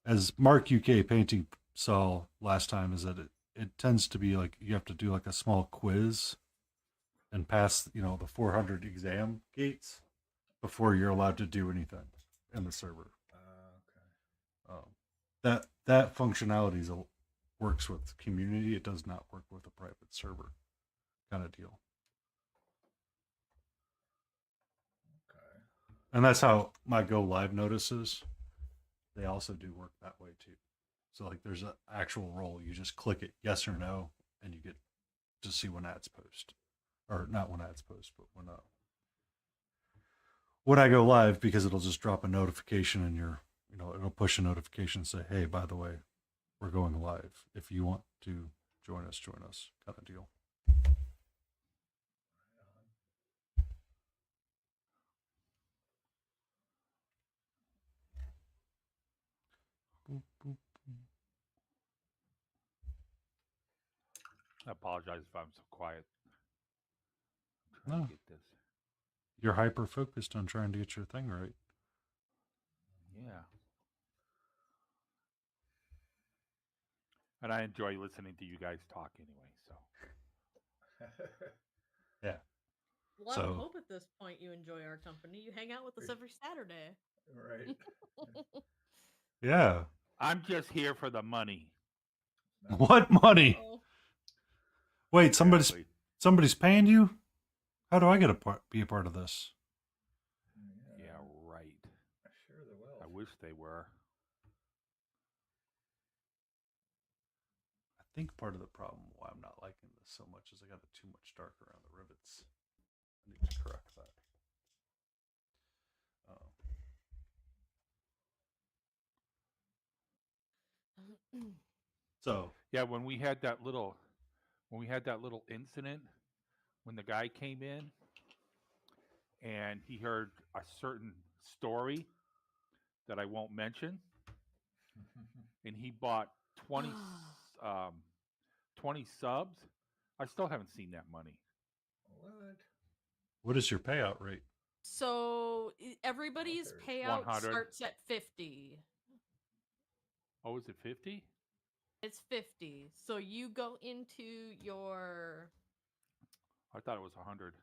as Mark UK Painting saw last time is that it tends to be like you have to do like a small quiz and pass the 400 exam gates before you're allowed to do anything in the server. Okay. That functionality works with community. It does not work with a private server kind of deal. Okay. And that's how my go live notices. They also do work that way too. So like there's an actual role. You just click it yes or no, and you get to see when ads post, or not when ads post, but when I go live, because it'll just drop a notification in your, it'll push a notification and say, hey, by the way, we're going live. If you want to join us, kind of deal. Boop, boop, boop. I apologize if I'm so quiet. I'm trying No, to get this. you're hyper focused on trying to get your thing right. Yeah. And I enjoy listening to you guys talk anyway. So Yeah. Well, I So- would hope at this point you enjoy our company. You hang out with us every Saturday. Right. Yeah. I'm just here for the money. No. What money? Oh, Wait, Exactly. somebody's paying you? How do I get be a part of this? Yeah, right. Sure they will. I wish they were. I think part of the problem why I'm not liking this so much is I got it too much dark around the rivets. I need to correct that. So Yeah, when we had that little incident when the guy came in and he heard a certain story that I won't mention, and he bought 20 um, 20 subs. I still haven't seen that money. What? what is your payout rate? so everybody's there's payout 100. starts at 50. Oh, is it 50? It's 50. So you go into your I thought it was 100.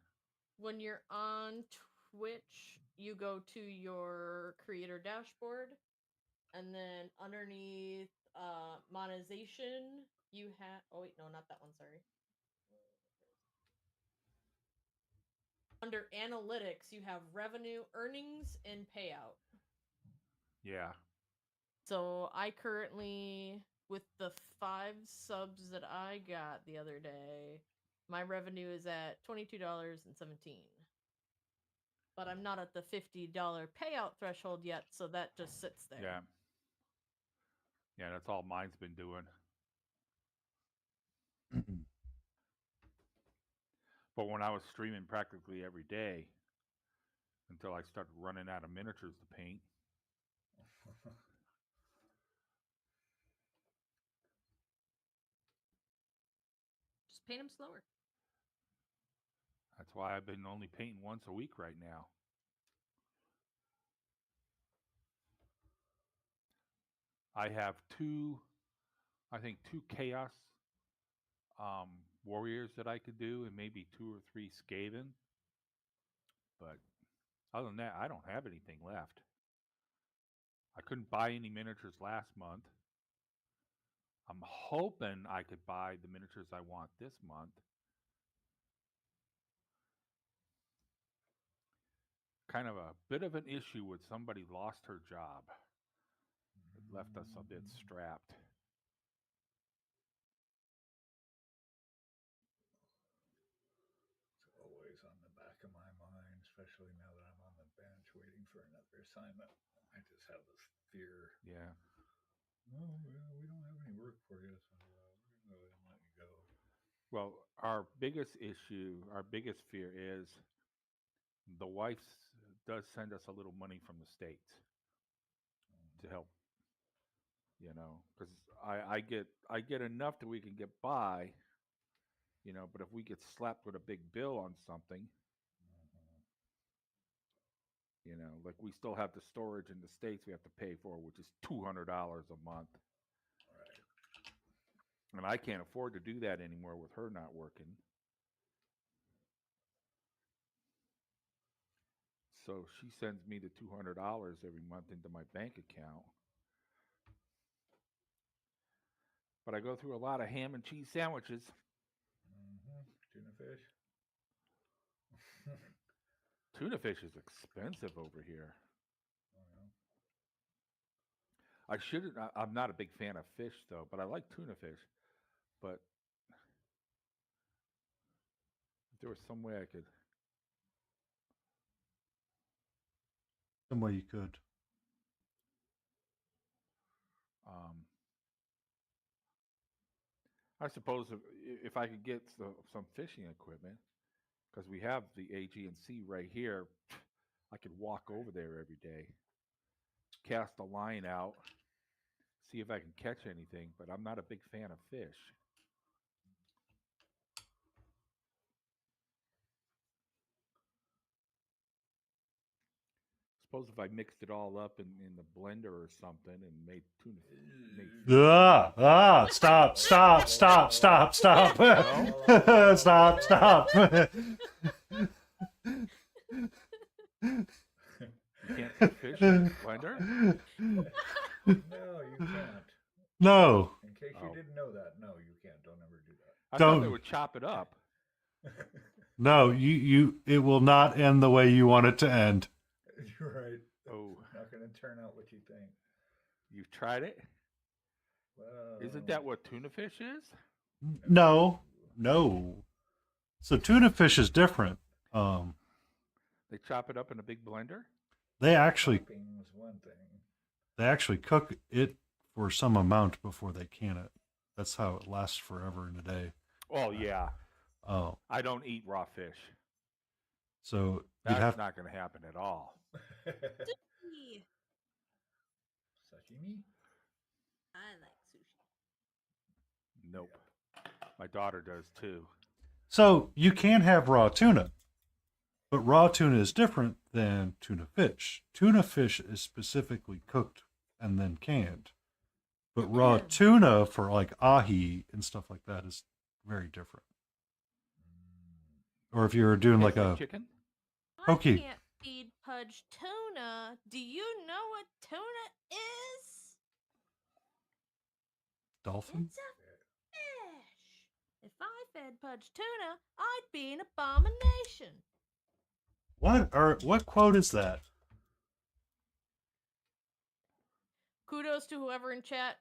when you're on Twitch, you go to your creator dashboard, and then underneath monetization, you have. Oh wait, no, not that one. Sorry. Under analytics, you have revenue, earnings, and payout. Yeah. So I currently, with the 5 subs that I got the other day, my revenue is at $22.17. But I'm not at the $50 payout threshold yet, so that just sits there. Yeah. Yeah, that's all mine's been doing. But when I was streaming practically every day until I started running out of miniatures to paint, Just paint them slower. that's why I've been only painting once a week right now. I have I think two chaos warriors that I could do, and maybe 2 or 3 Skaven. But other than that, I don't have anything left. I couldn't buy any miniatures last month. I'm hoping I could buy the miniatures I want this month. Kind of a bit of an issue with somebody lost her job. It left us a bit strapped. for another assignment. I just have this fear. Yeah. Oh, well, we don't have any work for you, so we're going to go ahead and let you go. Well, our biggest issue, our biggest fear is the wife does send us a little money from the states to help. Because I get enough that we can get by. But if we get slapped with a big bill on something, like we still have the storage in the states we have to pay for, which is $200 a month, Right. and I can't afford to do that anymore with her not working. So she sends me the $200 every month into my bank account. But I go through a lot of ham and cheese sandwiches. Tuna fish. Tuna fish is expensive over here. Oh, I shouldn't. I'm not a big fan of fish though, but I like tuna fish. But if there was some way I could, Some way you could. I suppose if I could get some fishing equipment, because we have the AG&C right here, I could walk over there every day, cast a line out, see if I can catch anything. But I'm not a big fan of fish. Suppose if I mixed it all up in the blender or something and made tuna. Stop, stop, stop, stop, stop. Stop, stop. You can't put fish in a blender? No, you can't. No. In case you didn't know that, no, you can't. Don't ever do that. I thought they Don't. would chop it up. No, it will not end the way you want it to end. You're right. Oh. It's not going to turn out what you think. You've tried it? Well, Isn't that what tuna fish is? No. So tuna fish is different. They chop it up in a big blender? They actually chopping is one thing. They actually cook it for some amount before they can it. That's how it lasts forever in a day. Oh, yeah. Oh, I don't eat raw fish. so That's not going to happen at all. Sushi. Sashimi? I like sushi. Nope. My daughter does too. So you can have raw tuna, but raw tuna is different than tuna fish. Tuna fish is specifically cooked and then canned, but raw tuna for like ahi and stuff like that is very different. Or if you're doing like a chicken? Okay. I can't feed Pudge tuna. Do you know what tuna is? dolphin. It's a fish. If I fed Pudge tuna, I'd be an abomination. What quote is that? Kudos to whoever in chat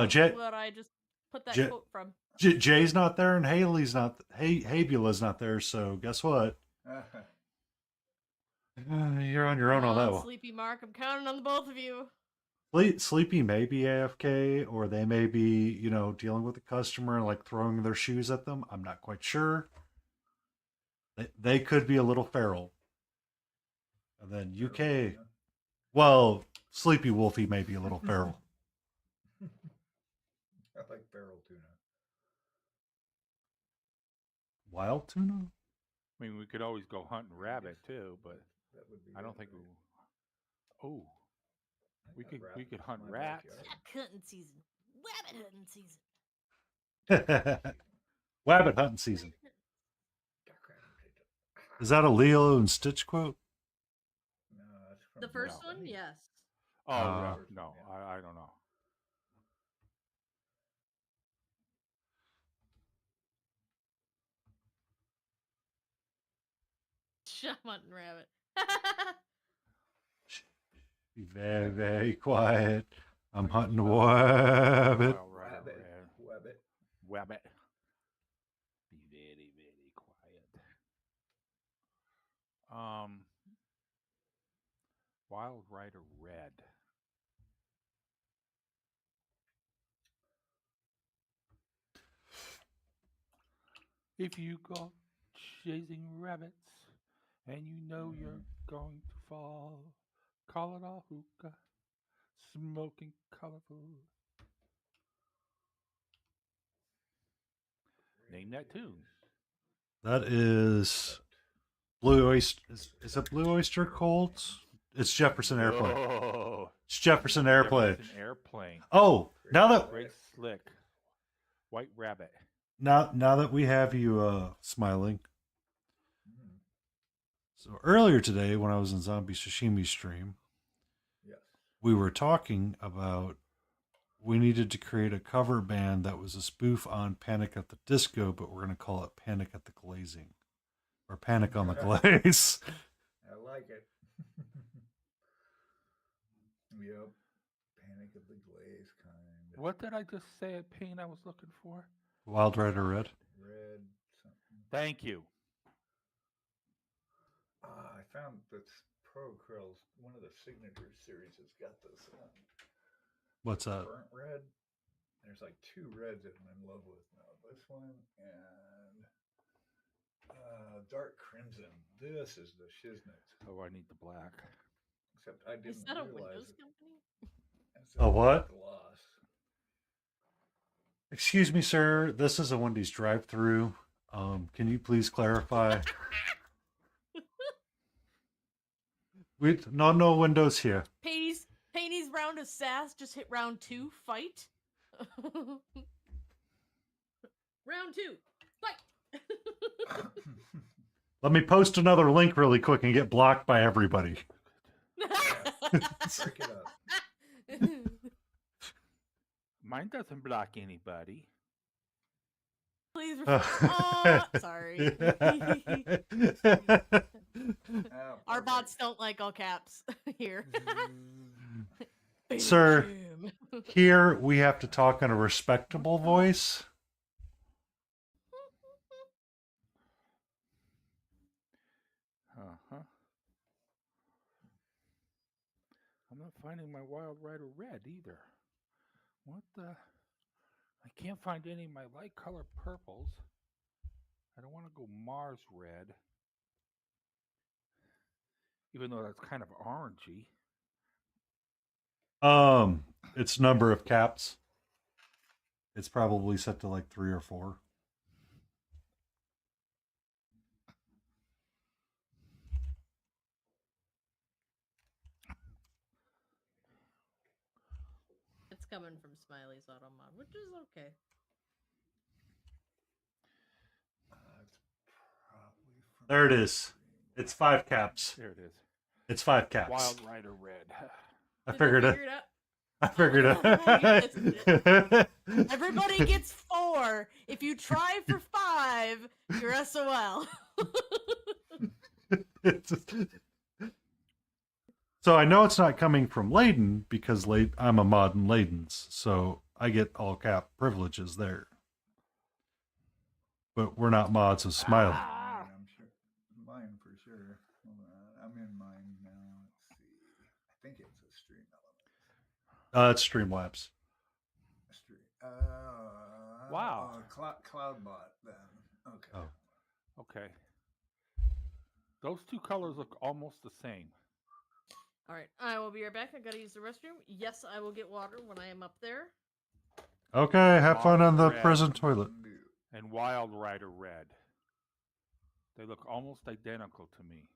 Jay, what I just put that J- quote from. Jay's not there and Haley's not. Habula's not there. So guess what? You're on your own on that one. Sleepy Mark, I'm counting on the both of you. Sleepy may be AFK, or they may be, dealing with a customer and like throwing their shoes at them. I'm not quite sure. They could be a little feral. And then UK, well, Sleepy Wolfie may be a little feral. I like feral tuna. Wild tuna? I mean, we could always go hunting rabbit too, but That would be I don't think really we. Oh, we could hunt rats. Duck hunting season. Rabbit hunting season. Wabbit hunting season. Duck rabbit season. Is that a Lilo and Stitch quote? No, that's from The first no. one, yes. Oh, no, yeah. I don't know. I'm hunting rabbit. Be very, very quiet. I'm hunting a wabbit. Wabbit. Be very, very quiet. Wild Rider Red. If you go chasing rabbits and you know you're going to fall, call it a hookah, smoking colorful. Name that tune. That is Blue Oyster. Is it Blue Oyster Cult? It's Jefferson Airplane. Oh, It's Jefferson Airplane. Jefferson Airplane. Oh, now that Greg Slick. White Rabbit. now that we have you smiling. Mm, So earlier today, when I was in Zombie Sashimi stream, yes. we were talking about we needed to create a cover band that was a spoof on Panic at the Disco, but we're going to call it Panic at the Glazing or Panic on the Glaze. I like it. Yep. Panic of the Glaze kind. What did I just say at paint I was looking for? Wild Rider Red. Red something. Thank you. I found this Pro Curls, one of the signature series has got this What's that? burnt red. There's like two reds that I'm in love with now. This one and dark crimson. This is the shiznit. Oh, I need the black. Except I didn't Is that a realize Windows it. company? It's A what? Gloss. Excuse me, sir. This is a Wendy's drive-through. Can you please clarify? No windows here. Patey's round of sass just hit round 2. Fight. Round 2. Fight. Let me post another link really quick and get blocked by everybody. Break it up. Mine doesn't block anybody. Please. Oh, Sorry. Our bots don't like all caps here. Sir, here we have to talk in a respectable voice. Uh-huh. I'm not finding my Wild Rider Red either. What the? I can't find any of my light color purples. I don't want to go Mars Red. Even though that's kind of orangey. It's number of caps. It's probably set to like 3 or 4. It's coming from Smiley's Automod, which is okay. There it is. It's 5 caps. There it is. It's 5 caps. Wild Rider Red. I Did figured they it. figure out? I figured it. Everybody gets 4. If you try for 5, you're SOL. So I know it's not coming from Layden because I'm a mod in Layden's, so I get all cap privileges there. But we're not mods of Smiley. I'm sure. Mine for sure. Hold on. I'm in mine now. Let's see. I think it's a stream element. It's Streamlabs. Wow. Cloudbot then. Okay. Oh. Okay. Those two colors look almost the same. All right, I will be right back. I gotta use the restroom. Yes, I will get water when I am up there. Okay, have fun on the Red. prison toilet. And Wild Rider Red. They look almost identical to me.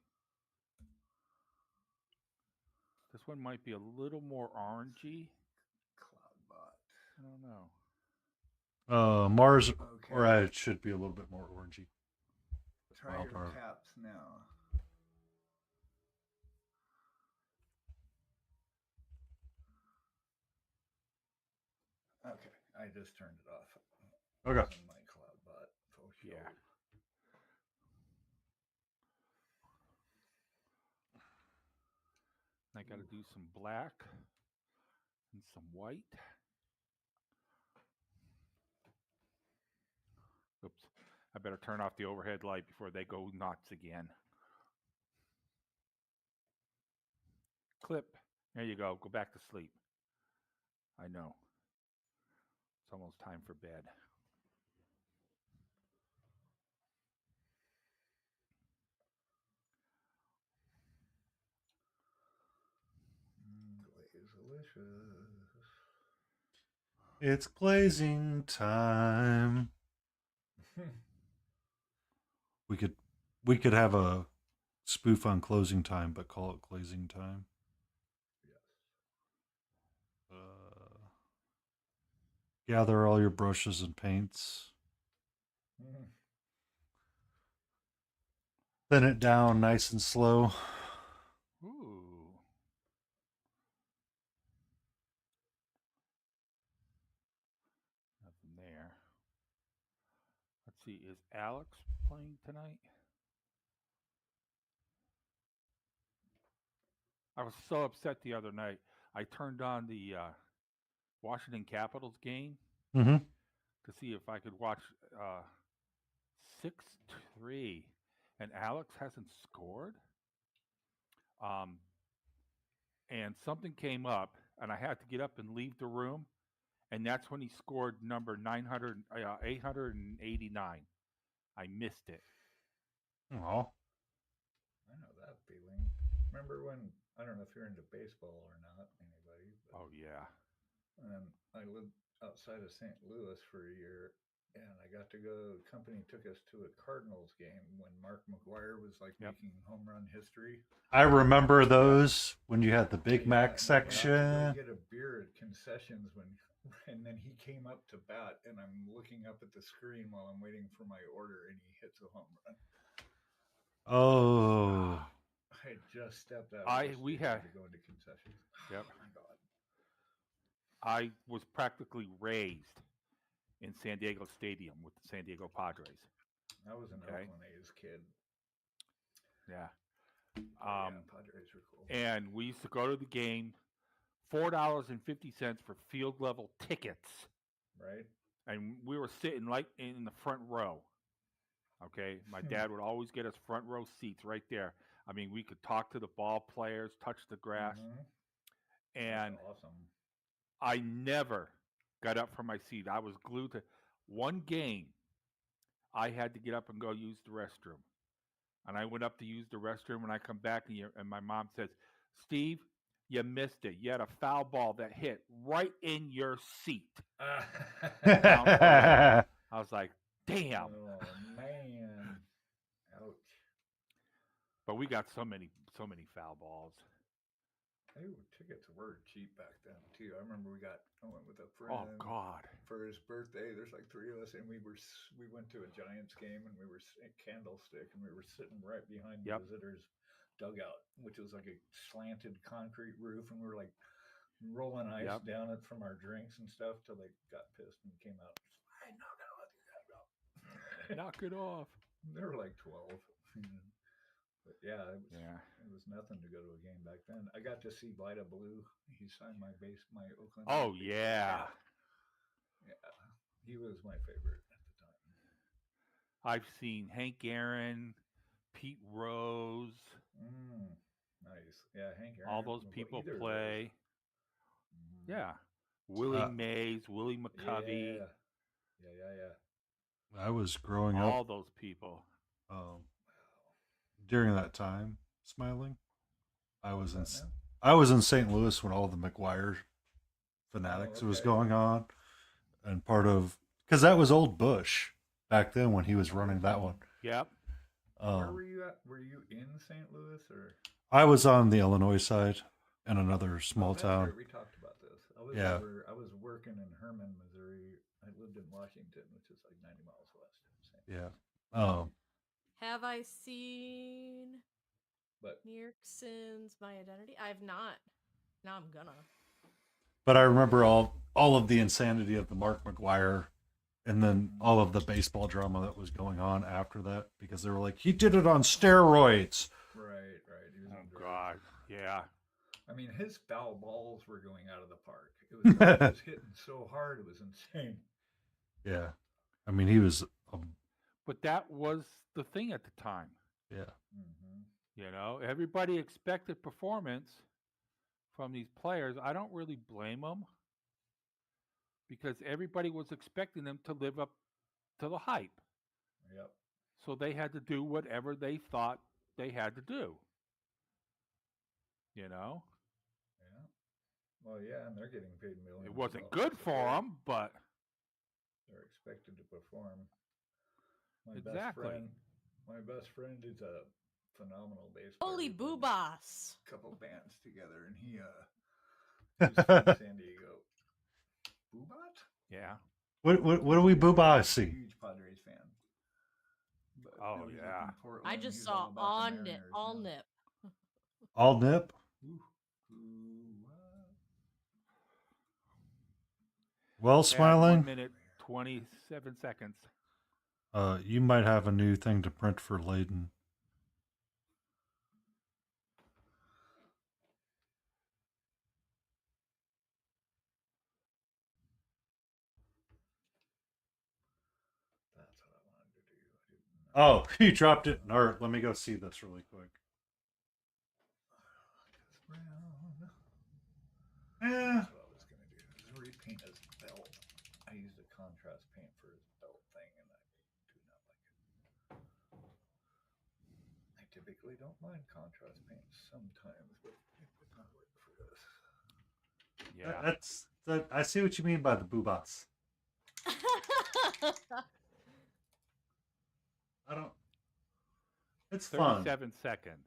This one might be a little more orangey. Cloudbot. I don't know. Mars, Okay. or it should be a little bit more orangey. Try Wild your Rider. caps now. Okay, I just turned it off. Okay. On my Cloudbot. For sure. Yeah. I got to do some black and some white. Oops. I better turn off the overhead light before they go nuts again. clip. There you go. Go back to sleep. I know. It's almost time for bed. Glazalicious. It's glazing time. We could have a spoof on closing time, but call it glazing time. Yes. Gather all your brushes and paints. Thin it down nice and slow. Ooh. Nothing there. Let's see. Is Alex playing tonight? I was so upset the other night. I turned on the Washington Capitals game Mm-hmm. to see if I could watch 6-3, and Alex hasn't scored. And something came up, and I had to get up and leave the room, and that's when he scored number 889. I missed it. Oh. I know that feeling. Remember when, I don't know if you're into baseball or not, anybody, but Oh yeah. I lived outside of St. Louis for a year, and I got to go. The company took us to a Cardinals game when Mark McGuire was like Yep. making home run history. I remember those when you had the Big Yeah, Mac and I went out to section. go get a beer at concessions and then he came up to bat, and I'm looking up at the screen while I'm waiting for my order, and he hits a home run. Oh. I had just stepped out of the We stadium had. to go into concessions. Yep. Oh my God. I was practically raised in San Diego Stadium with the San Diego Padres. I was an Okay. Oakland A's kid. Yeah. Yeah, Padres were cool. And we used to go to the game, $4.50 for field level tickets. Right. And we were sitting like in the front row. Okay. My dad would always get us front row seats right there. I mean, we could talk to the ball players, touch the grass. Mm-hmm. And That's awesome. I never got up from my seat. I was glued to one game. I had to get up and go use the restroom. And I went up to use the restroom, and I come back, and my mom says, Steve, you missed it. You had a foul ball that hit right in your seat. Down below. I was like, damn. Oh man. Ouch. But we got so many foul balls. Tickets were cheap back then too. I remember I went with a friend. Oh God. For his birthday. There's like three of us, and we went to a Giants game, and we were at Candlestick, and we were sitting right behind the visitors' dugout, which was like a slanted concrete roof, and we were like rolling ice down it from our drinks and stuff till they got pissed and came out. Hey, knock it off, you guys go. Knock it off. They were like 12. But yeah, it was nothing to go to a game back then. I got to see Vida Blue. He signed my Oakland. Oh yeah. Yeah, he was my favorite at the time. I've seen Hank Aaron, Pete Rose. Nice. Yeah, Hank Aaron. All those people play. Yeah. Willie Mays, Willie McCovey. Yeah. I was growing up. All those people. During that time, Smiling, I was in St. Louis when all the McGuire fanatics was going on, and because that was Old Bush back then when he was running that one. Yep. Where were you at? Were you in St. Louis or? I was on the Illinois side in another small town. Right. We talked about this. I was working in Herman, Missouri. I lived in Washington, which is like 90 miles west. Yeah. Have I seen New York Since My Identity? I've not. Now I'm gonna. But I remember all of the insanity of the Mark McGuire, and then all of the baseball drama that was going on after that, because they were like, he did it on steroids. Right. Oh God, yeah. I mean, his foul balls were going out of the park. It was hitting so hard, it was insane. Yeah, I mean, he was. But that was the thing at the time. Yeah. You know, everybody expected performance, from these players, I don't really blame them because everybody was expecting them to live up to the hype. Yep. So they had to do whatever they thought they had to do. You know, Yeah. Well, yeah, and they're getting paid millions. it wasn't of good dollars, so for them, but they're expected to perform. exactly. My best friend is a phenomenal bass player. Holy We played boo-boss. a couple bands together, and he's from San Diego. Boobot? Yeah. What do we booba see? Huge Padres fan. But Oh, now he's up yeah. in Portland, I and just he's saw all about the all nip, Mariners all now. nip. All nip. Ooh. Well, Add 1 Smiling, minute 27 seconds. you might have a new thing to print for Layden. That's what I wanted to do. I didn't know. Oh, you dropped it. All right, let me go see this really quick. Yeah. That's what I was going to do. Is repaint his belt. I used a contrast paint for his belt thing, and I do not like it. I typically don't mind contrast paint sometimes, but it would not work for this. Yeah. I see what you mean by the boobas. I don't. It's fun, 37 seconds.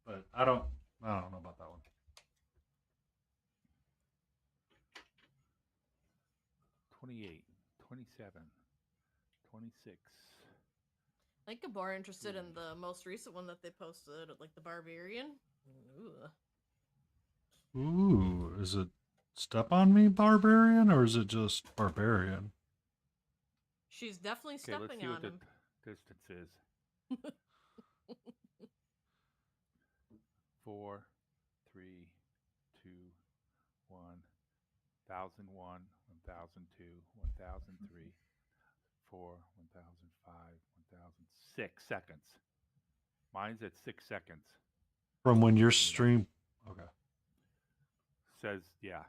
but I don't know about that one. $28, $27, $26. I think I'm more interested in the most recent one that they posted, like the Barbarian. Ooh. Ooh, is it Step on Me Barbarian or is it just Barbarian? She's definitely Okay, let's stepping see on what the him. distance is. 4, 3, 2, 1, 1001, 1002, 1003, 4, 1005, 1006 seconds. Mine's at 6 seconds. From when your stream. Okay. Says, yeah.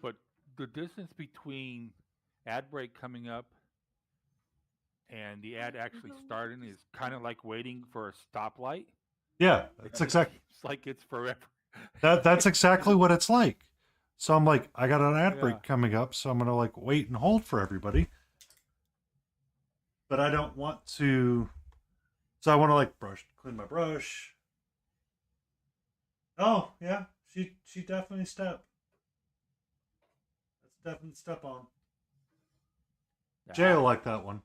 But the distance between ad break coming up and the ad actually starting is kind of like waiting for a stoplight. Yeah, it's exactly. It's like it's forever. That's exactly what it's like. So I'm like, I got an ad break Yeah. coming up, so I'm gonna like wait and hold for everybody. But I don't want to. So I want to like clean my brush. Oh yeah, she definitely step. That's definitely step on. Jay will like that one.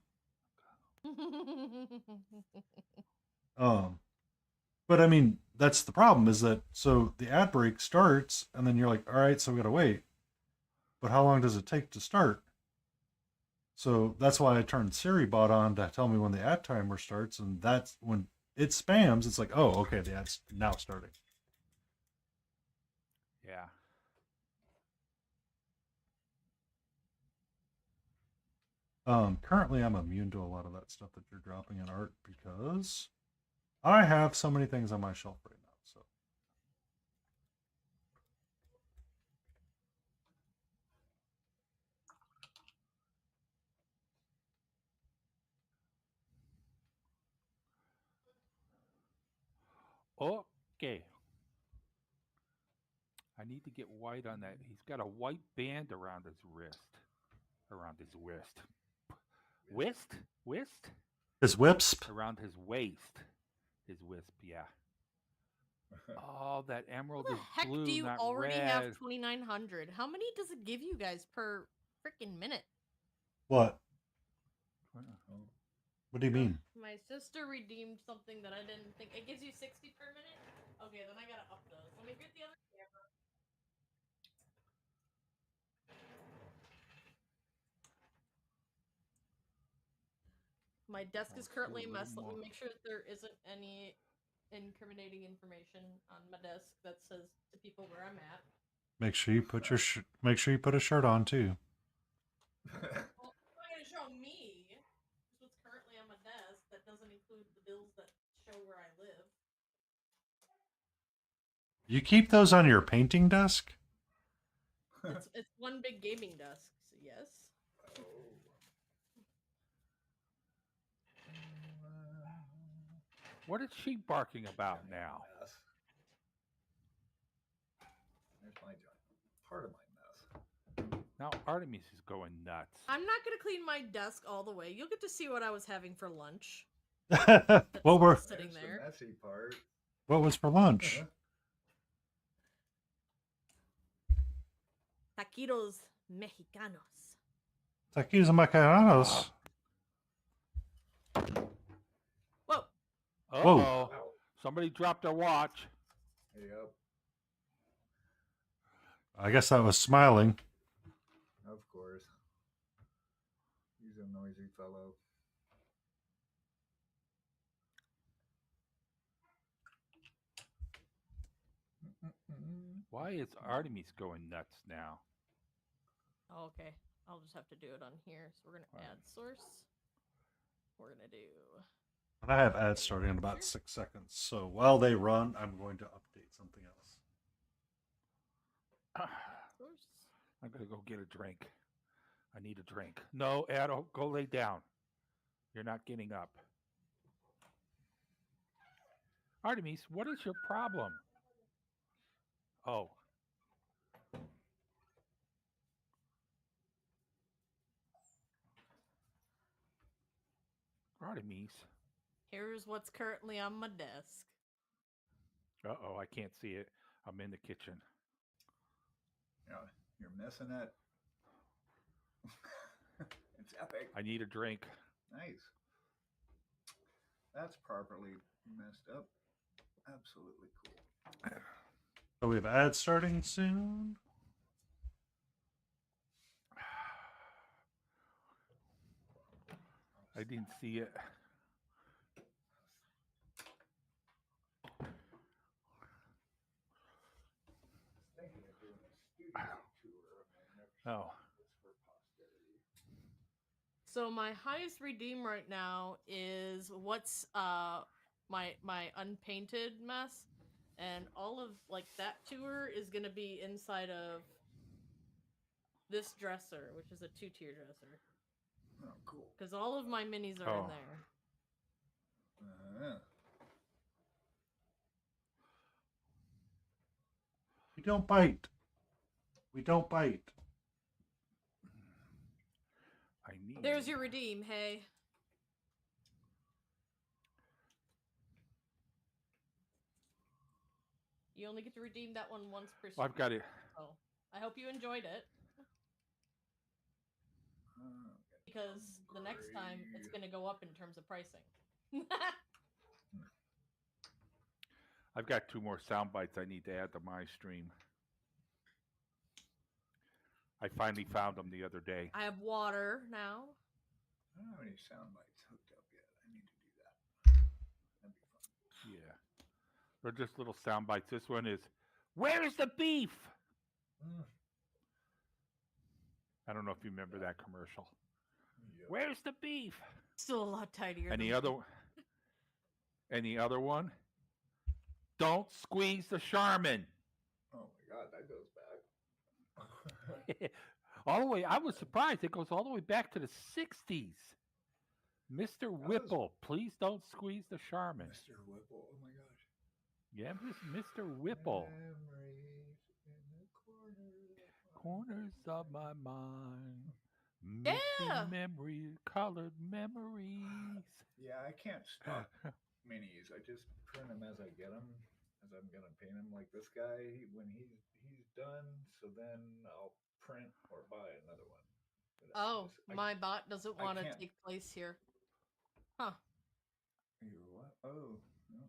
But I mean, that's the problem is that so the ad break starts and then you're like, all right, so we gotta wait. But how long does it take to start? So that's why I turned SiriBot on to tell me when the ad timer starts, and that's when it spams. It's like, oh, okay, the ad's now starting. Yeah. Currently, I'm immune to a lot of that stuff that you're dropping in art because I have so many things on my shelf right now. So. Okay. I need to get white on that. He's got a white band around his wrist. Around his wrist. Wrist? Wrist? His wisp? Around his waist. His wisp, yeah. Oh, that emerald How is the heck blue, do you not already red. have 2,900? How many does it give you guys per freaking minute? What? What do you mean? My sister redeemed something that I didn't think. It gives you 60 per minute? Okay, then I gotta up those. Let me get the other camera. My desk is currently a mess. Let me make sure that there isn't any incriminating information on my desk that says to people where I'm at. Make sure you put a shirt on too. Well, it's not going to show me. It's what's currently on my desk. That doesn't include the bills that show where I live. You keep those on your painting desk? It's one big gaming desk. So yes. What is she barking about now? Mess. There's my job. Part of my mess. Now Artemis is going nuts. I'm not going to clean my desk all the way. You'll get to see what I was having for lunch. What were Sitting There's there. the messy part. what was for lunch? Taquitos mexicanos. Taquis and macarrones. Whoa. Uh-oh. Whoa. Somebody dropped their watch. Yep. I guess that was smiling. Of course. He's a noisy fellow. Why is Artemis going nuts now? Oh, okay. I'll just have to do it on here. So we're going to add source. We're going to do... And I have ads starting in about 6 seconds. So while they run, I'm going to update something else. source. I'm going to go get a drink. I need a drink. No, Addo, go lay down. You're not getting up. Artemis, what is your problem? Oh. Artemis. Here's what's currently on my desk. Uh-oh, I can't see it. I'm in the kitchen. Yeah, you're missing it. It's epic. I need a drink. Nice. That's properly messed up. Absolutely cool. So we have ads starting soon. I didn't see it. Thinking of doing a studio tour. Oh. So my highest redeem right now is what's my unpainted mess, and all of like that tour is gonna be inside of this dresser, which is a 2-tier dresser, Oh, cool. because all of my minis are in Oh. there. We don't bite. We don't bite. I need. There's your redeem. Hey. You only get to redeem that one once per Well, I've got it. So I hope you enjoyed it, because the next time it's going to go up in terms of pricing. I've got 2 more sound bites I need to add to my stream. I finally found them the other day. I have water now. I don't have any sound bites hooked up yet. I need to do that. That'd be fun. Yeah. They're just little sound bites. This one is, where's the beef? I don't know if you remember that commercial. Yep. Where's the beef? Still a lot tidier. And than the other one, don't squeeze the Charmin. Oh my God, that goes back. All the way, I was surprised. It goes all the way back to the 60s. Mr. Whipple, please don't squeeze the Charmin. Mr. Whipple. Oh my gosh. Yeah, Mr. Whipple. Memories in the corner. Corners of my mind. Yeah. Missing memories, colored memories. Yeah, I can't stop minis. I just print them as I get them, as I'm gonna paint them. Like this guy, when he's done, so then I'll print or buy another one. But Oh, I my bot doesn't I want to can't. take place here. Huh. You what? Oh, no.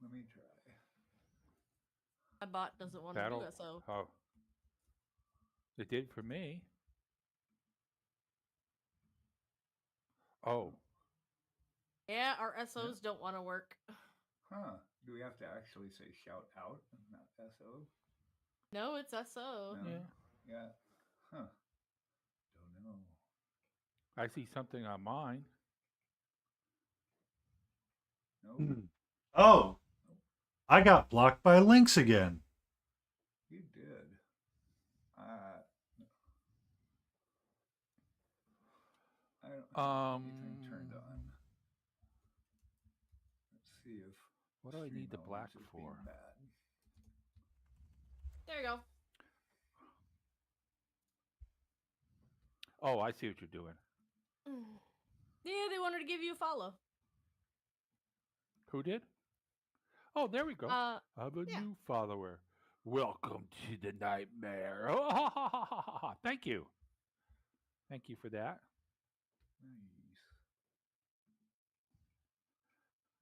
Let me try. My bot doesn't want to do That'll. it, so. Oh. It did for me. Oh. Yeah, our SOs don't want to work. Huh? Do we have to actually say shout out, not SO? No, it's SO. No. Yeah. Yeah. Huh. Don't know. I see something on mine. Nope. Hmm. Oh, I got blocked by links again. You did. I don't have anything turned on. Let's see if What do I stream need the black elements is for? being bad. There you go. Oh, I see what you're doing. Yeah, they wanted to give you a follow. Who did? Oh, there we go. I have a yeah. new follower. Welcome to the nightmare. Thank you. Thank you for that.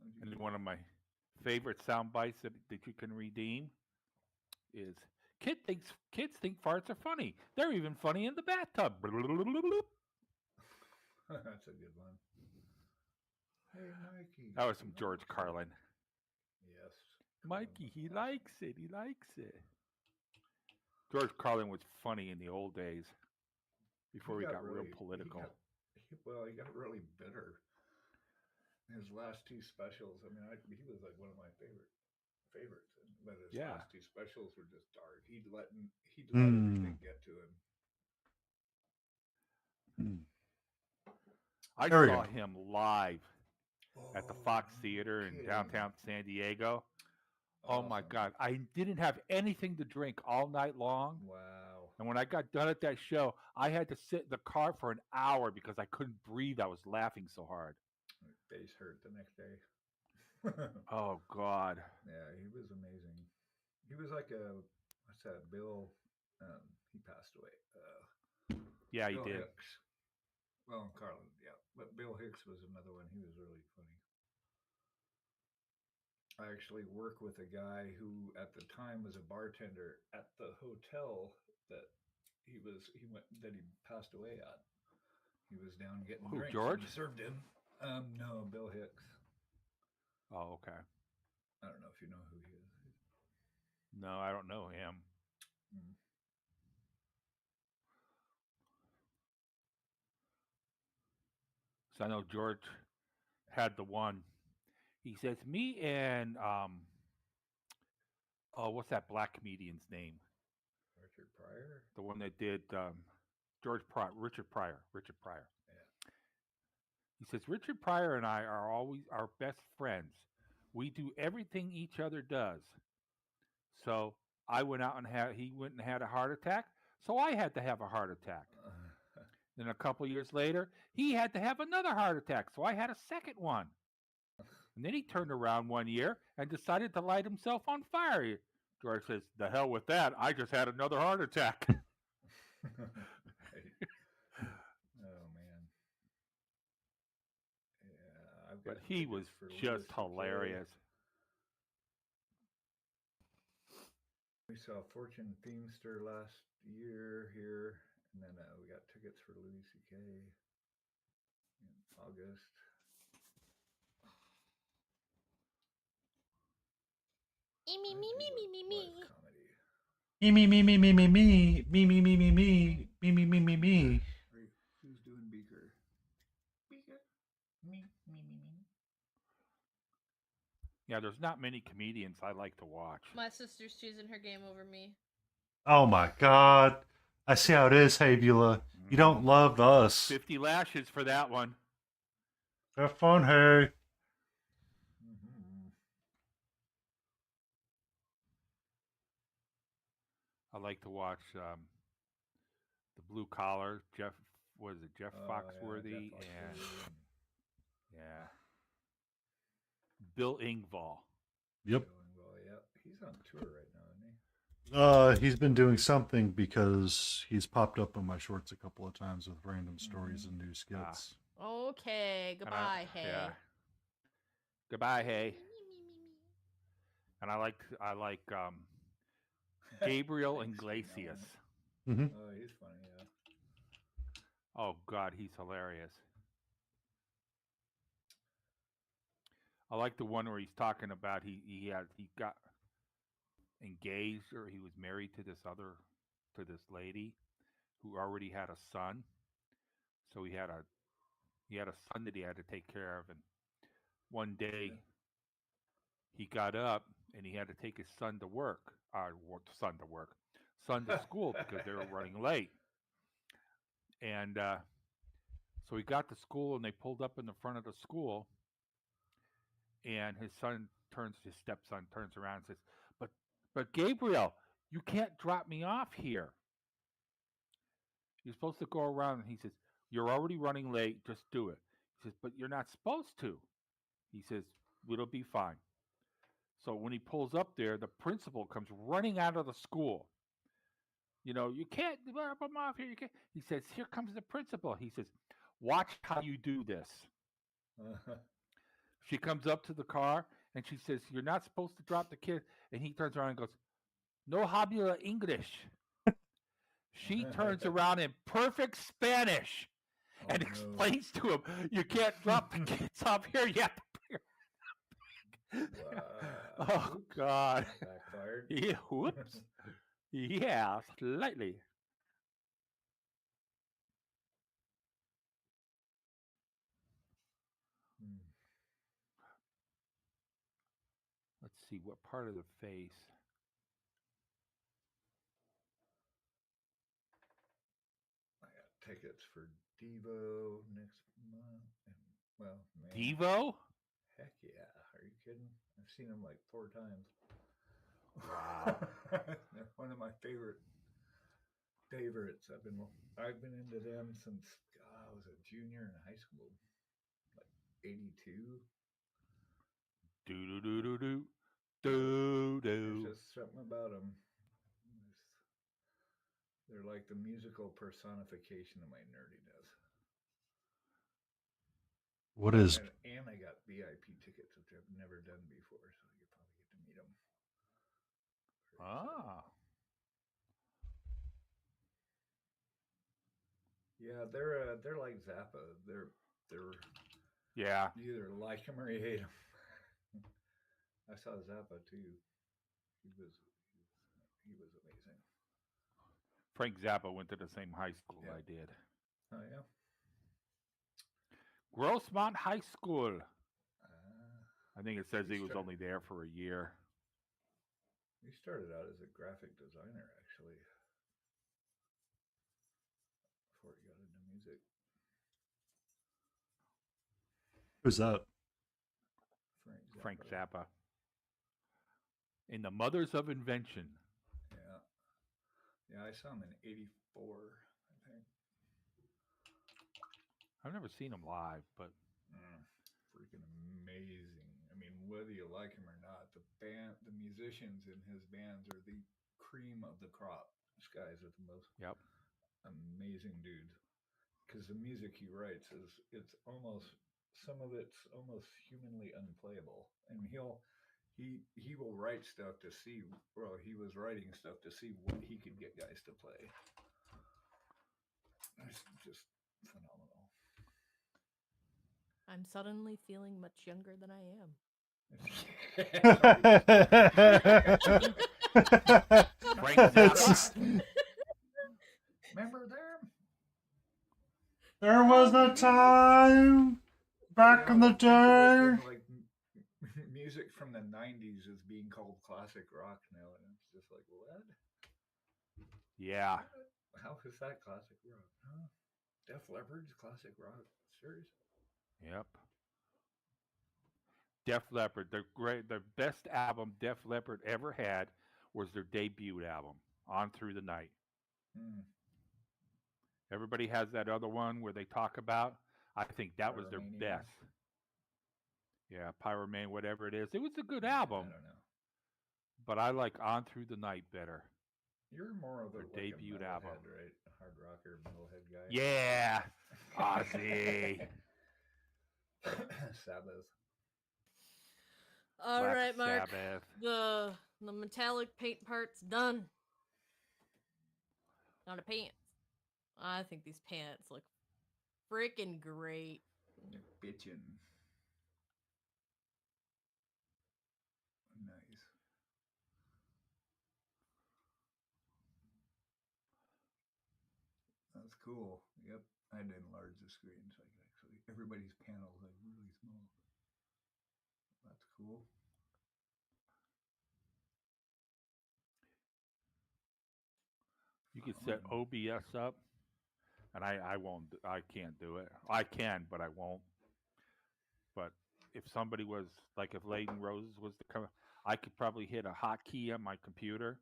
Nice. And one of my favorite sound bites that you can redeem is kids think farts are funny. They're even funny in the bathtub. That's a good one. Hey, Mikey. That was from George Carlin. Yes. Mikey, he likes it. He likes it. George Carlin was funny in the old days before he got real political. He got really bitter. His last two specials, I mean, he was like one of my favorites. But his last two specials were just dark. He'd let everything get to him. I saw him live at the Fox Theater in downtown San Diego. Oh my God. I didn't have anything to drink all night long. Wow. And when I got done at that show, I had to sit in the car for an hour because I couldn't breathe. I was laughing so hard. My face hurt the next day. Oh God. Yeah, he was amazing. He was like what's that? Bill. He passed away. Yeah, he Bill did. Hicks. Well, Carlin, yeah, but Bill Hicks was another one. He was really funny. I actually work with a guy who, at the time, was a bartender at the hotel that he passed away at. He was down getting drinks. George? And we served him. No, Bill Hicks. Oh, okay. I don't know if you know who he is. No, I don't know him. So I know George had the one. He says, me and what's that black comedian's name? Richard Pryor? The one that did Richard Pryor. Yeah. He says, Richard Pryor and I are always our best friends. We do everything each other does. So he went and had a heart attack. So I had to have a heart attack. Then a couple years later, he had to have another heart attack. So I had a second one. And then he turned around one year and decided to light himself on fire. George says, the hell with that. I just had another heart attack. Oh, man. Yeah, but he was just hilarious. We saw Fortune Themester last year here, and then we got tickets for Louis C.K. in August. Me. Me. Who's doing Beaker? Me. Yeah, there's not many comedians I like to watch. My sister's choosing her game over me. Oh my God. I see how it is, Hey Beulah. You don't love us. 50 lashes for that one. Have fun, Hey. I like to watch the Blue Collar. Jeff Foxworthy and Bill Engvall. Yep. Yeah, he's on tour right now, isn't he? He's been doing something because he's popped up on my shorts a couple of times with random stories and new skits. Okay, goodbye, Hey. Yeah. Goodbye, Hey. And I like Gabriel Iglesias. Mm-hmm. Oh, he's funny, yeah. Oh God, he's hilarious. I like the one where he's talking about he engaged, or he was married to this lady who already had a son. So he had a son that he had to take care of, and one Yeah. day he got up and he had to take his son to work, son to work, son to school because they were running late. And so he got to school and they pulled up in the front of the school, and his stepson turns around and says, "But, but Gabriel, you can't drop me off here. You're supposed to go around." And he says, "You're already running late. Just do it." He says, "But you're not supposed to." He says, "It'll be fine." So when he pulls up there, the principal comes running out of the school. You can't drop him off here. You can't. He says, "Here comes the principal." He says, "Watch how you do this." She comes up to the car and she says, "You're not supposed to drop the kid." And he turns around and goes, "No habla English." She turns around in perfect Spanish Oh, and no. explains to him, "You can't drop the kids off here. You have to bring her." Wow. Oh, Oops. God. Backfired. Yeah, whoops. Yeah, slightly. Hmm. Let's see, what part of the face? I got tickets for Devo next month. And, well, man. Devo? Heck yeah. Are you kidding? I've seen them like 4 times. Wow. They're one of my favorites. I've been into them since I was a junior in high school, like 82. Do do do do do. Do There's do. just something about them. They're like the musical personification of my nerdiness. What Oh, is and I got VIP tickets, which I've never done before, so you probably get to meet them. Ah. Yeah, they're like Zappa. They're Yeah. you either like them or you hate them. I saw Zappa too. He was amazing. Frank Zappa went to the same high school Yeah. I did. Oh yeah. Grossmont High School. Uh, I think it says He he was started- only there for a year. he started out as a graphic designer actually before he got into music. who's that? Frank Zappa. In the Mothers of Invention. Yeah. Yeah, I saw him in '84, I think. I've never seen him live, but Freaking amazing. I mean, whether you like him or not, the musicians in his bands are the cream of the crop. These guys are the most yep. amazing dudes. Because the music he writes it's almost, some of it's almost humanly unplayable. And he will write stuff to see, well, he was writing stuff to see what he could get guys to play. It's just phenomenal. I'm suddenly feeling much younger than I am. Frank Zappa. Remember them? There was a time back in the Think of it day. when, like music from the '90s is being called classic rock now, and it's just like, what? Yeah. How is that classic rock? Huh? Def Leppard's classic rock? Seriously? Yep. Def Leppard, the best album Def Leppard ever had was their debut album, On Through the Night. Everybody has that other one where they talk about. I think that was their Pyromania? best. Yeah, Pyromania, whatever it is. It was a good I album, don't know. but I like On Through the Night better. You're more of Their like debut a album. metalhead, right? A hard rocker, metalhead guy. Yeah, Ozzy. Sabbath. All Black right, Mark. Sabbath. The metallic paint part's done. Now the pants. I think these pants look freaking great. You're bitching. Nice. That's cool. Yep. I had to enlarge the screen so I could actually everybody's panels like really small. That's cool. You could set Fun. OBS up, and I won't. I can't do it. I can, but I won't. But if somebody was like, if Leighton Rose was to come, I could probably hit a hotkey on my computer,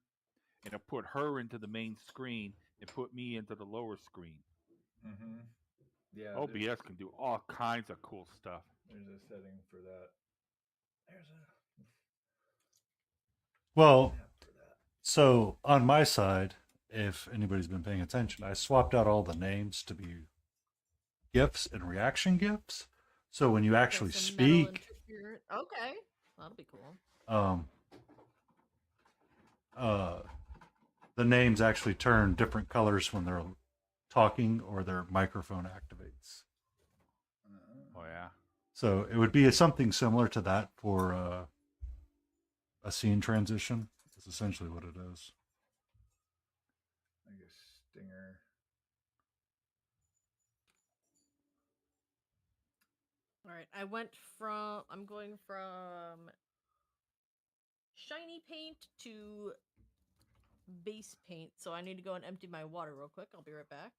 and it put her into the main screen and put me into the lower screen. Mm-hmm. Yeah. OBS can do all kinds of cool stuff. There's a setting for that. There's a Well, app for that. so on my side, if anybody's been paying attention, I swapped out all the names to be GIFs and reaction GIFs. So when you actually Some metal speak, interference. Okay, that'll be cool. um, the names actually turn different colors when they're talking or their microphone activates. Oh yeah. So it would be something similar to that for a scene transition. That's essentially what it is. Like a stinger. All right, I'm going from shiny paint to base paint, so I need to go and empty my water real quick. I'll be right back.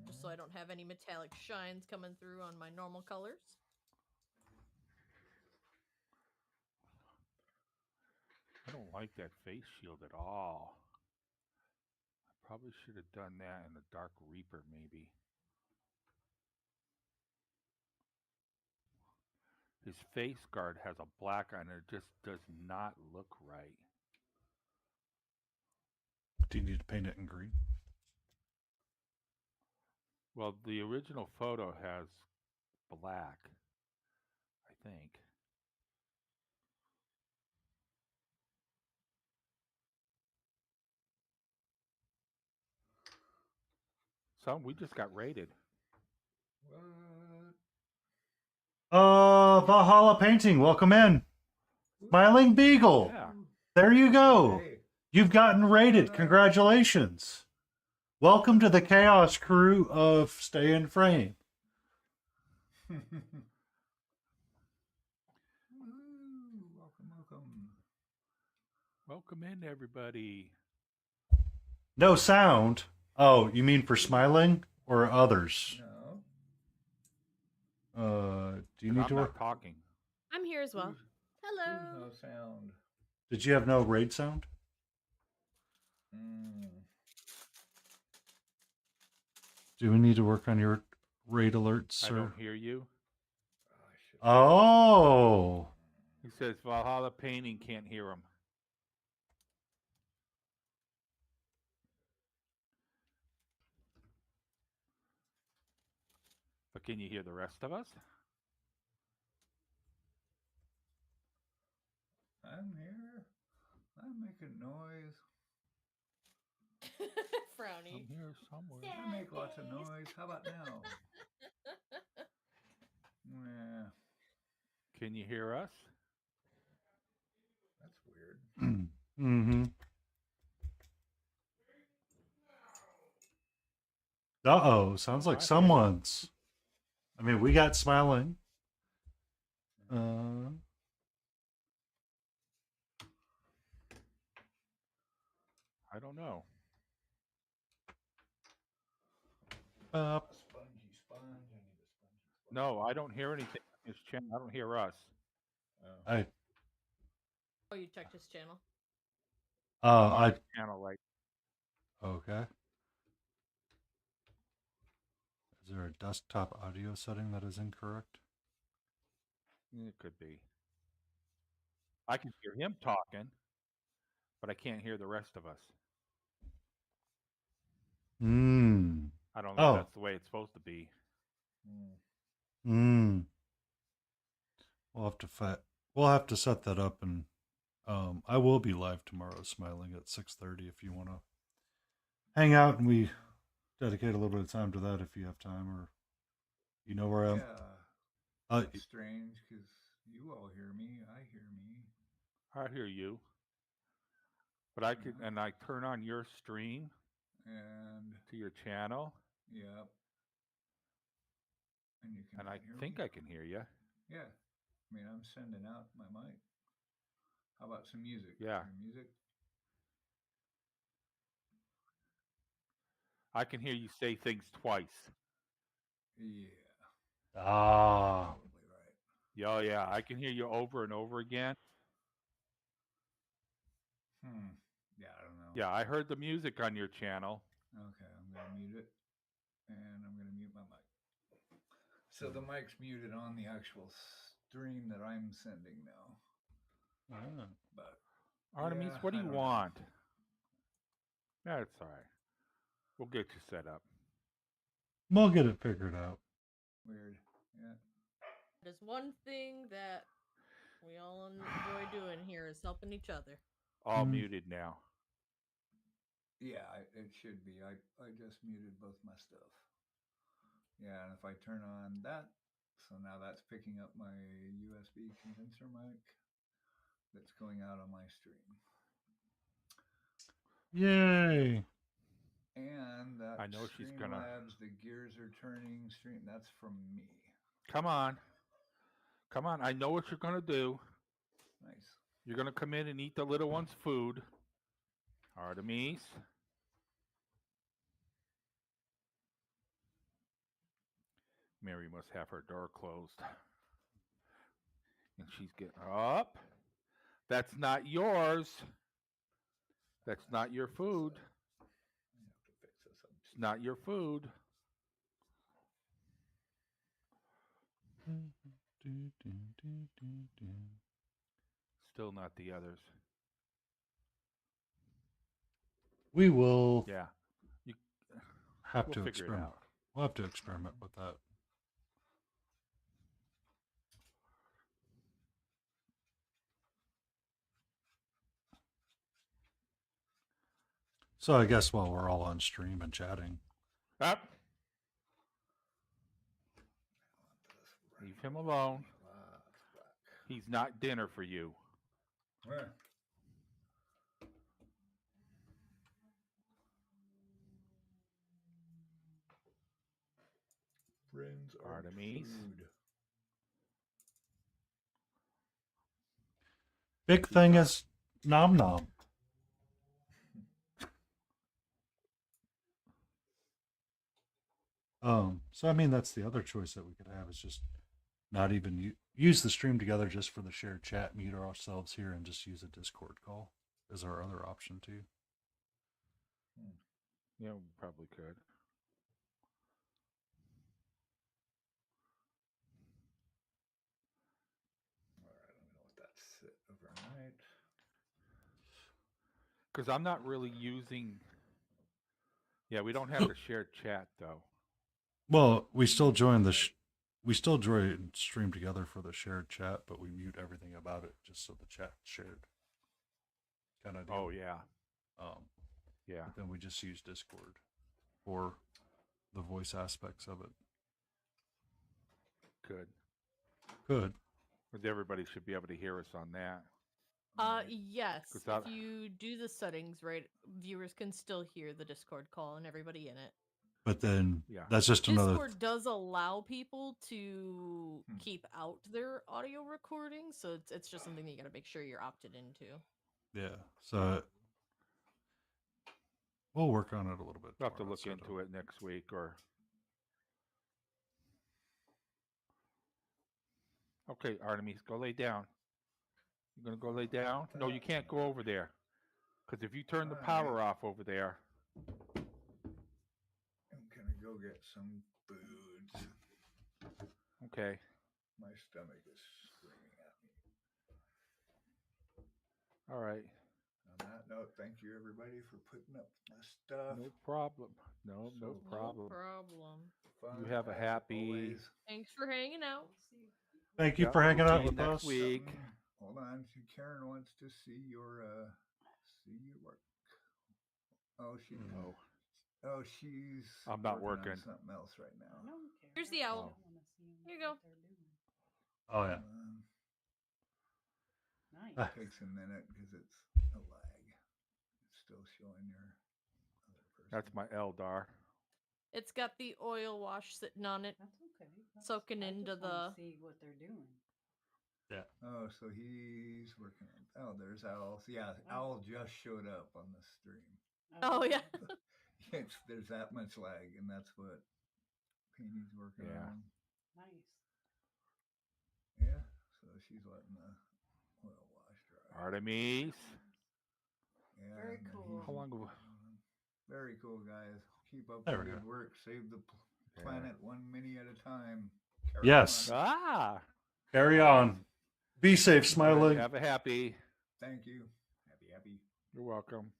Just so I don't have any metallic shines coming through on my normal colors. I don't like that face shield at all. I probably should have done that in the Dark Reaper, maybe. His face guard has a black on it. It just does not look right. Do you need to paint it in green? Well, the original photo has black, I think. We just got raided. What? Valhalla Painting, welcome in. Smiling Beagle. Yeah. There you go. Hey. You've gotten rated. Congratulations. Welcome to the Chaos crew of Stay in Frame. Welcome. Welcome in, everybody. No sound. Oh, you mean for smiling or others? No. Do you need to I'm work? not talking. I'm here as well. Hello. There's no sound. Did you have no raid sound? Do we need to work on your raid alerts, sir? I don't hear you. Oh. He says Valhalla Painting can't hear him. But can you hear the rest of us? I'm here. I'm making noise. Frowny. I'm here somewhere. I make lots of noise. How about now? Yeah, Can you hear us? that's weird. Mm-hmm. Uh-oh. Sounds like someone's. I mean, we got smiling. I don't know. A spongy sponge. I need a spongy sponge. No, I don't hear anything on his channel. I don't hear us. I Oh, you checked his channel? I Channel right. okay. Is there a desktop audio setting that is incorrect? It could be. I can hear him talking, but I can't hear the rest of us. I don't know if that's the way it's supposed to be. We'll have to set that up, and I will be live tomorrow, smiling at 6:30 if you want to hang out and we dedicate a little bit of time to that if you have time, or you know where I'm. Yeah. It's strange because you all hear me. I hear me. I hear you. But I could, and I turn on your stream And to your channel. Yep. And you can And I hear think me? I can hear you. Yeah. I mean, I'm sending out my mic. How about some music? Yeah. Hear music? I can hear you say things twice. Yeah. Ah. Probably right. Yeah, yeah. I can hear you over and over again. Yeah, I don't know. Yeah, I heard the music on your channel. Okay, I'm gonna mute it, and I'm gonna mute my mic. So the mic's muted on the actual stream that I'm sending now. Ah. But Artemis, yeah, what do I you don't know. want? That's all right. We'll get you set up. We'll get it figured out. Weird. Yeah. There's one thing that we all enjoy doing here is helping each other. All Mm. muted now. Yeah, it should be. I just muted both my stuff. Yeah, and if I turn on that, so now that's picking up my USB condenser mic that's going out on my stream. Yay. And that I know she's gonna. Streamlabs, the gears are turning stream, that's from me. Come on. Come on. I know what you're going to do. Nice. You're going to come in and eat the little one's food. Artemis. Mary must have her door closed. And she's getting up. That's not yours. That's not your food. I have to fix this up. It's not your food. Still not the others. We will Yeah. You, have we'll to figure it experiment. out. We'll have to experiment with that. So I guess while we're all on stream and chatting, Up. Leave him alone. He's not dinner for you. Yeah. Friends are Artemis. food. big thing is nom nom. So I mean that's the other choice that we could have is just not even use the stream together just for the shared chat, mute ourselves here, and just use a Discord call is our other option too. Yeah, we probably could. All right, let me know if that's sit overnight. Because I'm not really using. Yeah, we don't have the shared chat though. Well, we still join the we still join stream together for the shared chat, but we mute everything about it just so the chat's shared. Kind of deal. Oh yeah. Yeah. But then we just use Discord for the voice aspects of it. Good. Good. Because everybody should be able to hear us on that. Yes. 'Cause If you do the settings right, viewers can still hear the Discord call and everybody in it. But then Yeah. that's just another. Discord does allow people to keep out their audio recording, so it's just something that you got to make sure you're opted into. Yeah. So we'll work on it a little bit. We'll have to tomorrow, look so into it next week or. Okay, Artemis, go lay down. You gonna go lay down? No, you can't go over there. Because if you turn the power off over there. I'm gonna go get some foods. Okay. My stomach is screaming at me. All right. On that note, thank you everybody for putting up my stuff. No problem. No problem. No problem. Fun You have a as happy. always. Thanks for hanging out. Thank you Yep, for hanging we'll out see you with next us. week. Hold on, Karen wants to see your work. Oh, she. Oh. Oh, she's. I'm not on working. something else right now. Here's the owl. Here you go. Oh yeah. Nice. It takes a minute because it's a lag. It's still showing your other person. That's my Eldar. It's got the oil wash sitting on it. That's okay. Soaking I into just wanna the- see what they're doing. Yeah. Oh, so he's working on. Oh, there's Owl. So, yeah, Oh. Owl just showed up on the stream. Oh, yeah. There's that much lag, and that's what Penny's working Yeah. on. Nice. Yeah. So she's letting the oil wash dry. Artemis. Yeah. Very and then cool. he's How long have- working on. Very cool, guys. Keep up There the we good go. work. Save the Yeah. planet one mini at a time. Carry Yes. on. Ah. Carry on. Be safe, Smiling. Have a happy. Thank you. Happy. You're welcome.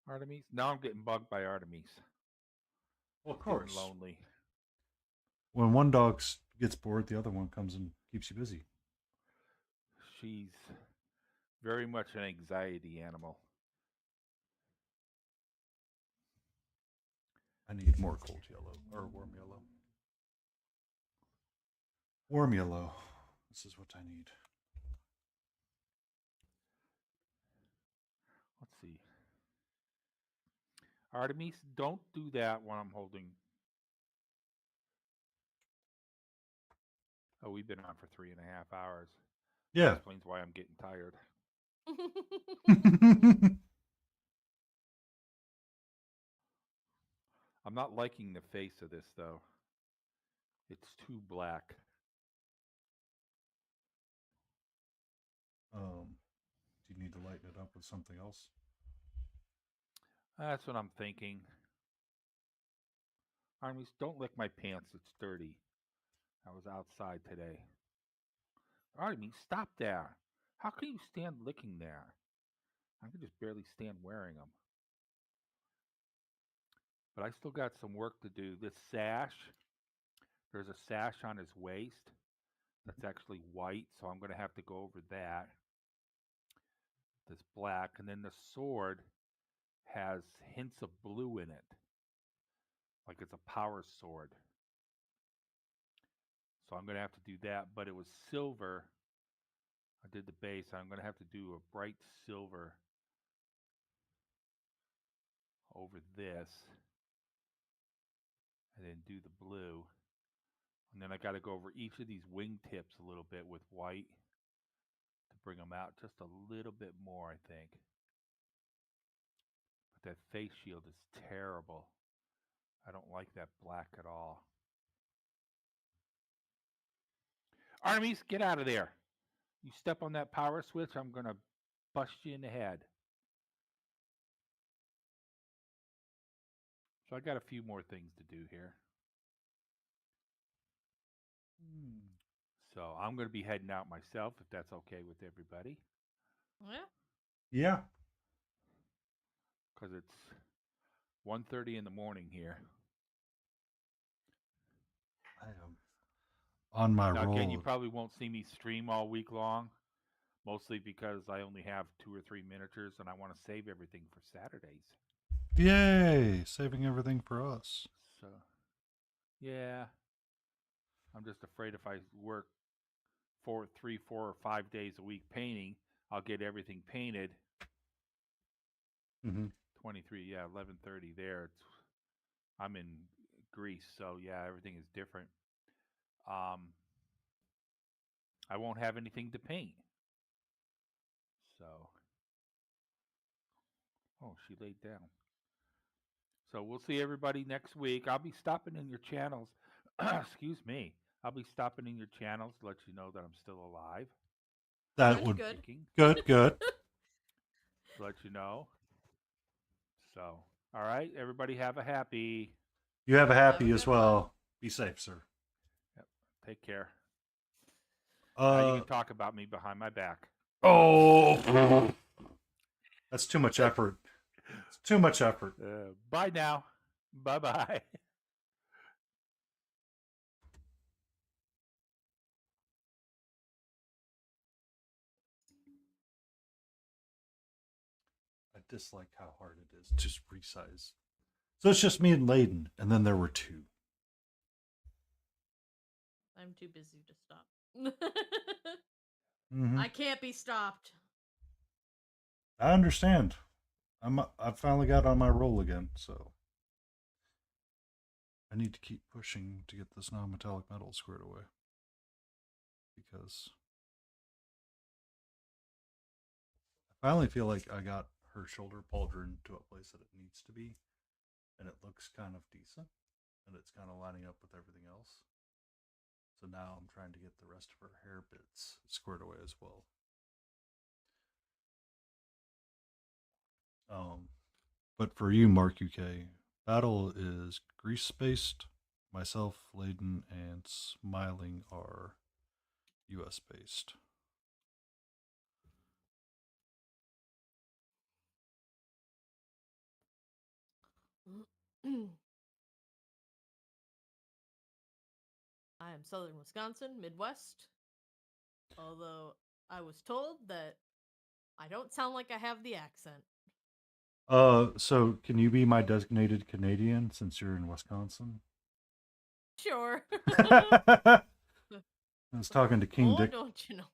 Artemis. Now I'm getting bugged by Artemis. Well, of Getting course. lonely. When one dog gets bored, the other one comes and keeps you busy. She's very much an anxiety animal. I need more cold yellow or warm yellow. Warm yellow. This is what I need. Let's see. Artemis, don't do that when I'm holding. Oh, we've been on for 3.5 hours. Yeah. Explains why I'm getting tired. I'm not liking the face of this though. It's too black. Do you need to lighten it up with something else? That's what I'm thinking. Artemis, don't lick my pants. It's dirty. I was outside today. Artemis, stop that. How can you stand licking that? I can just barely stand wearing them. But I still got some work to do. This sash, there's a sash on his waist that's actually white, so I'm going to have to go over that. This black, and then the sword has hints of blue in it, like it's a power sword. So I'm going to have to do that, but it was silver. I did the base. I'm going to have to do a bright silver over this, and then do the blue. And then I got to go over each of these wingtips a little bit with white to bring them out just a little bit more, I think. But that face shield is terrible. I don't like that black at all. Artemis, get out of there. You step on that power switch, I'm going to bust you in the head. So I got a few more things to do here. So I'm going to be heading out myself, if that's okay with everybody, Yeah. Yeah. because it's 1:30 in the morning here. I am on my Now, roll. again, you probably won't see me stream all week long, mostly because I only have 2 or 3 miniatures, and I want to save everything for Saturdays. Yay! Saving everything for us. So, yeah, I'm just afraid if I work 3, 4, or 5 days a week painting, I'll get everything painted. 23, yeah, 11:30 there. I'm in Greece, so yeah, everything is different. I won't have anything to paint. So, oh, she laid down. So we'll see everybody next week. I'll be stopping in your channels. Excuse me. I'll be stopping in your channels to let you know that I'm still alive. That Good, would good. Kicking, good. to let you know. So, all right, everybody have a happy. You have a Have a happy as good well. Be safe, sir. Take care. Now you can talk about me behind my back. Oh, that's too much effort. It's too much effort. Bye now. Bye-bye. I dislike how hard it is to resize. So it's just me and Layden, and then there were 2. I'm too busy to stop. Hmm. I can't be stopped. I understand. I finally got on my roll again, so I need to keep pushing to get this non-metallic metal squared away because I finally feel like I got her shoulder pauldron to a place that it needs to be, and it looks kind of decent, and it's kind of lining up with everything else. So now I'm trying to get the rest of her hair bits squared away as well. But for you, Mark UK, battle is grease based. Myself, Layden, and Smiling are US based. I am Southern Wisconsin, Midwest. Although I was told that I don't sound like I have the accent. So can you be my designated Canadian since you're in Wisconsin? Sure. I was talking to King Oh, Dick. don't you know?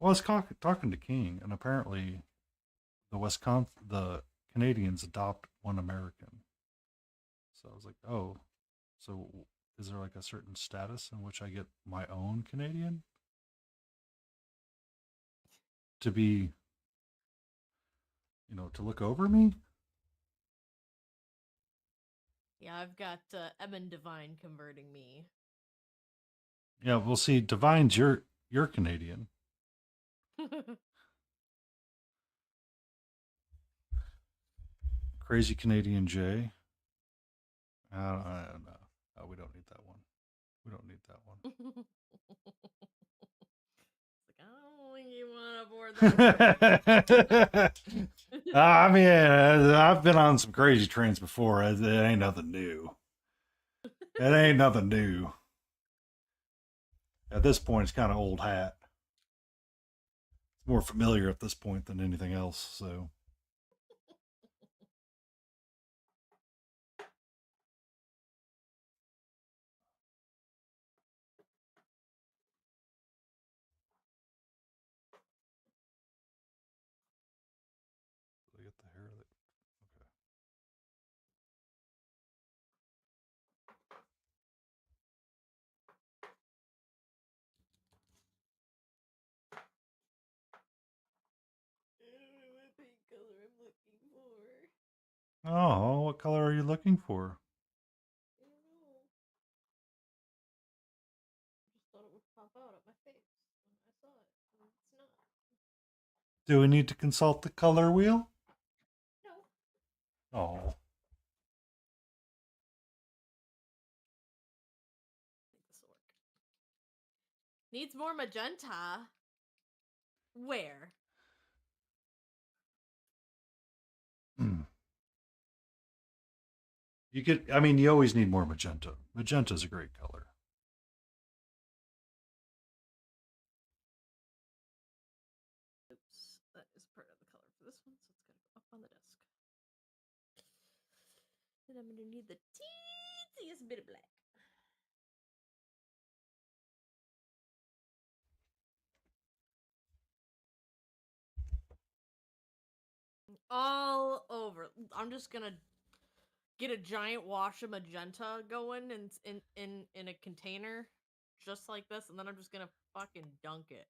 Well, I was talking to King, and apparently the Canadians adopt one American. So I was like, oh, so is there like a certain status in which I get my own Canadian to be, to look over me? Yeah, I've got Emin Divine converting me. Yeah, we'll see. Divine's you're Canadian. Crazy Canadian Jay. I don't know. Oh, we don't need that one. We don't need that one. It's like, I don't think you want to board that train. I mean, I've been on some crazy trains before. It ain't nothing new. It ain't nothing new. At this point, it's kind of old hat. It's more familiar at this point than anything else. So, I get the hair. Okay. I don't know what paint color I'm looking for. Oh, what color are you looking for? I don't know. Just thought it would pop out at my face when I saw it. And it's not. Do we need to consult the color wheel? No. Oh, I think this will work. Needs more magenta. Where? hmm. You could. I mean, you always need more magenta. Magenta's a great color. Oops, that is part of the color for this one, so it's gotta go up on the desk. Then I'm gonna need the teeniest bit of black. All over. I'm just gonna get a giant wash of magenta going in a container, just like this, and then I'm just gonna fucking dunk it.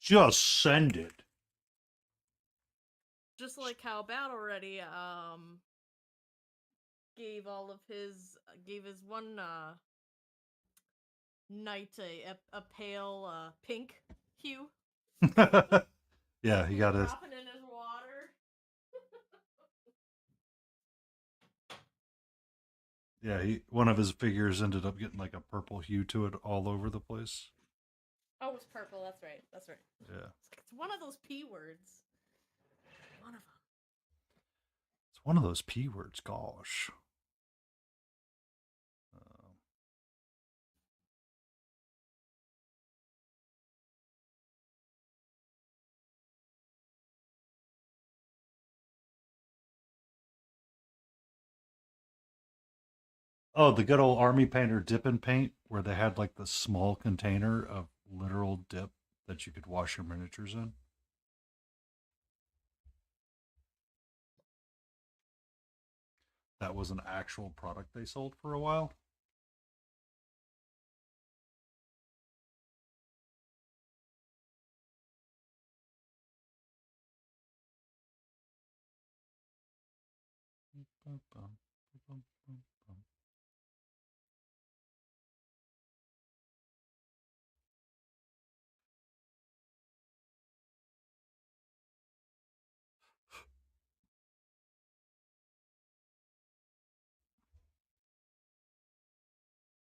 Just send it. Just like how Battle Ready gave all of his gave his one knight a pale pink hue. Yeah, he got his. Dropping in his water. Yeah, one of his figures ended up getting like a purple hue to it all over the place. Oh, it's purple. That's right. That's right. Yeah, It's one of those P words. One of them. it's one of those P words. Gosh. Um, Oh, the good old Army Painter dip and paint, where they had like the small container of literal dip that you could wash your miniatures in. That was an actual product they sold for a while.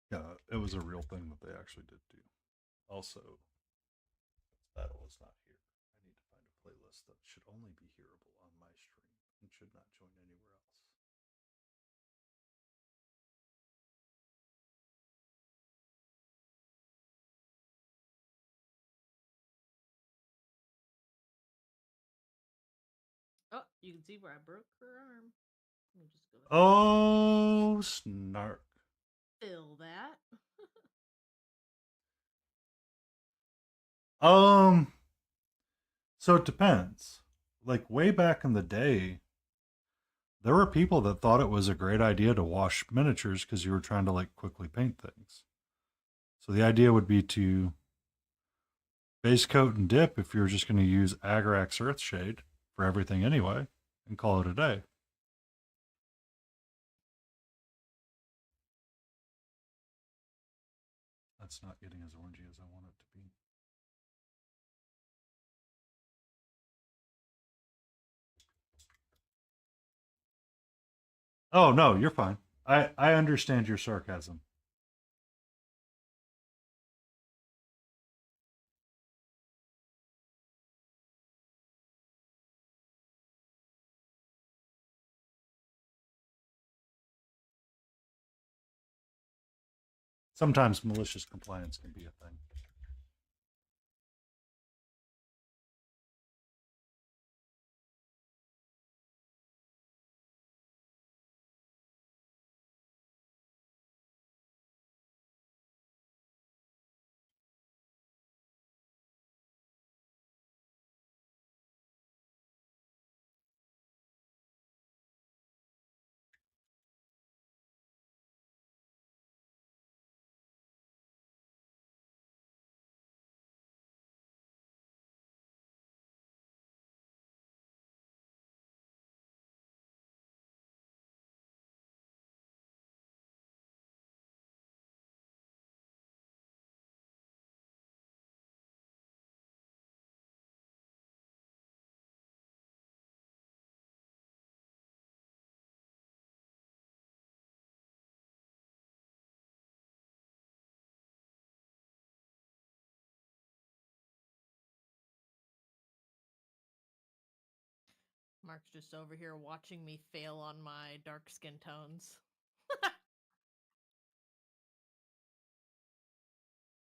Yeah, it was a real thing that they actually did do. Also, battle is not here. I need to find a playlist that should only be hearable on my stream and should not join anywhere else. Oh, you can see where I broke her arm. Let me just go ahead Oh, snark. and fill that. So it depends. Like way back in the day, there were people that thought it was a great idea to wash miniatures because you were trying to like quickly paint things. So the idea would be to base coat and dip if you're just going to use Agrax Earthshade for everything anyway and call it a day. That's not getting as orangey as I want it to be. Oh, no, you're fine. I understand your sarcasm. Sometimes malicious compliance can be a thing. Mark's just over here watching me fail on my dark skin tones.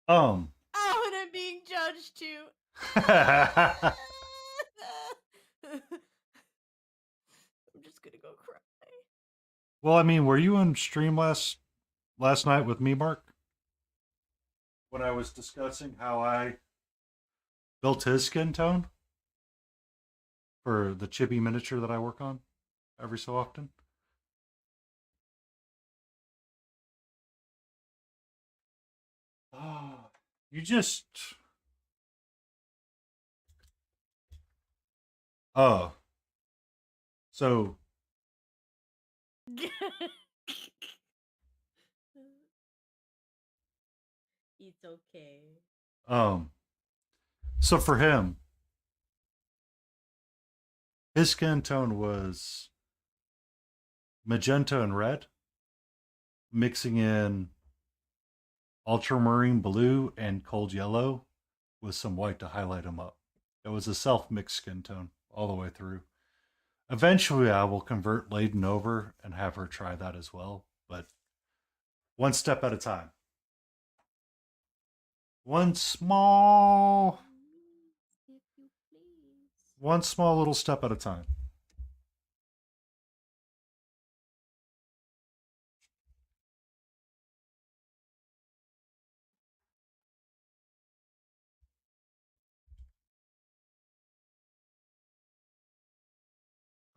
Um. Oh, and I'm being judged too. I'm just gonna go cry. Well, I mean, were you on stream last night with me, Mark? When I was discussing how I built his skin tone for the chibi miniature that I work on every so often. Oh, you just. Oh. So, It's okay. um, so for him, his skin tone was magenta and red, mixing in ultramarine blue and cold yellow with some white to highlight him up. It was a self-mixed skin tone all the way through. Eventually, I will convert Layden over and have her try that as well, but one step at a time. One small little step at a time.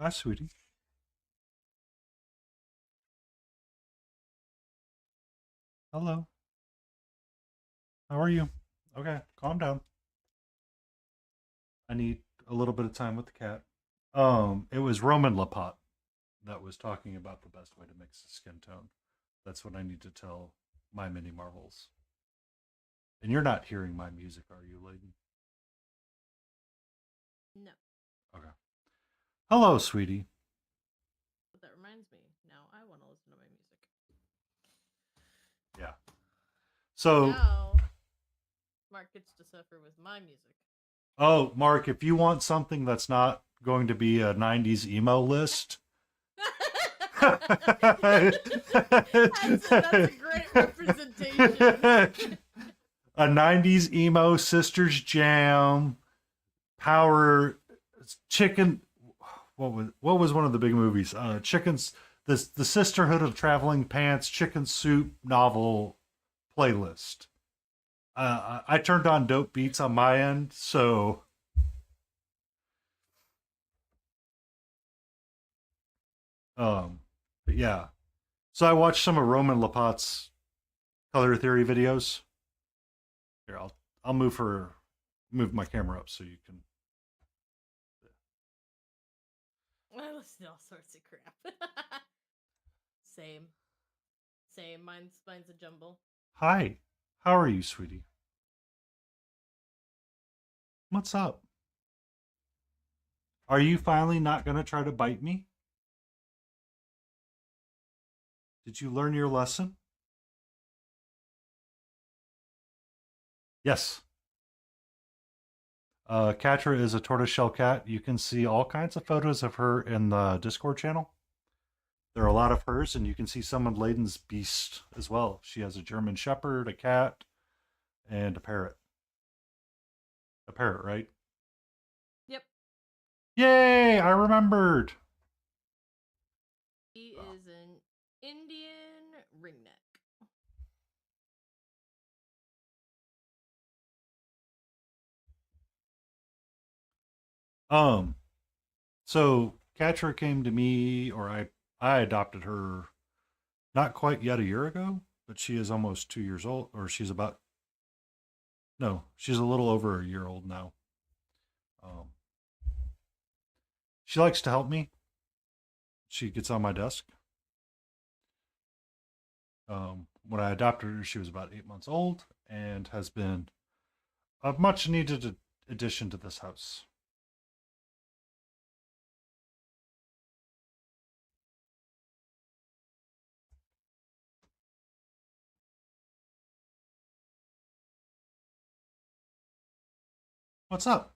Hi, sweetie. Hello. How are you? Okay, calm down. I need a little bit of time with the cat. It was Roman Lapat that was talking about the best way to mix the skin tone. That's what I need to tell my mini marvels. And you're not hearing my music, are you, lady? No. Okay. Hello, sweetie. But that reminds me. Now I want to listen to my music. Yeah. So, Now Mark gets to suffer with my music. oh, Mark, if you want something that's not going to be a 90s emo list. that's a great representation. A 90s emo sisters jam, power chicken. What was one of the big movies? Chickens. The Sisterhood of Traveling Pants Chicken Soup novel playlist. I turned on dope beats on my end, so but yeah. So I watched some of Roman Lapat's color theory videos. Here, I'll move my camera up so you can. I listen to all sorts of crap. Same. Mine's a jumble. Hi, how are you, sweetie? What's up? Are you finally not gonna try to bite me? Did you learn your lesson? Yes. Katra is a tortoiseshell cat. You can see all kinds of photos of her in the Discord channel. There are a lot of hers, and you can see some of Layden's beast as well. She has a German Shepherd, a cat, and a parrot. A parrot, right? Yep. Yay! I remembered. He is an Indian ringneck. So Katra came to me, or I adopted her not quite yet a year ago, but she is almost 2 years old, or she's about, no, she's a little over a year old now. She likes to help me. She gets on my desk. When I adopted her, she was about 8 months old and has been a much needed addition to this house. What's up?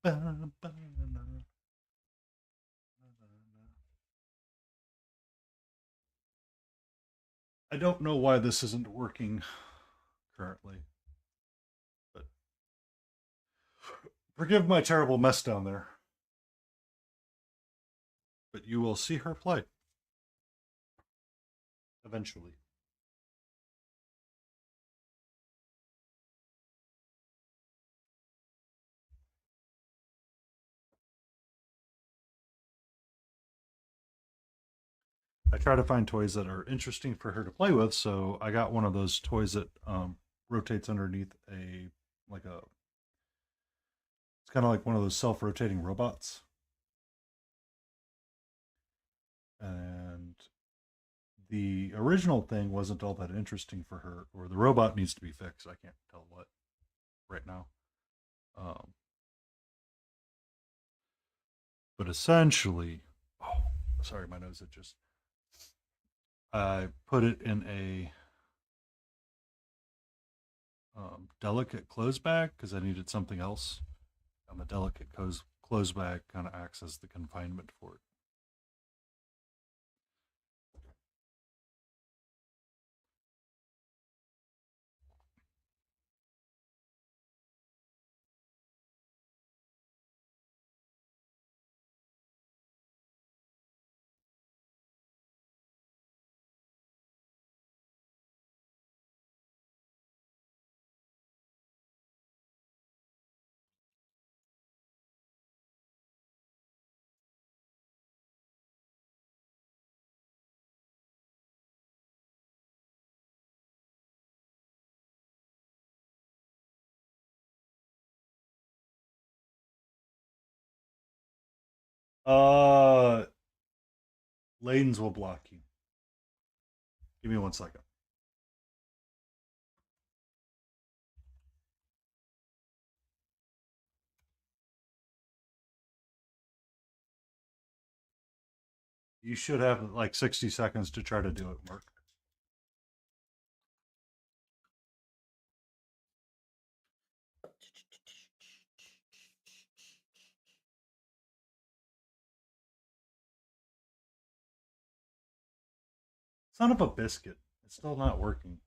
I don't know why this isn't working currently, but forgive my terrible mess down there. But you will see her play eventually. I try to find toys that are interesting for her to play with, so I got one of those toys that rotates underneath a like a. It's kind of like one of those self-rotating robots, and the original thing wasn't all that interesting for her, or the robot needs to be fixed. I can't tell what right now. But essentially, oh, sorry, my nose had just. I put it in a delicate clothes bag because I needed something else. And the delicate clothes bag kind of acts as the confinement for it. Lanes will block you. Give me 1 second. You should have like 60 seconds to try to do it, Mark. Son of a biscuit. It's still not working.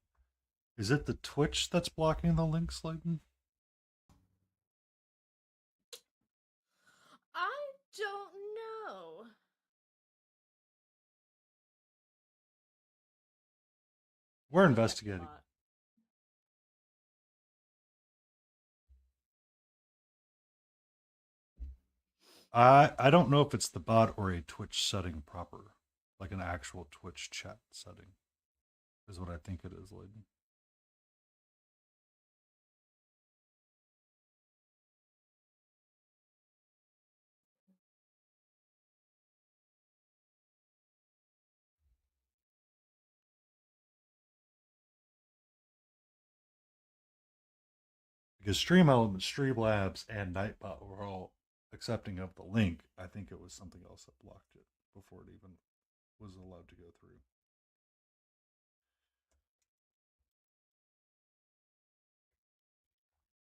Is it the Twitch that's blocking the links, Layton? I don't know. We're Check the investigating. bot. I don't know if it's the bot or a Twitch setting proper, like an actual Twitch chat setting, is what I think it is, Layton. Because Stream Elements, Streamlabs, and Nightbot were all accepting of the link. I think it was something else that blocked it before it even was allowed to go through.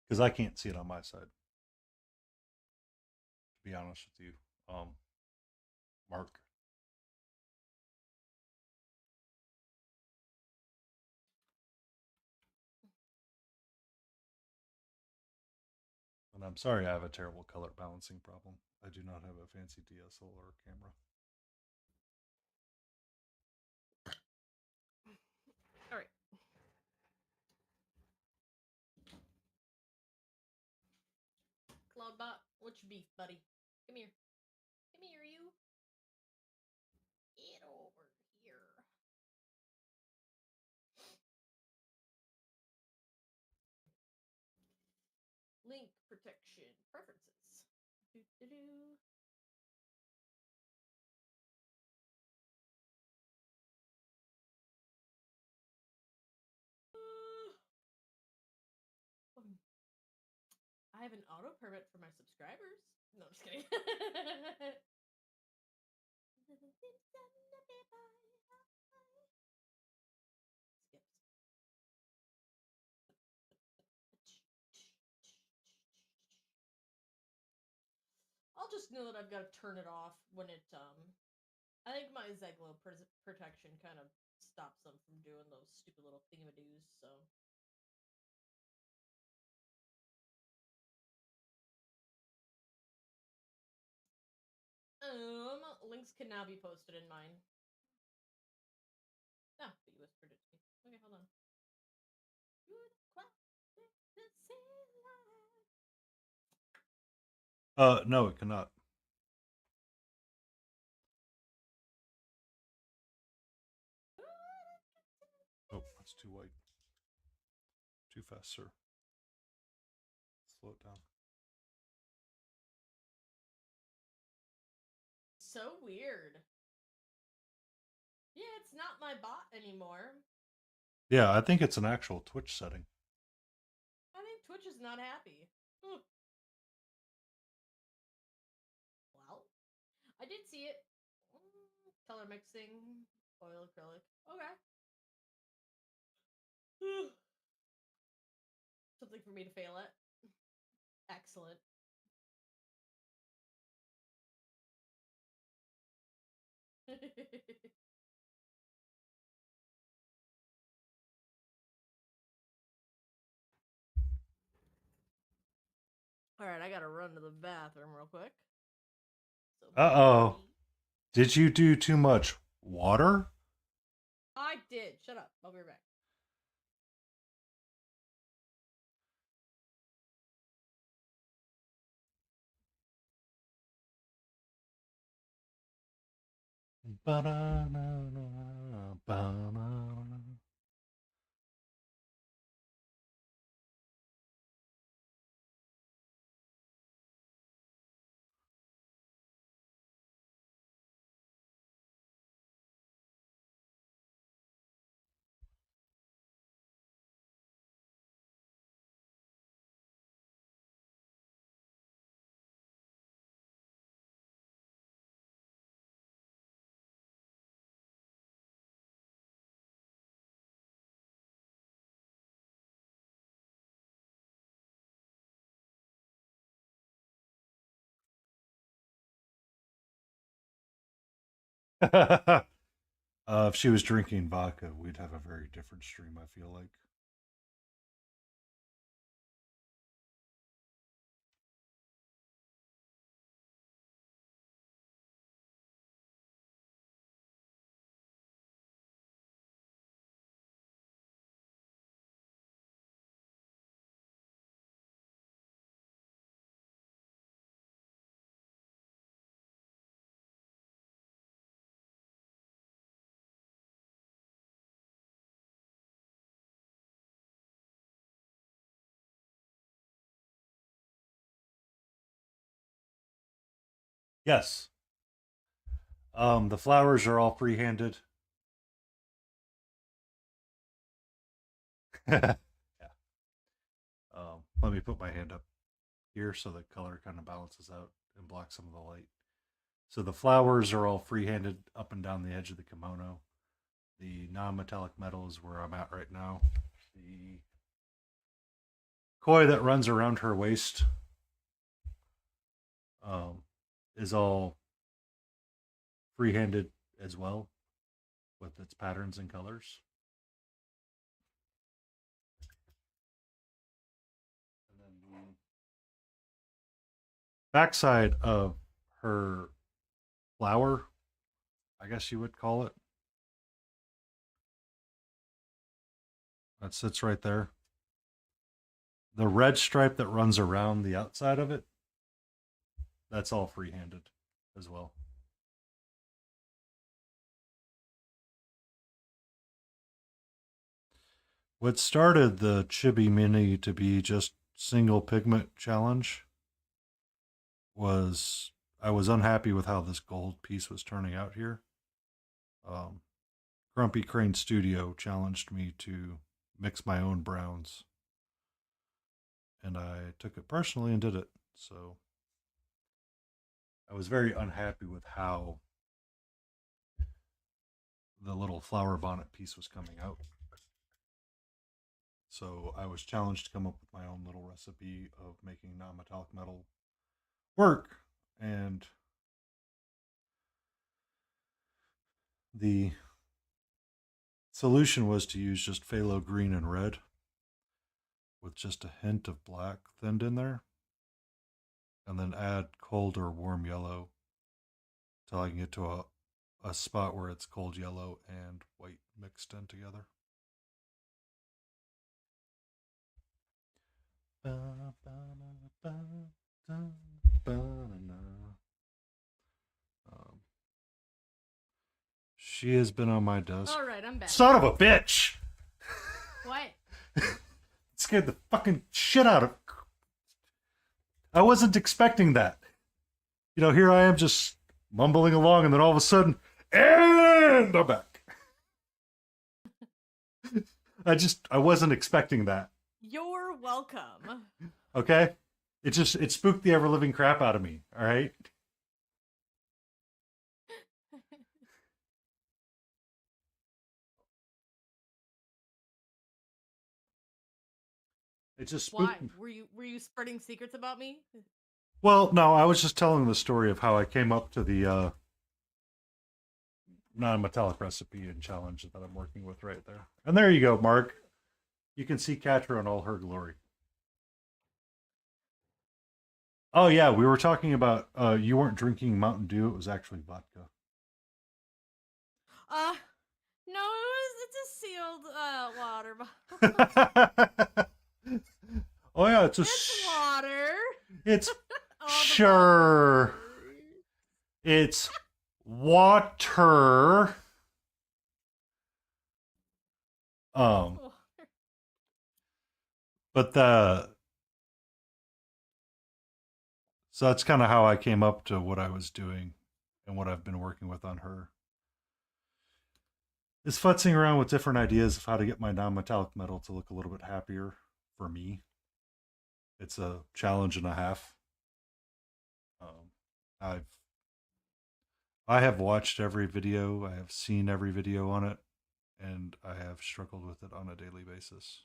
Because I can't see it on my side. To be honest with you, Mark. And I'm sorry I have a terrible color balancing problem. I do not have a fancy DSLR camera. All right. Cloudbot, what's your beef, buddy? Come here. Come here, you. Get over here. Link protection preferences. Do-do-do. I have an auto permit for my subscribers. No, I'm just kidding. I'll just know that I've got to turn it off when it I think my Zeglo protection kind of stops them from doing those stupid little thingamadoos, so. Links can now be posted in mine. Ah, but you whispered it to me. Okay, hold on. No, it cannot. Oh, that's too white. Too fast, sir. Slow it down. So weird. Yeah, it's not my bot anymore. Yeah, I think it's an actual Twitch setting. I think Twitch is not happy. Well, I did see it. Color mixing, oil acrylic. Okay. Something for me to fail at. Excellent. All right, I gotta run to the bathroom real quick. So Uh-oh. Did you do too much water? I did. Shut up. I'll be right back. Ba-da-na-na, ba-na-na. If she was drinking vodka, we'd have a very different stream, I feel like. Yes. The flowers are all free-handed. Yeah. Let me put my hand up here so the color kind of balances out and blocks some of the light. So the flowers are all free-handed up and down the edge of the kimono. The non-metallic metal is where I'm at right now. The koi that runs around her waist is all free-handed as well, with its patterns and colors. And then the backside of her flower, I guess you would call it, that sits right there. The red stripe that runs around the outside of it, that's all free-handed as well. What started the Chibi Mini to be just single pigment challenge was I was unhappy with how this gold piece was turning out here. Grumpy Crane Studio challenged me to mix my own browns, and I took it personally and did it. So I was very unhappy with how the little flower bonnet piece was coming out. So I was challenged to come up with my own little recipe of making non-metallic metal work, and the solution was to use just phthalo green and red with just a hint of black thinned in there, and then add cold or warm yellow till I can get to a spot where it's cold yellow and white mixed in together. She has been on my desk. All right, I'm back. Son of a bitch! What? Scared the fucking shit out of. I wasn't expecting that. You know, here I am just mumbling along, and then all of a sudden, and I'm back. I wasn't expecting that. You're welcome. Okay? It spooked the ever living crap out of me, all right? It just spooked Why? Were you spreading secrets about me? Well, no, I was just telling the story of how I came up to the non-metallic recipe and challenge that I'm working with right there. And there you go, Mark. You can see Katra in all her glory. Oh yeah, we were talking about you weren't drinking Mountain Dew, it was actually vodka. No, it's a sealed water bottle. Oh yeah, it's water. It's sure. It's water. But so that's kind of how I came up to what I was doing and what I've been working with on her. Is futzing around with different ideas of how to get my non-metallic metal to look a little bit happier for me. It's a challenge and a half. I have watched every video, I have seen every video on it, and I have struggled with it on a daily basis.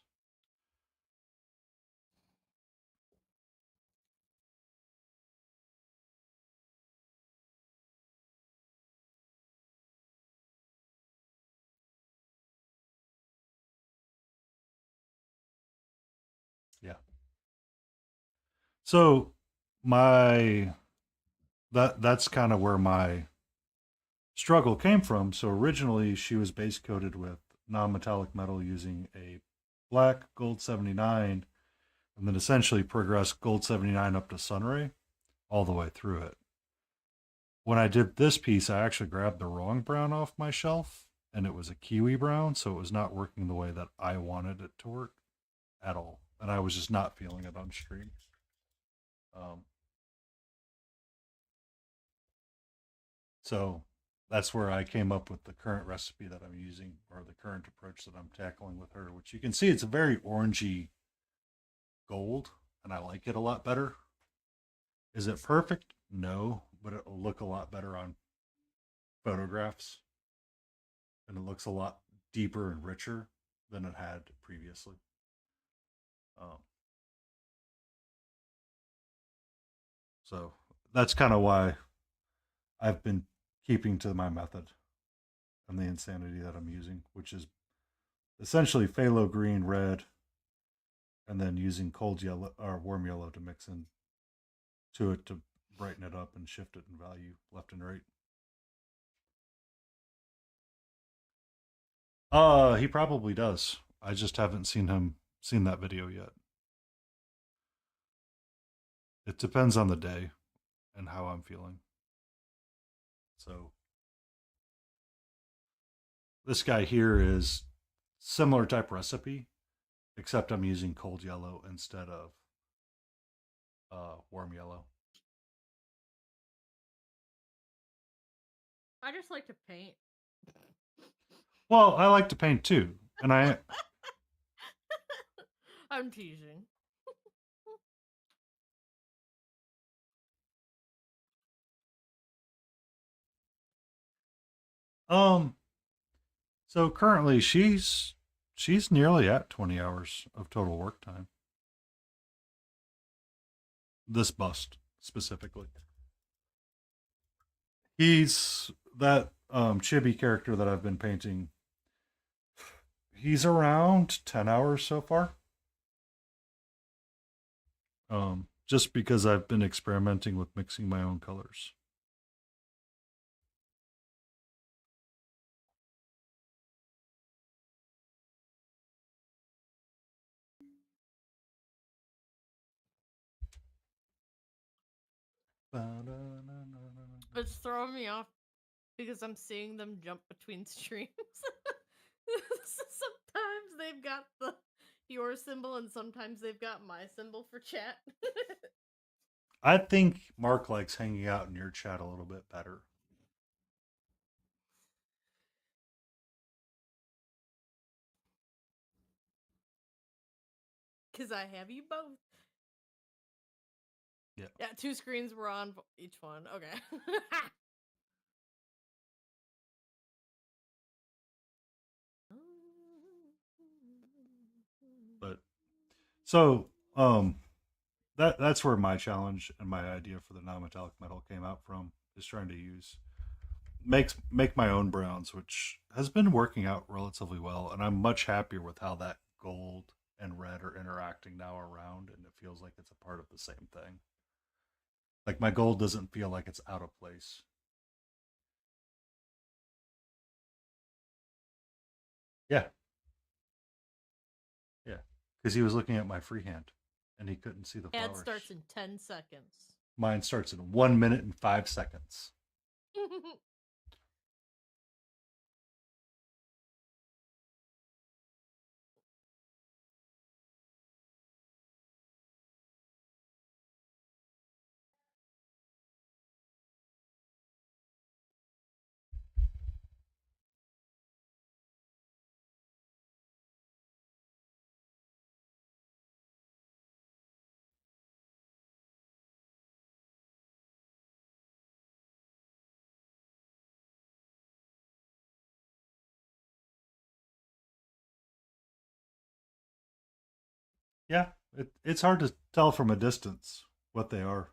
So that's kind of where my struggle came from. So originally she was base coated with non-metallic metal using a black gold 79 and then essentially progressed gold 79 up to sunray all the way through it. When I did this piece, I actually grabbed the wrong brown off my shelf and it was a kiwi brown, so it was not working the way that I wanted it to work at all. And I was just not feeling it on stream. So that's where I came up with the current recipe that I'm using, or the current approach that I'm tackling with her, which you can see it's a very orangey gold, and I like it a lot better. Is it perfect? No, but it'll look a lot better on photographs, and it looks a lot deeper and richer than it had previously. So that's kind of why I've been keeping to my method and the insanity that I'm using, which is essentially phthalo green, red, and then using cold yellow or warm yellow to mix in to it to brighten it up and shift it in value left and right. He probably does. I just haven't seen that video yet. It depends on the day and how I'm feeling. So this guy here is similar type recipe, except I'm using cold yellow instead of warm yellow. I just like to paint. Well, I like to paint too, and I'm teasing. um so currently she's nearly at 20 hours of total work time. This bust specifically. He's that chibi character that I've been painting. He's around 10 hours so far. Just because I've been experimenting with mixing my own colors. It's throwing me off because I'm seeing them jump between streams. Sometimes they've got your symbol and sometimes they've got my symbol for chat. I think Mark likes hanging out in your chat a little bit better. Because I have you both. Yeah. Yeah, 2 screens were on each one. Okay. But so that's where my challenge and my idea for the non-metallic metal came out from, is trying to make my own browns, which has been working out relatively well, and I'm much happier with how that gold and red are interacting now around, and it feels like it's a part of the same thing. Like my gold doesn't feel like it's out of place. Yeah. Yeah. Because he was looking at my freehand and he couldn't see the flowers. Ad starts in 10 seconds. Mine starts in 1 minute and 5 seconds. Yeah, it's hard to tell from a distance what they are.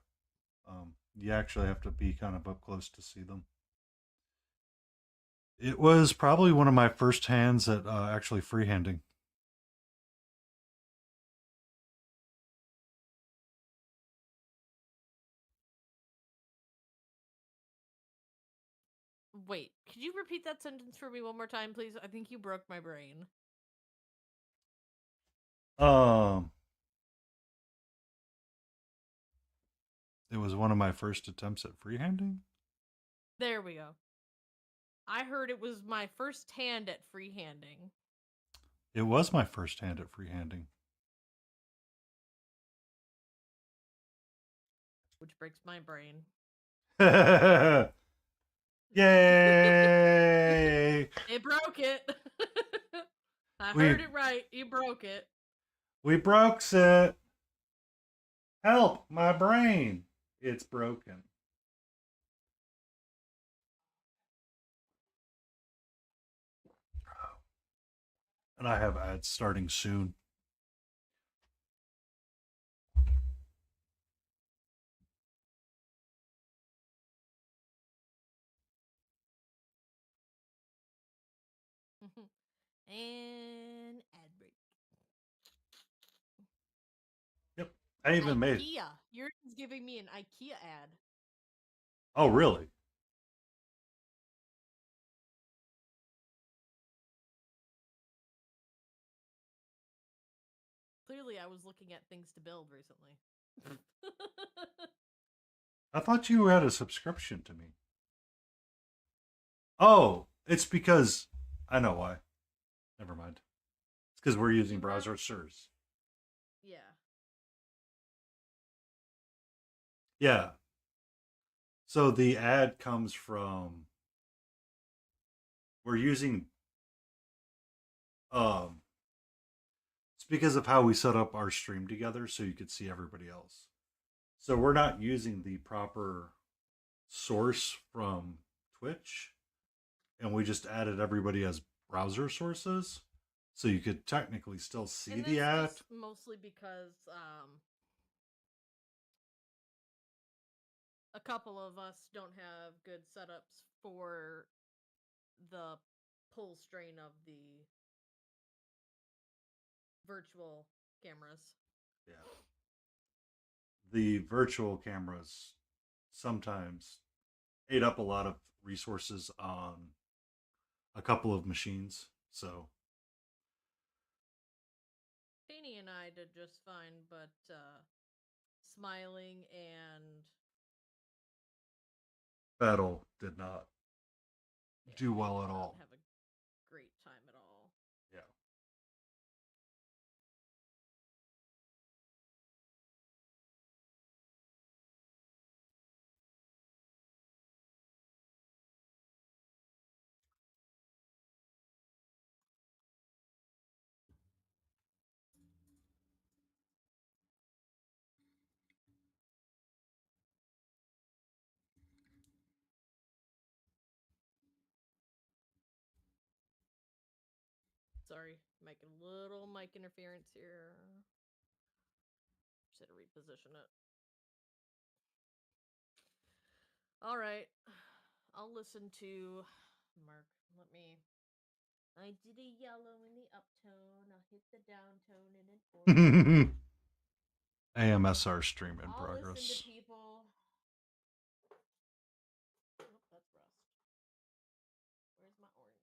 You actually have to be kind of up close to see them. It was probably one of my first hands at actually freehanding. Wait, could you repeat that sentence for me one more time, please? I think you broke my brain. It was one of my first attempts at freehanding. There we go. I heard it was my first hand at freehanding. It was my first hand at freehanding. Which breaks my brain. Yay! It broke it. I We- heard it right. You broke it. We broke it. Help, my brain. It's broken. And I have ads starting soon. And ad break. Yep. I even made. IKEA. Yours is giving me an IKEA ad. Oh, really? Clearly, I was looking at things to build recently. I thought you had a subscription to me. Oh, it's because I know why. Never mind. It's because we're using browser search. Yeah. Yeah. So the ad comes from we're using it's because of how we set up our stream together so you could see everybody else. So we're not using the proper source from Twitch, and we just added everybody as browser sources, so you could technically still see And the that's ad. just mostly because a couple of us don't have good setups for the pull strain of the virtual cameras. Yeah. The virtual cameras sometimes ate up a lot of resources on a couple of machines. So Taney and I did just fine, but Smiling and Battle did not do well did at not all. have a great time at all. Yeah. Sorry, making a little mic interference here. Just had to reposition it. All right, I'll listen to Mark. Let me. I did a yellow in the uptone. I'll hit the downtone in an orange. AMSR stream in I'll listen progress. to people. Oh, that's rust. Where's my orange?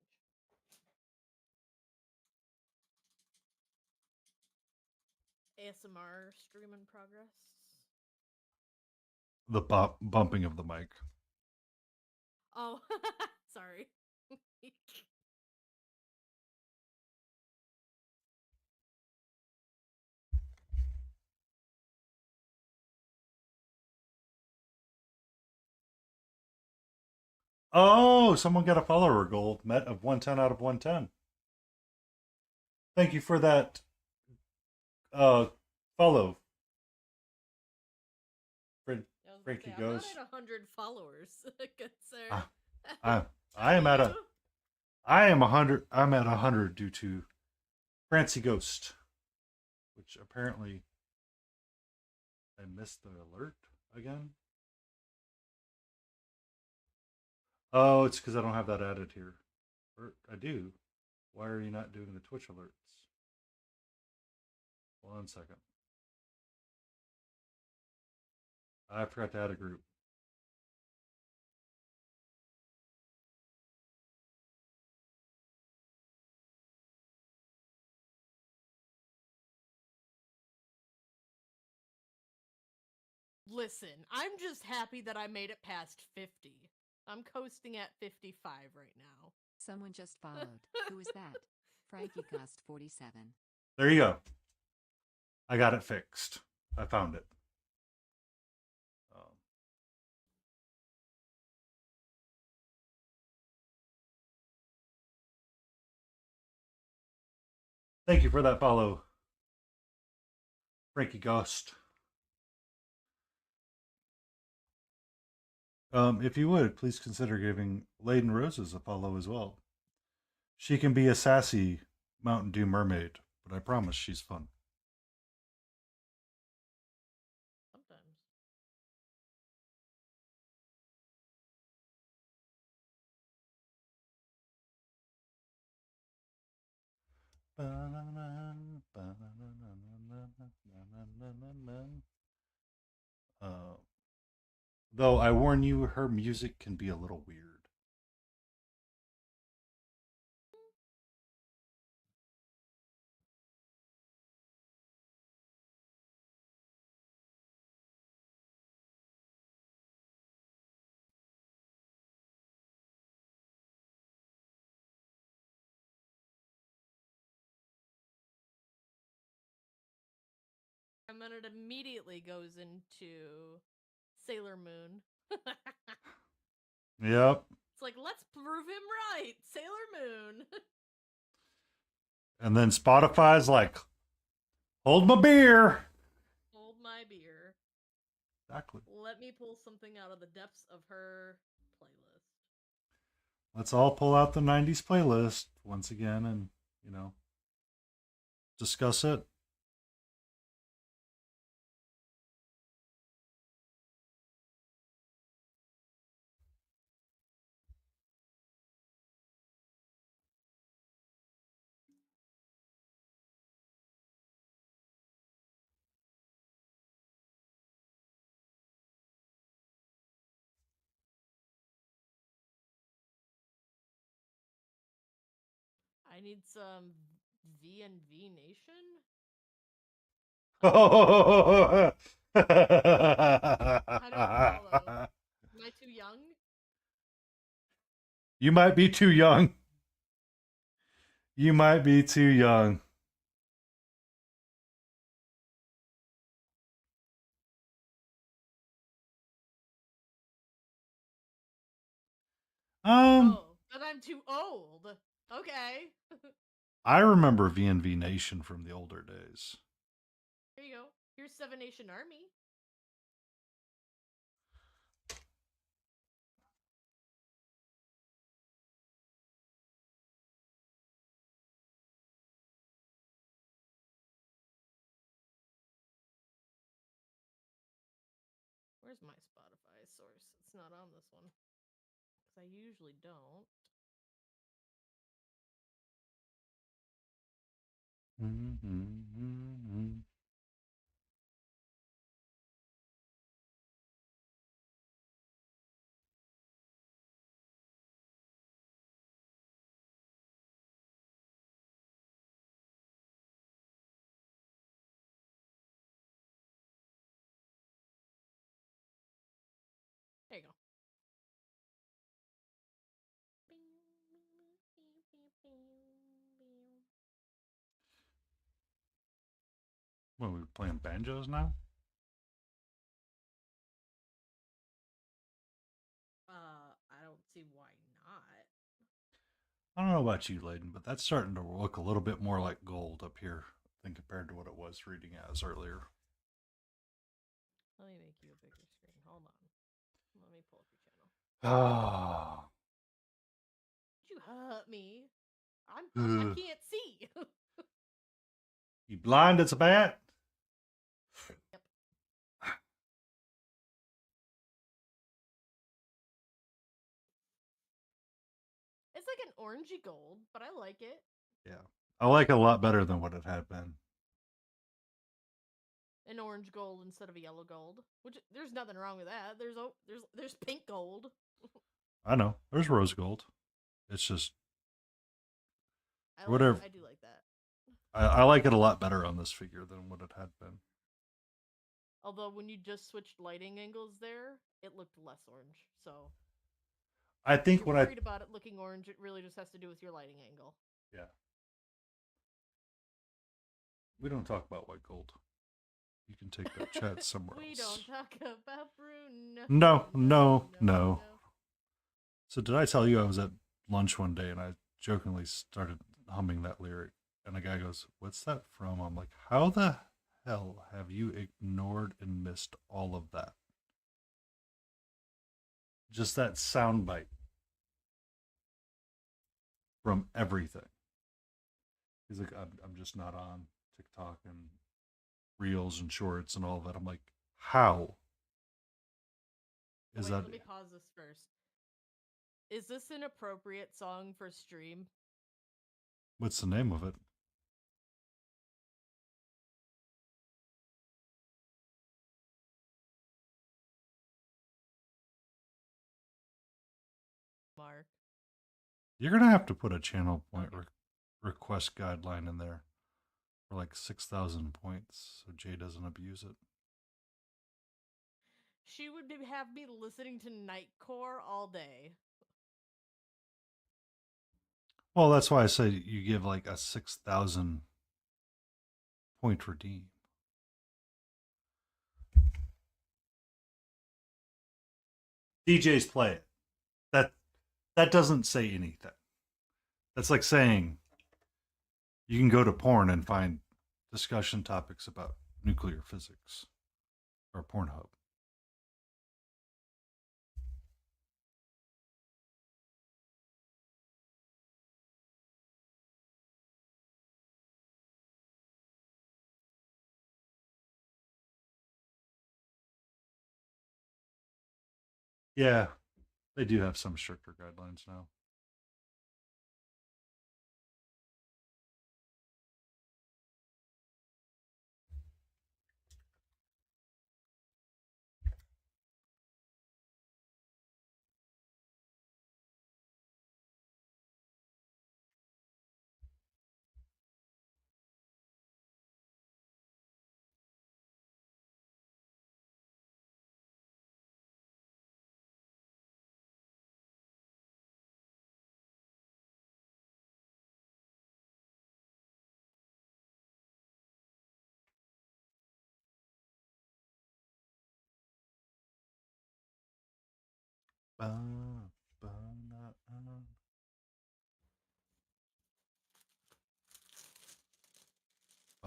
ASMR stream in progress. The bumping of the mic. Oh, sorry. Oh, someone got a follower goal met of 110 out of 110. Thank you for that follow. Frankie I'm goes. not at 100 followers. Good sir. I am at I am 100. I'm at 100 due to Francie Ghost, which apparently I missed the alert again. Oh, it's because I don't have that added here. Or I do. Why are you not doing the Twitch alerts? 1 second. I forgot to add a group. Listen, I'm just happy that I made it past 50. I'm coasting at 55 right now. Someone just followed. Who is that? Frankie cost 47. There you go. I got it fixed. I found it. Thank you for that follow, Frankie Ghost. If you would, please consider giving Laden Roses a follow as well. She can be a sassy Mountain Dew mermaid, but I promise she's fun. Sometimes. Though I warn you, her music can be a little weird. And then it immediately goes into Sailor Moon. Yep. It's like, let's prove him right. Sailor Moon. And then Spotify's like, hold my beer. Hold my beer. Exactly. Let me pull something out of the depths of her playlist. Let's all pull out the 90s playlist once again and, discuss it. I need some V&V Nation. How do you follow? Am I too young? You might be too young. You might be too young. Oh, but I'm too old. Okay. I remember V&V Nation from the older days. Here you go. Here's Seven Nation Army. Where's my Spotify source? It's not on this one. Because I usually don't. There you go. What, we playing banjos now? I don't see why not. I don't know about you, Layden, but that's starting to look a little bit more like gold up here than compared to what it was reading as earlier. Let me make you a bigger screen. Hold on. Let me pull up your channel. Ah. You hurt me. I can't see. You blind as a bat? Yep. It's like an orangey gold, but I like it. Yeah. I like it a lot better than what it had been. An orange gold instead of a yellow gold, which there's nothing wrong with that. There's pink gold. I know. There's rose gold. It's just I whatever. I do like that. I like it a lot better on this figure than what it had been. Although when you just switched lighting angles there, it looked less orange. So I if think you're when I worried about it looking orange, it really just has to do with your lighting angle. yeah, we don't talk about white gold. You can take that chat somewhere We else. don't talk about Bruno. No. So did I tell you I was at lunch one day and I jokingly started humming that lyric, and the guy goes, "What's that from?" I'm like, "How the hell have you ignored and missed all of that? Just that soundbite from everything." He's like, I'm just not on TikTok and Reels and Shorts and all of that. I'm like, how is Wait, that? let me pause this first. Is this an appropriate song for stream? What's the name of it? Mark. You're gonna have to put a channel point Okay. request guideline in there for like 6,000 points, so Jay doesn't abuse it. She would have me listening to Nightcore all day. Well, that's why I say you give like a 6,000 point redeem. DJs play it. That doesn't say anything. That's like saying you can go to porn and find discussion topics about nuclear physics or Pornhub. Yeah, they do have some stricter guidelines now.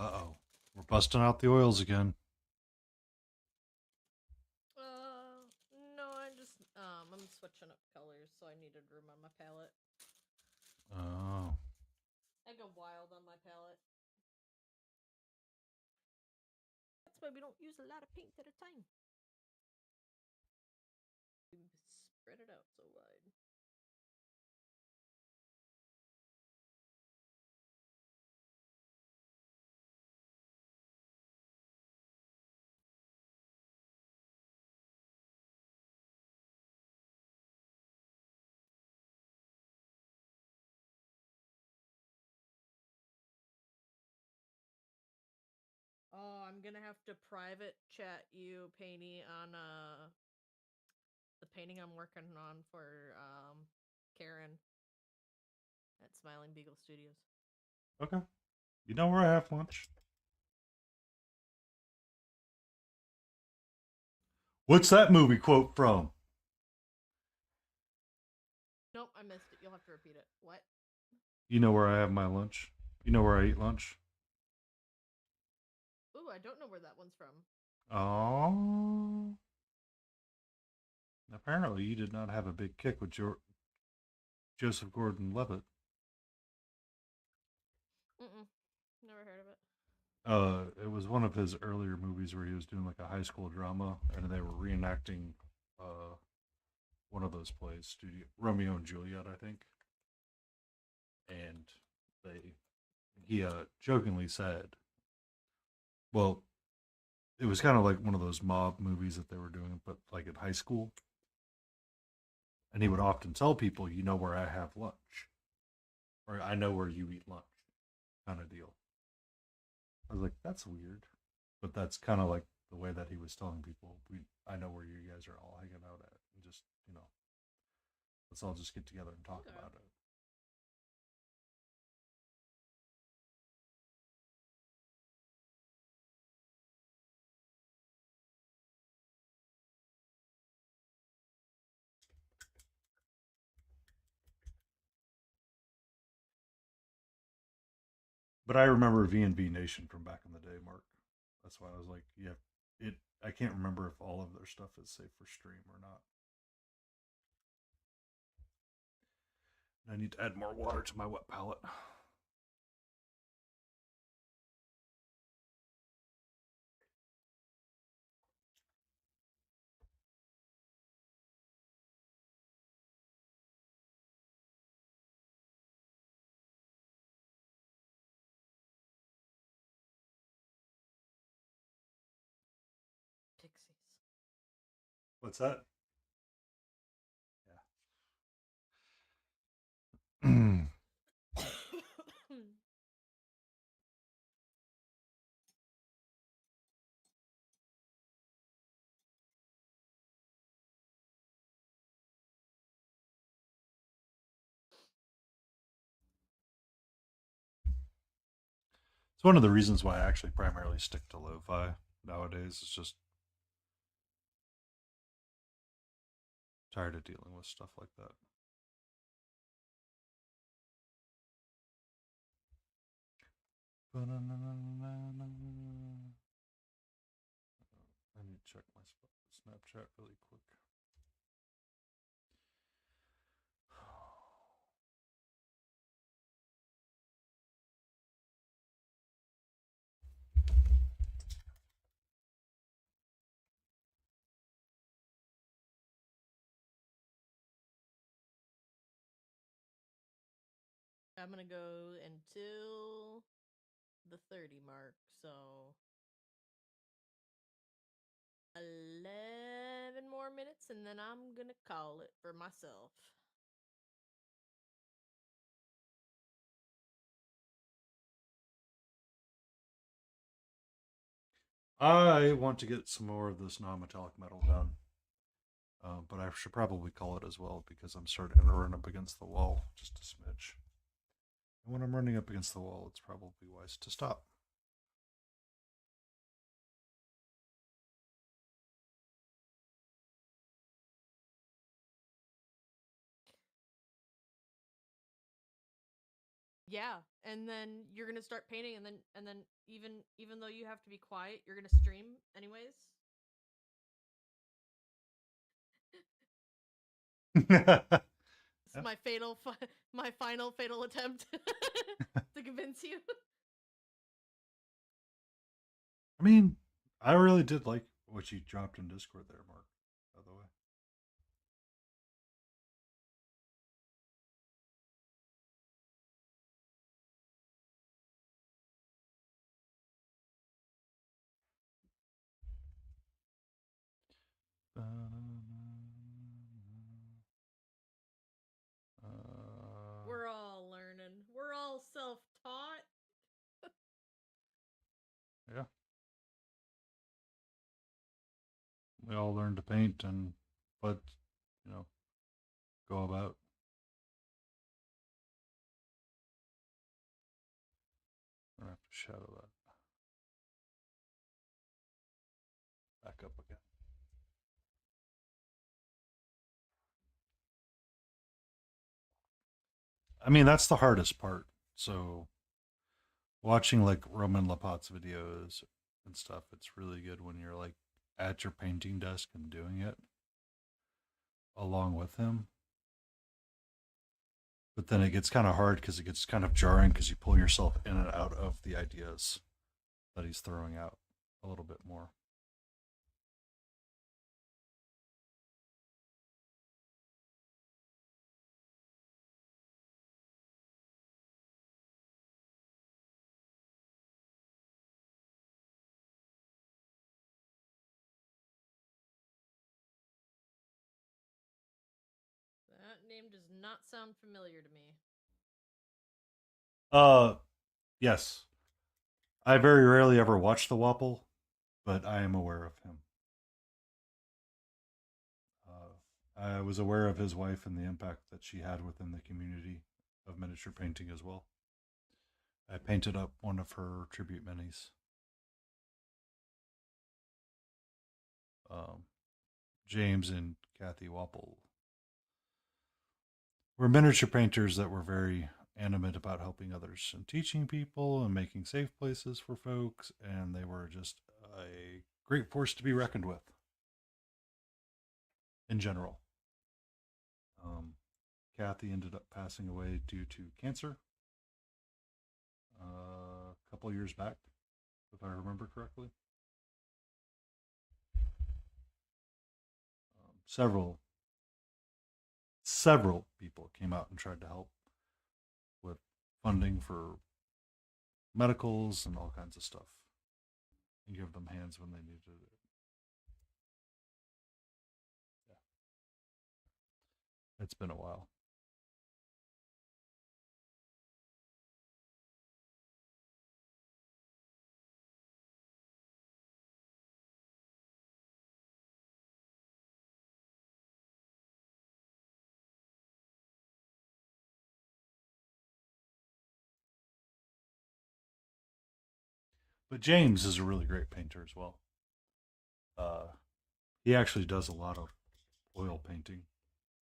Uh-oh. We're busting out the oils again. No, I'm switching up colors, so I needed room on my palette. Oh. I go wild on my palette. That's why we don't use a lot of paint at a time. We spread it out so wide. Oh, I'm gonna have to private chat you, Painty, on the painting I'm working on for Karen at Smiling Beagle Studios. Okay. You know where I have lunch? What's that movie quote from? Nope, I missed it. You'll have to repeat it. What? You know where I have my lunch? You know where I eat lunch? Ooh, I don't know where that one's from. Oh. Apparently, you did not have a big kick with Joseph Gordon-Levitt. Never heard of it. It was one of his earlier movies where he was doing like a high school drama, and they were reenacting one of those plays, Romeo and Juliet, I think. And he jokingly said, well, it was kind of like one of those mob movies that they were doing, but like in high school. And he would often tell people, you know where I have lunch, or I know where you eat lunch, kind of deal. I was like, that's weird, but that's kind of like the way that he was telling people, I know where you guys are all hanging out at, and just let's all just get together and talk Okay. about it. But I remember V&V Nation from back in the day, Mark. That's why I was like, yeah, it. I can't remember if all of their stuff is safe for stream or not. I need to add more water to my wet palette. Pixies. What's that? Yeah. It's one of the reasons why I actually primarily stick to lo-fi nowadays. It's just tired of dealing with stuff like that. I need to check my Snapchat really quick. I'm gonna go until the 30 mark, so 11 more minutes, and then I'm gonna call it for myself. I want to get some more of this non-metallic metal done. But I should probably call it as well because I'm starting to run up against the wall just a smidge. And when I'm running up against the wall, it's probably wise to stop. Yeah, and then you're gonna start painting, and then even though you have to be quiet, you're gonna stream anyways. It's Yeah. my my final fatal attempt to convince you. I mean, I really did like what you dropped in Discord there, Mark, by the way. We're all learning. We're all self-taught. Yeah. We all learn to paint and but go about. I'm gonna have to shadow that back up again. I mean, that's the hardest part. So watching like Roman Lapat's videos and stuff, it's really good when you're like at your painting desk and doing it along with him. But then it gets kind of hard because it gets kind of jarring because you pull yourself in and out of the ideas that he's throwing out a little bit more. That name does not sound familiar to me. Yes. I very rarely ever watch the Wapple. but I am aware of him. I was aware of his wife and the impact that she had within the community of miniature painting as well. I painted up one of her tribute minis. James and Kathy Wapple were miniature painters that were very animate about helping others and teaching people and making safe places for folks, and they were just a great force to be reckoned with in general. Kathy ended up passing away due to cancer a couple years back, if I remember correctly. Several people came out and tried to help with funding for medicals and all kinds of stuff and give them hands when they needed it. Yeah. It's been a while. But James is a really great painter as well. He actually does a lot of oil painting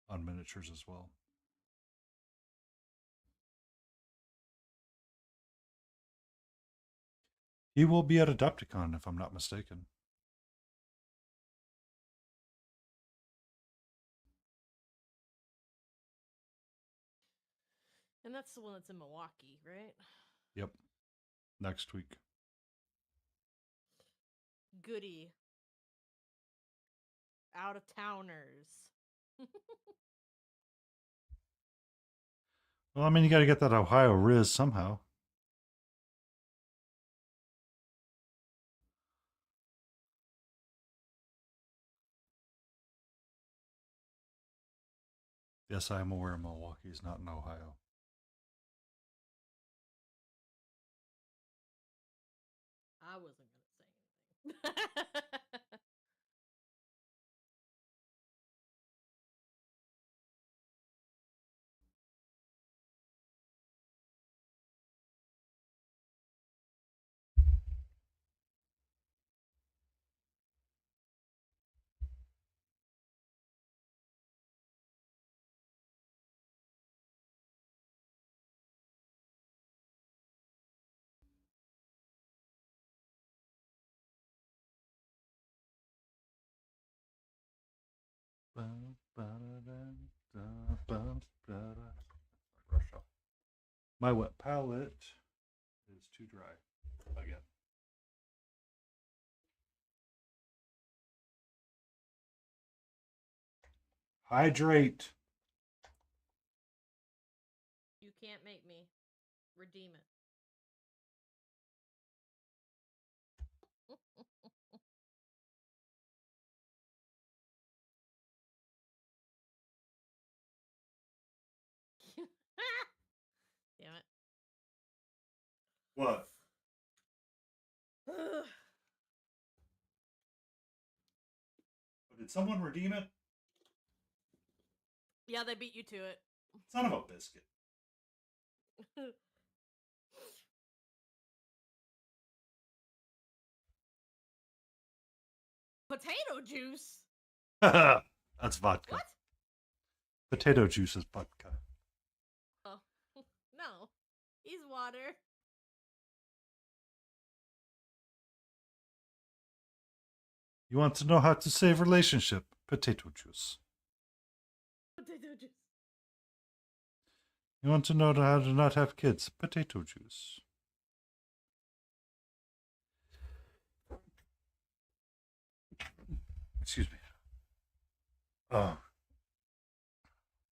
on miniatures as well. He will be at Adepticon, if I'm not mistaken. And that's the one that's in Milwaukee, right? Yep. Next week. Goody. Out of towners. Well, I mean, you got to get that Ohio Riz somehow. Yes, I am aware Milwaukee is not in Ohio. I wasn't going to say anything. My wet palette is too dry again. Hydrate. You can't make me. Redeem it. Damn it. What? Did someone redeem it? Yeah, they beat you to it. Son of a biscuit. Potato juice? That's vodka. What? Potato juice is vodka. Oh, no. He's water. You want to know how to save relationship? Potato juice. Potato juice. You want to know how to not have kids? Potato juice. Excuse me.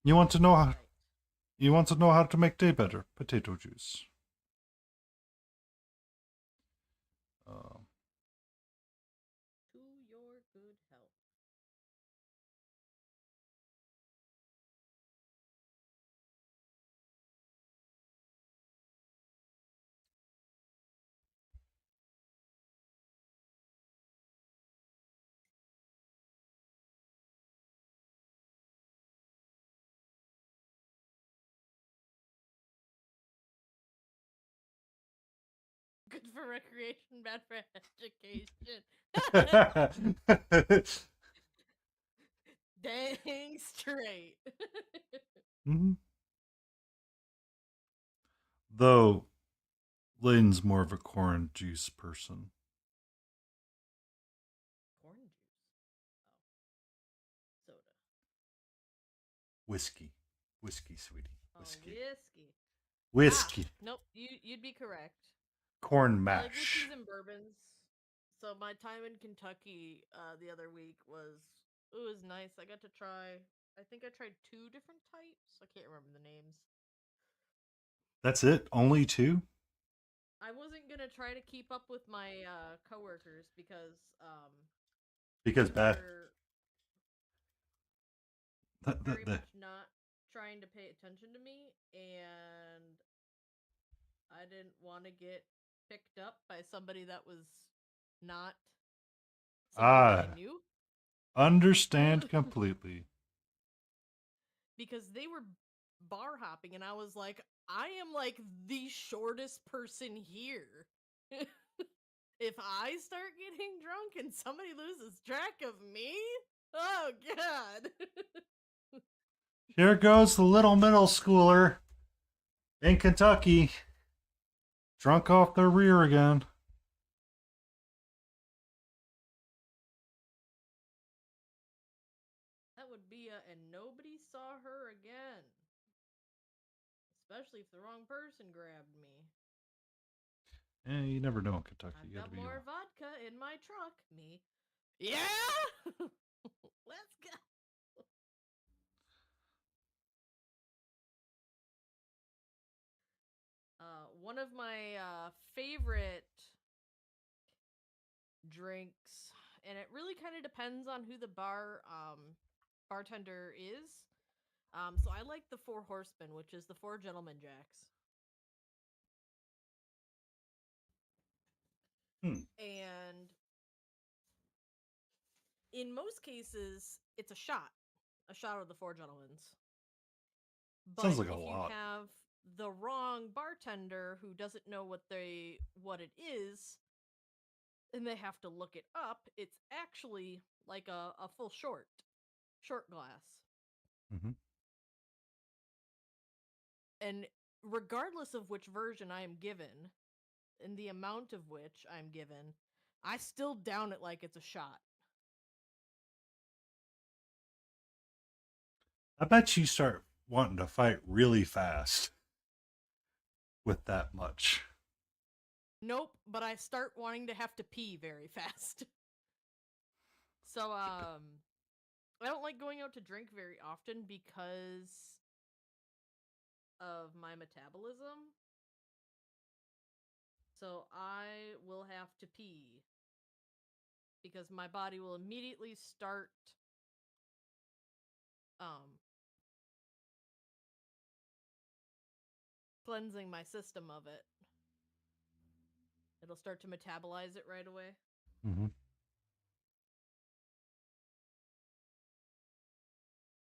You want to know how? You want to know how to make day better? Potato juice. To your good health. good for recreation, bad for education. Dang straight. Mhm. Though Layton's more of a corn juice person. Corn juice. Oh. Soda. Whiskey, sweetie, Oh, whiskey, whiskey. whiskey, Nope, you'd be correct. corn I like mash. whiskeys and bourbons. So my time in Kentucky the other week it was nice. I got to try. I think I tried 2 different types. I can't remember the names. That's it. Only 2. I wasn't gonna try to keep up with my coworkers because Because they bad. were very much not trying to pay attention to me, and I didn't want to get picked up by somebody that was not somebody that I knew. Understand completely. Because they were bar hopping, and I was like, I am like the shortest person here. If I start getting drunk and somebody loses track of me, oh god. Here goes the little middle schooler in Kentucky, drunk off their rear again. That would be and nobody saw her again. Especially if the wrong person grabbed me. You never know in Kentucky. I've You gotta got be more vodka in my truck. Me. Yeah! Let's go! One of my favorite drinks, and it really kind of depends on who the bartender is. So I like the Four Horsemen, which is the 4 Gentleman Jacks. And in most cases, it's a shot of the 4 Gentlemen's. But Sounds like a if you lot. have the wrong bartender who doesn't know what it is, and they have to look it up, it's actually like a full short glass. Mm-hmm. And regardless of which version I am given, and the amount of which I'm given, I still down it like it's a shot. I bet you start wanting to fight really fast with that much. Nope, but I start wanting to have to pee very fast. So, I don't like going out to drink very often because of my metabolism. So I will have to pee because my body will immediately start cleansing my system of it. It'll start to metabolize it right away. Mm-hmm.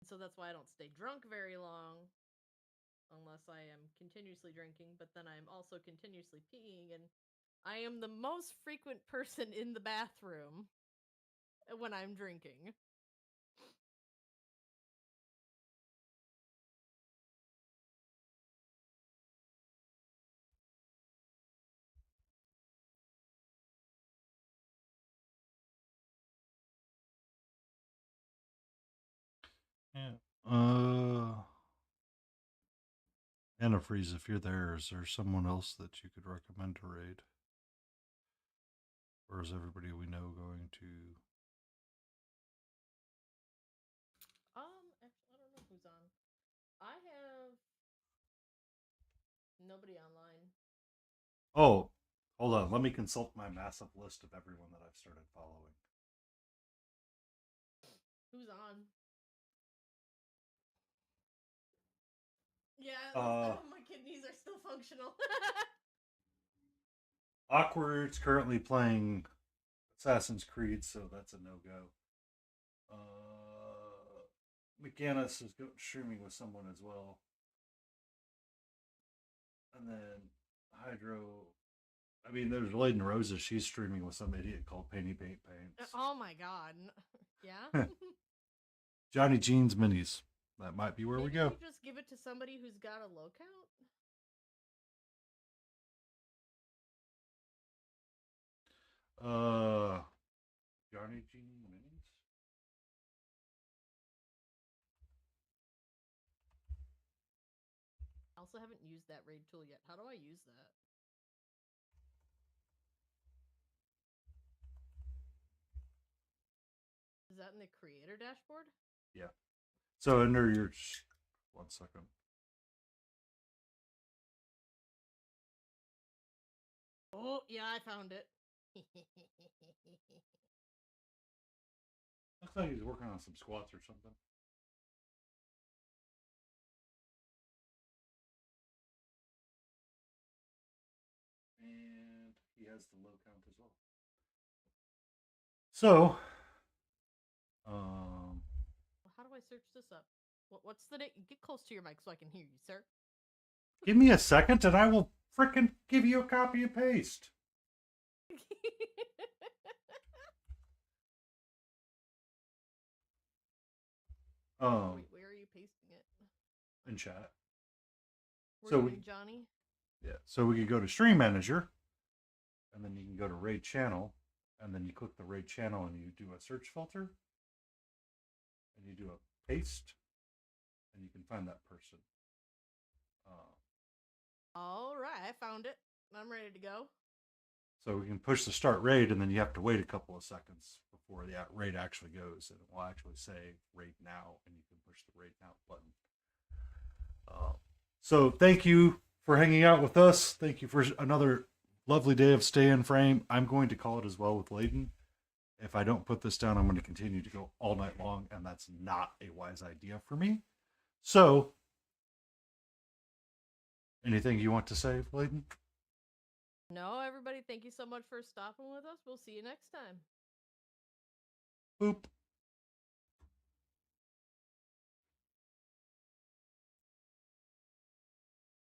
So that's why I don't stay drunk very long unless I am continuously drinking, but then I'm also continuously peeing, and I am the most frequent person in the bathroom when I'm drinking. Yeah. Antifreeze, if you're there, is there someone else that you could recommend to raid? Or is everybody we know going to... Actually, I don't know who's on. I have nobody online. Oh, hold on. Let me consult my massive list of everyone that I've started following. Who's on? Yeah, at least all of my kidneys are still functional. Awkward's currently playing Assassin's Creed, so that's a no-go. McGinnis is streaming with someone as well. And then Hydro, I mean, there's Lady Rosa. She's streaming with some idiot called Painty Paint Paints. Oh my god. Yeah? Johnny Jeans Minis. That might be where we Maybe go. you just give it to somebody who's got a low count? Johnny Jeans Minis? I also haven't used that raid tool yet. How do I use that? Is that in the creator dashboard? Yeah. So under your... 1 second. Oh, yeah, I found it. Looks like he's working on some squats or something. And he has the low count as well. So, How do I search this up? What's the name? Get close to your mic so I can hear you, sir. give me a second and I will frickin' give you a copy and paste. Wait, where are you pasting it? In chat. Where So you we- mean, Johnny? Yeah. So we could go to Stream Manager, and then you can go to Raid Channel, and then you click the Raid Channel and you do a search filter, and you do a paste, and you can find that person. All right, I found it. I'm ready to go. So we can push the start raid, and then you have to wait a couple of seconds before the raid actually goes, and it will actually say raid now, and you can push the raid now button. So thank you for hanging out with us. Thank you for another lovely day of Stay in Frame. I'm going to call it as well with Layden. If I don't put this down, I'm going to continue to go all night long, and that's not a wise idea for me. So, anything you want to say, Layden? No, everybody, thank you so much for stopping with us. We'll see you next time. Boop.